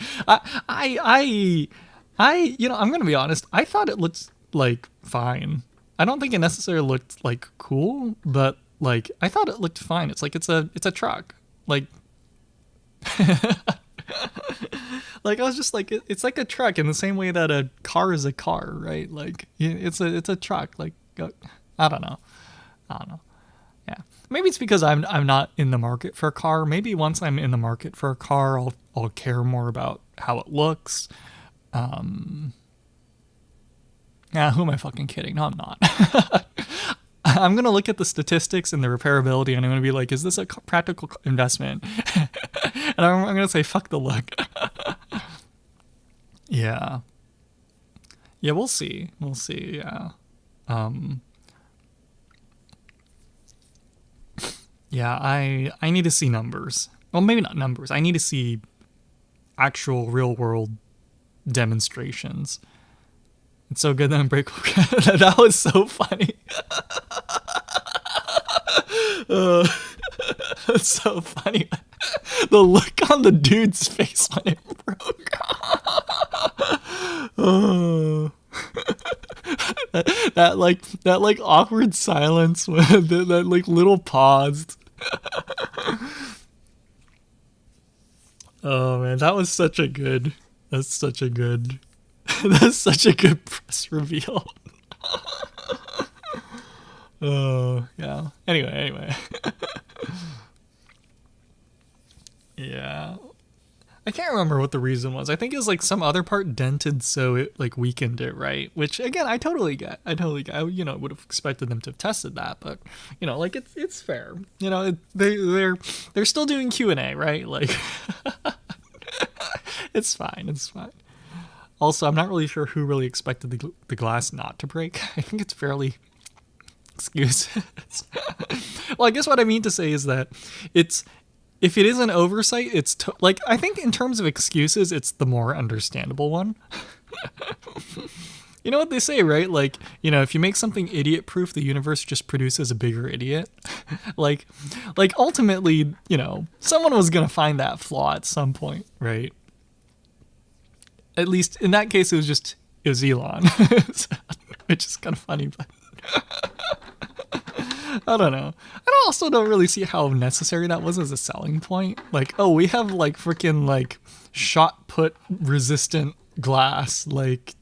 A: I'm gonna be honest, I thought it looked like fine. I don't think it necessarily looked like cool, but like I thought it looked fine. It's like it's a truck. Like like I was just like, it's like a truck in the same way that a car is a car, right? Like it's a truck. Like I don't know. Yeah, maybe it's because I'm not in the market for a car. Maybe once I'm in the market for a car, I'll care more about how it looks. Yeah, who am I fucking kidding? No, I'm not. I'm going to look at the statistics and the repairability, and I'm going to be like, is this a practical investment? And I'm going to say, fuck the look. Yeah. Yeah, we'll see. Yeah. Yeah, I need to see numbers. Well, maybe not numbers. I need to see actual real world demonstrations. It's so good that Unbreakable. That was so funny. That's so funny. The look on the dude's face when it broke. that like awkward silence with that like little pause. Oh man, that's such a good that's such a good press reveal. Oh yeah. Anyway. Yeah. I can't remember what the reason was. I think it was like some other part dented, so it like weakened it, right? Which again, I totally get. I would have expected them to have tested that, but like it's fair. They're still doing Q&A, right? Like it's fine. Also, I'm not really sure who really expected the glass not to break. I think it's fairly excuses. Well, I guess what I mean to say is that if it is an oversight, it's like, I think in terms of excuses, it's the more understandable one. You know what they say, right? Like, if you make something idiot-proof, the universe just produces a bigger idiot. like ultimately, someone was gonna find that flaw at some point, right? At least in that case, it was Elon, which is kind of funny, but I don't know. I also don't really see how necessary that was as a selling point. Like, oh, we have like freaking like shot put resistant glass, like,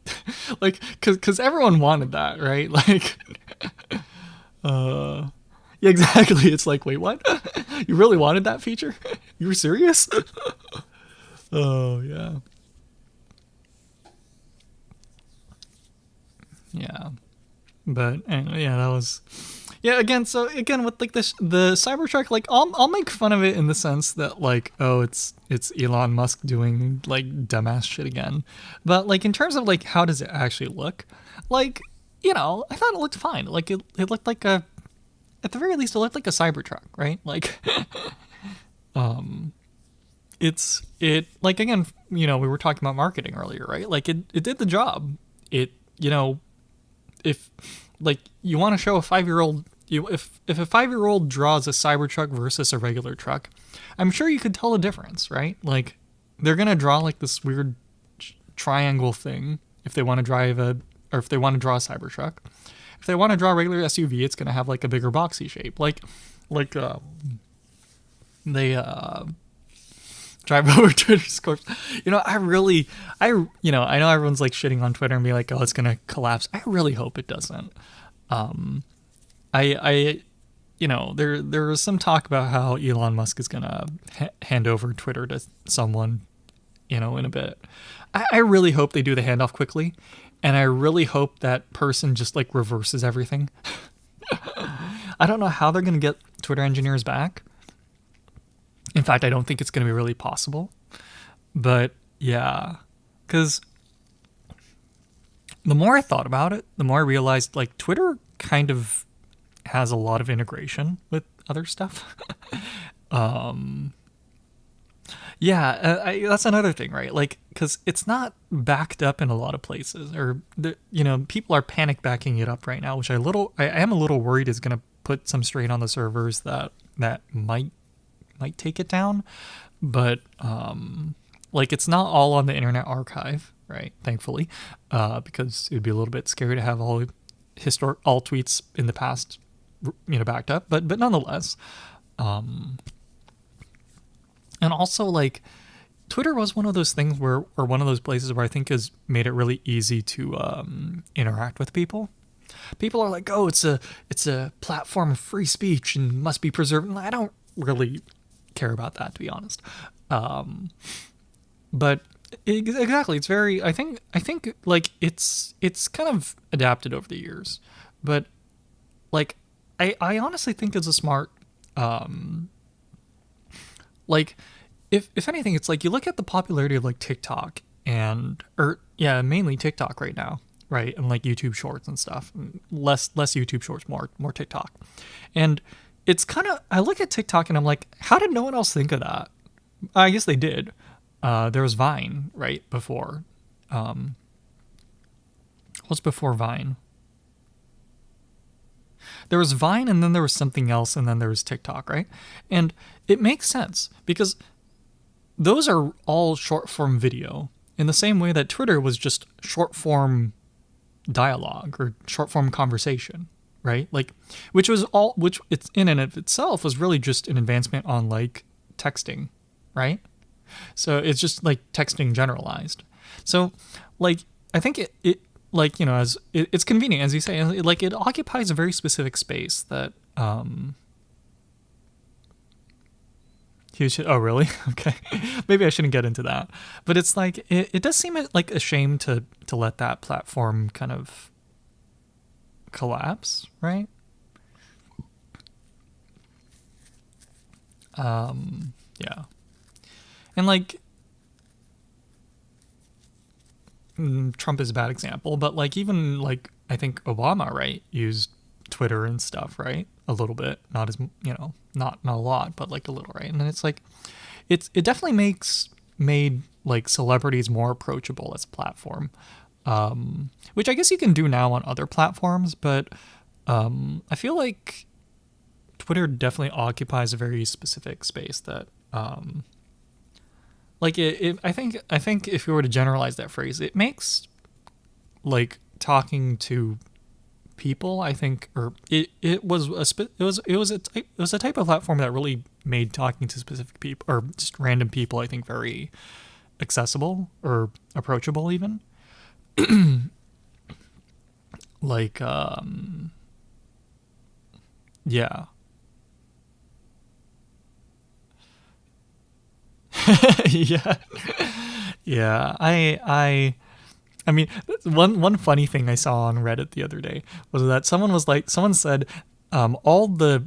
A: like, cause everyone wanted that, right? Like, yeah, exactly. It's like, wait, what? You really wanted that feature? You were serious? Oh yeah, yeah. But anyway, yeah, that was yeah. Again, so again with like this the Cybertruck, like I'll make fun of it in the sense that like oh it's Elon Musk doing like dumbass shit again, but like in terms of like how does it actually look, like I thought it looked fine. Like it looked like a at the very least it looked like a Cybertruck, right? Like it like again we were talking about marketing earlier, right? Like it did the job. It if like you want to show a 5-year old if a 5-year old draws a Cybertruck versus a regular truck, I'm sure you could tell the difference, right? Like they're gonna draw like this weird triangle thing if they want to drive a or if they want to draw a Cybertruck. If they want to draw a regular SUV, it's gonna have like a bigger boxy shape, like they drive over Twitter's corpse. I know everyone's like shitting on Twitter and be like, oh, it's gonna collapse. I really hope it doesn't. Um, I there was some talk about how Elon Musk is gonna hand over Twitter to someone, in a bit. I really hope they do the handoff quickly, and I really hope that person just like reverses everything. I don't know how they're gonna get Twitter engineers back. In fact, I don't think it's going to be really possible. But yeah, because the more I thought about it, the more I realized like Twitter kind of has a lot of integration with other stuff. um, yeah, that's another thing, right? Like, because it's not backed up in a lot of places, or people are panic backing it up right now, which I am a little worried is going to put some strain on the servers that might take it down, but like it's not all on the Internet Archive, right? Thankfully, because it'd be a little bit scary to have all tweets in the past, backed up. But nonetheless, and also like Twitter was one of those things or one of those places where I think has made it really easy to interact with people. People are like, oh, it's a platform of free speech and must be preserved. And I don't really care about that, to be honest. But exactly, it's very. I think like it's kind of adapted over the years, but like I honestly think it's a smart. Like if anything, it's like you look at the popularity of like TikTok mainly TikTok right now, right, and like YouTube Shorts and stuff. Less YouTube Shorts, more TikTok, and it's kind of, I look at TikTok and I'm like, how did no one else think of that? I guess they did. There was Vine, right, before. What's before Vine? There was Vine and then there was something else and then there was TikTok, right? And it makes sense because those are all short form video in the same way that Twitter was just short form dialogue or short form conversation. Right? Like, which it's in and of itself was really just an advancement on like texting, right? So it's just like texting generalized. So like, I think it like, as it's convenient, as you say, like it occupies a very specific space that, oh really? Okay. Maybe I shouldn't get into that, but it's like, it does seem like a shame to let that platform kind of collapse, right? Yeah. And like Trump is a bad example, but like even like I think Obama, right, used Twitter and stuff, right? A little bit, not as not a lot, but like a little, right? And then it's like it definitely made like celebrities more approachable as a platform. Which I guess you can do now on other platforms, but I feel like Twitter definitely occupies a very specific space that, like I think if we were to generalize that phrase, it makes like talking to people, I think, or it was it was a type of platform that really made talking to specific people or just random people, I think, very accessible or approachable even. Like yeah. Yeah. Yeah. I mean, one funny thing I saw on Reddit the other day was that someone said, all the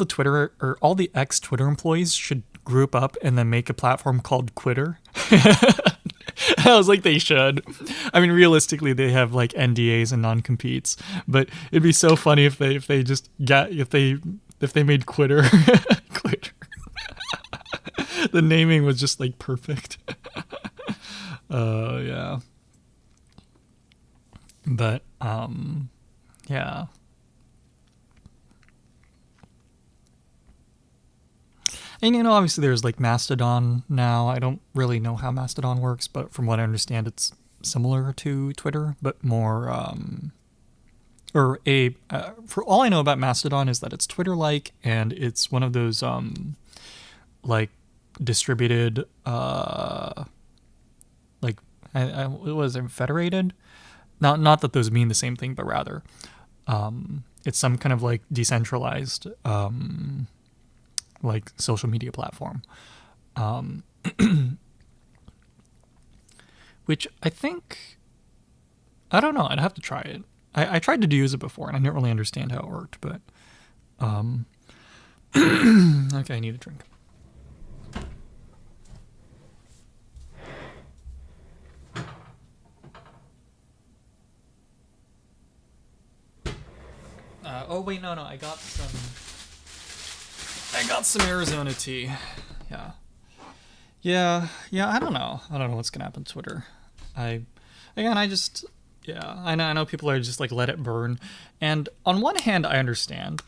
A: Twitter or all the ex Twitter employees should group up and then make a platform called Quitter. I was like, they should. I mean, realistically, they have like NDAs and non competes, but it'd be so funny if they just got if they made Quitter Quitter. The naming was just like perfect. Yeah. But yeah. And obviously there's like Mastodon now. I don't really know how Mastodon works, but from what I understand, it's similar to Twitter, but more for all I know about Mastodon is that it's Twitter-like, and it's one of those like distributed like it was federated. Not that those mean the same thing, but rather it's some kind of like decentralized like social media platform, which I think, I don't know, I'd have to try it. I tried to use it before and I didn't really understand how it worked, but okay, I need a drink. Oh wait, no, I got some Arizona tea. Yeah. Yeah, I don't know. I don't know what's gonna happen to Twitter. I just, yeah, I know people are just like, let it burn. And on one hand, I understand.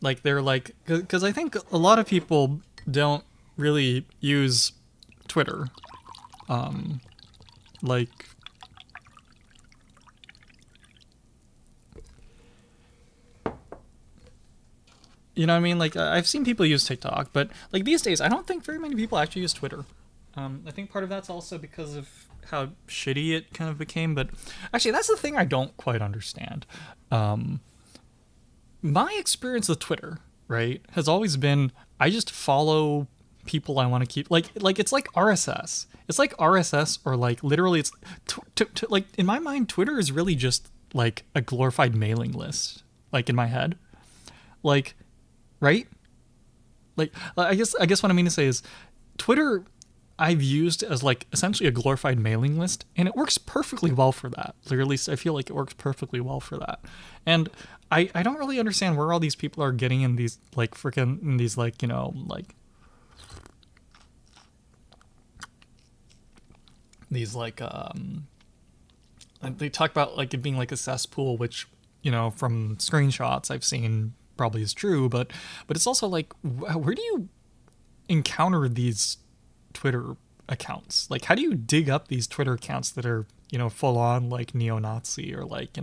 A: Like they're like, because I think a lot of people don't really use Twitter. Like, you know what I mean? Like, I've seen people use TikTok, but like these days, I don't think very many people actually use Twitter. I think part of that's also because of how shitty it kind of became. But actually, that's the thing I don't quite understand. My experience with Twitter, right, has always been I just follow people I want to keep. Like it's like RSS. It's like RSS, or like literally, it's like in my mind, Twitter is really just like a glorified mailing list. Like in my head, like, right? Like I guess what I mean to say is Twitter I've used as like essentially a glorified mailing list, and it works perfectly well for that. Or at least I feel like it works perfectly well for that. And I don't really understand where all these people are getting in these like freaking in these like, like these like they talk about like it being like a cesspool, which from screenshots I've seen probably is true, but it's also like, where do you encounter these Twitter accounts? Like, how do you dig up these Twitter accounts that are full on like neo-Nazi, or like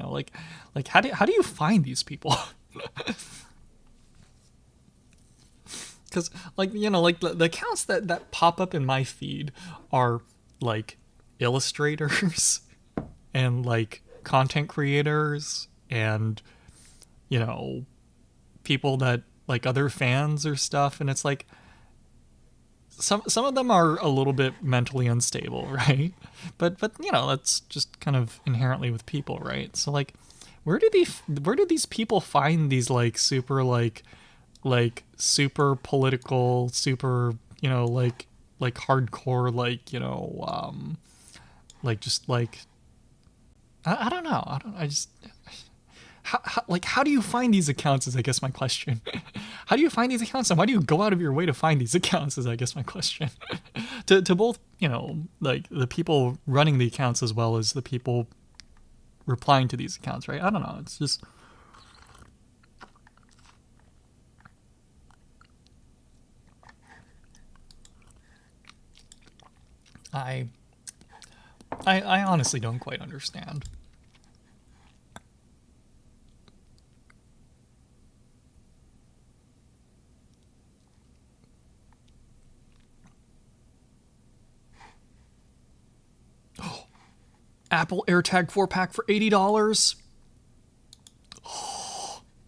A: like how do you find these people? Because like like the accounts that pop up in my feed are like illustrators and like content creators and people that like other fans or stuff, and it's like some of them are a little bit mentally unstable, right? But that's just kind of inherently with people, right? So like, where do these people find these like super like super political, super like hardcore, like just like I don't know, I just how do you find these accounts is I guess my question. How do you find these accounts, and why do you go out of your way to find these accounts is I guess my question. to both like the people running the accounts as well as the people replying to these accounts, right? I don't know, it's just I honestly don't quite understand. Apple AirTag 4-pack for $80.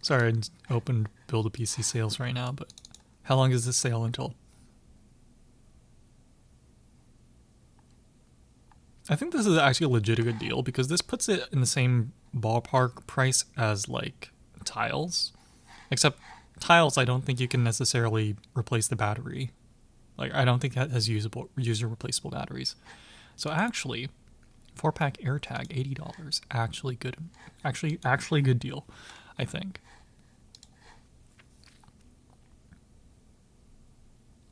A: Sorry, I just opened Build a PC sales right now, but how long is this sale until? I think this is actually a legitimate deal because this puts it in the same ballpark price as like Tiles. Except Tiles, I don't think you can necessarily replace the battery. Like, I don't think that has user replaceable batteries. So actually, 4-pack AirTag, $80. Actually good. Actually good deal, I think.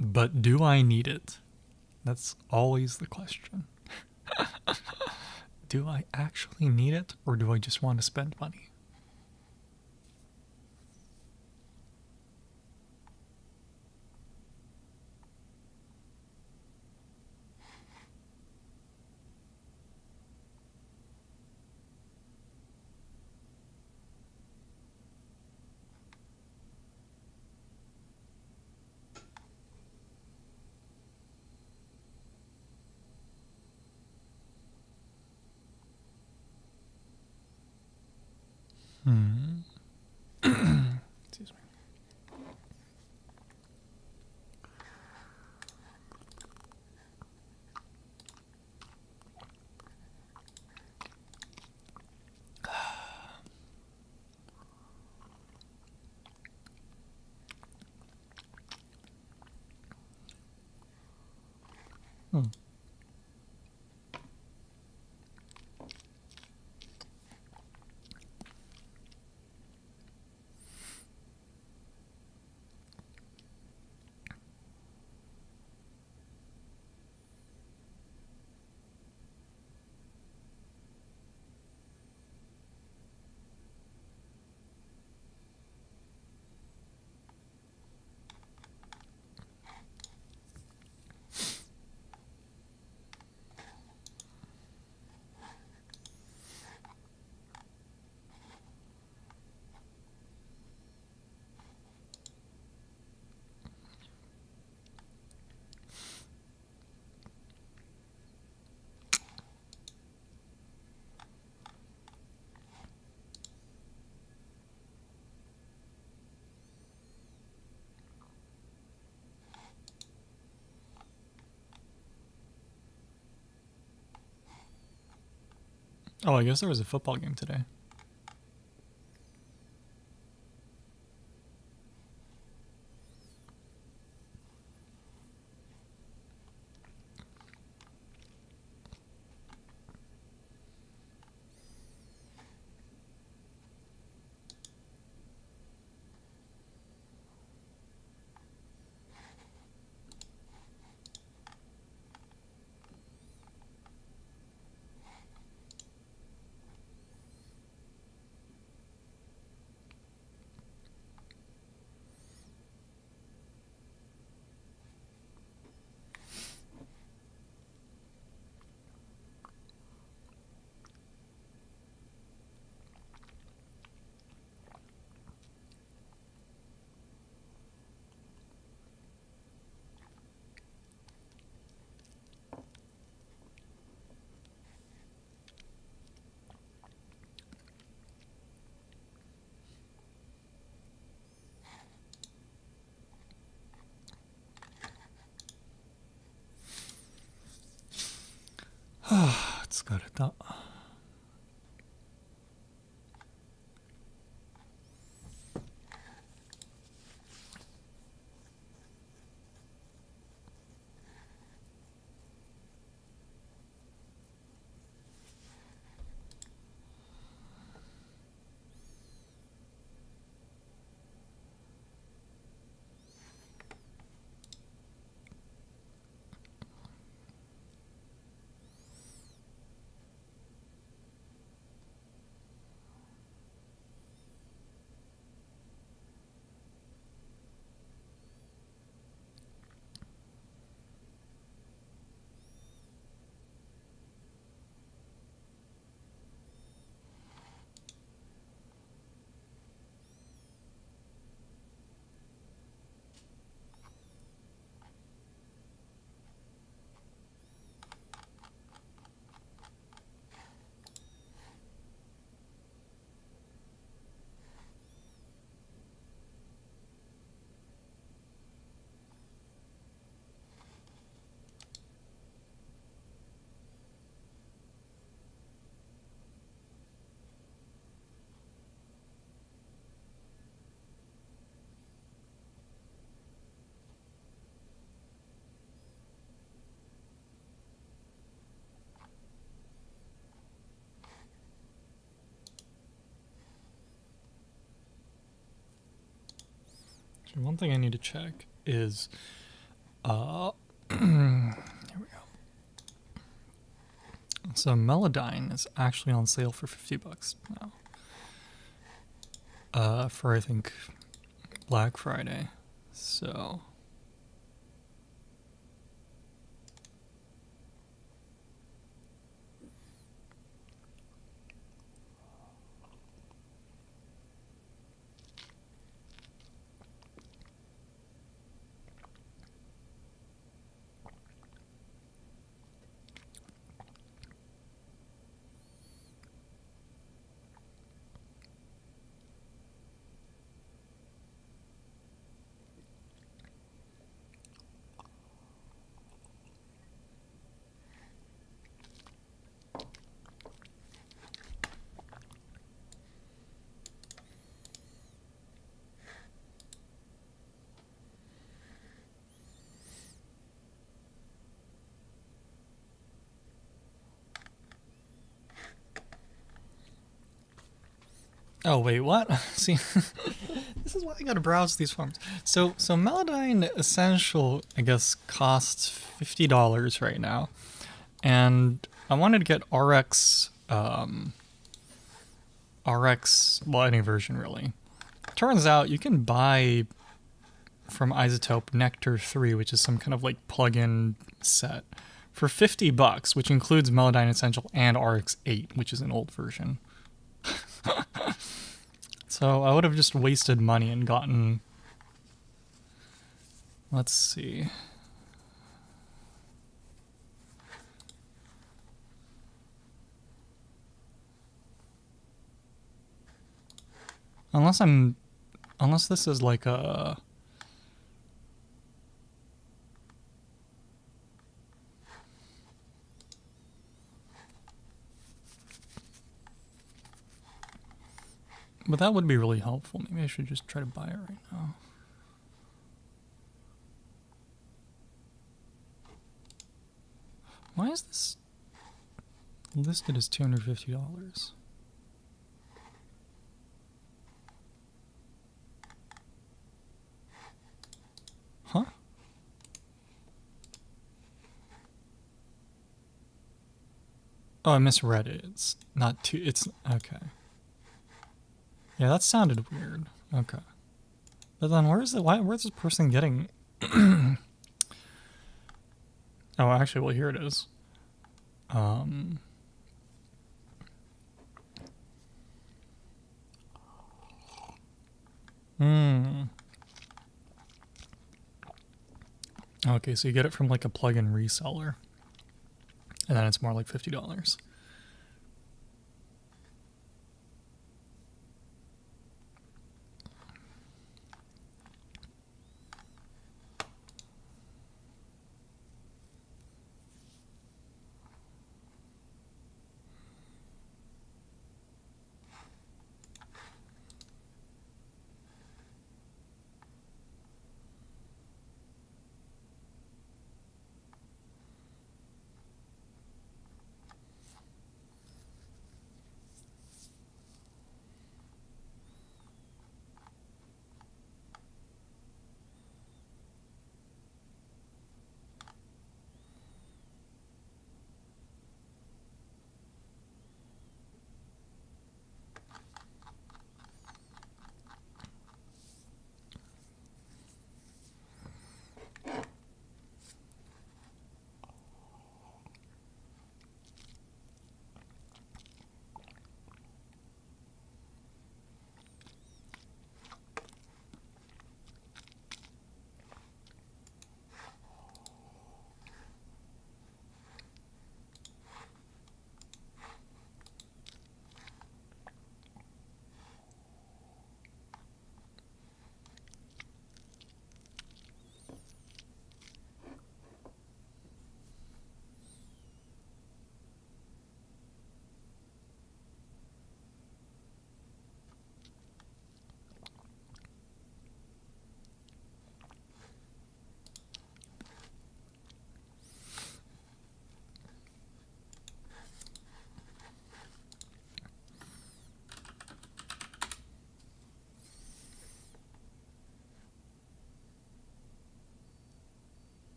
A: But do I need it? That's always the question. Do I actually need it, or do I just want to spend money? Excuse me. Oh, I guess there was a football game today. It's got it. Actually, one thing I need to check is, here we go. So Melodyne is actually on sale for $50 now. For I think Black Friday. So oh wait, what? See, this is why I gotta browse these forms. So Melodyne Essential, I guess, costs $50 right now, and I wanted to get RX, well, any version really. Turns out you can buy from iZotope Nectar 3, which is some kind of like plug-in set, for $50, which includes Melodyne Essential and RX 8, which is an old version. So I would have just wasted money and gotten, let's see. Unless this is like a, but that would be really helpful. Maybe I should just try to buy it right now. Why is this listed as $250? Huh? Oh, I misread it. It's not two. It's okay. Yeah, that sounded weird. Okay. But then where's this person getting? Oh, actually, well, here it is. Okay, so you get it from like a plug-in reseller, and then it's more like $50.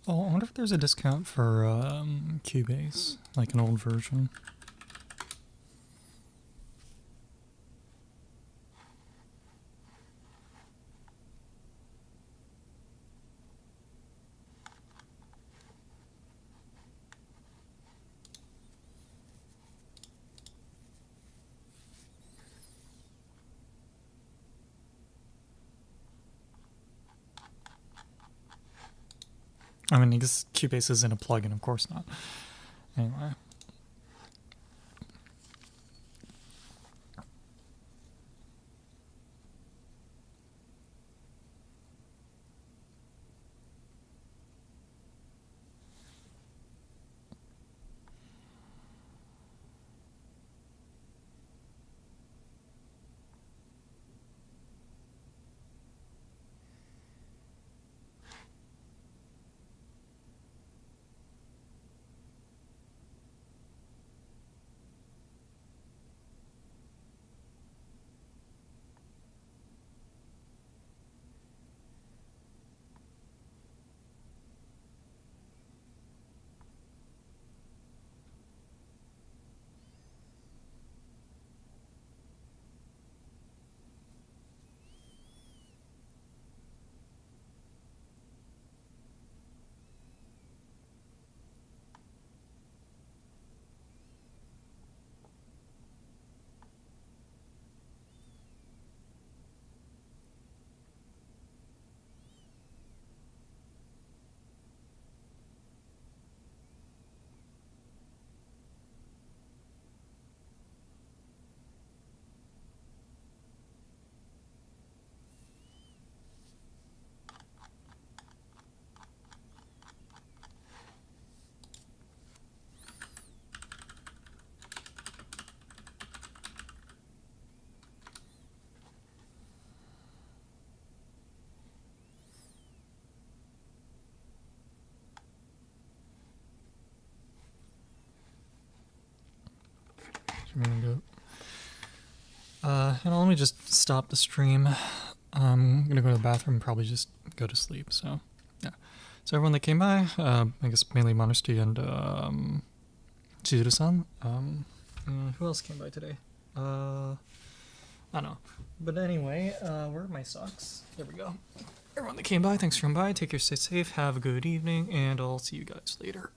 A: Oh, I wonder if there's a discount for Cubase, like an old version. I mean, I guess Cubase isn't a plugin, of course not. Anyway. Let me just stop the stream. I'm gonna go to the bathroom and probably just go to sleep. So, yeah. So everyone that came by, I guess mainly Monesty and Chizuru-san. Who else came by today? I don't know. But anyway, where are my socks? There we go. Everyone that came by, thanks for coming by. Take care, stay safe, have a good evening, and I'll see you guys later.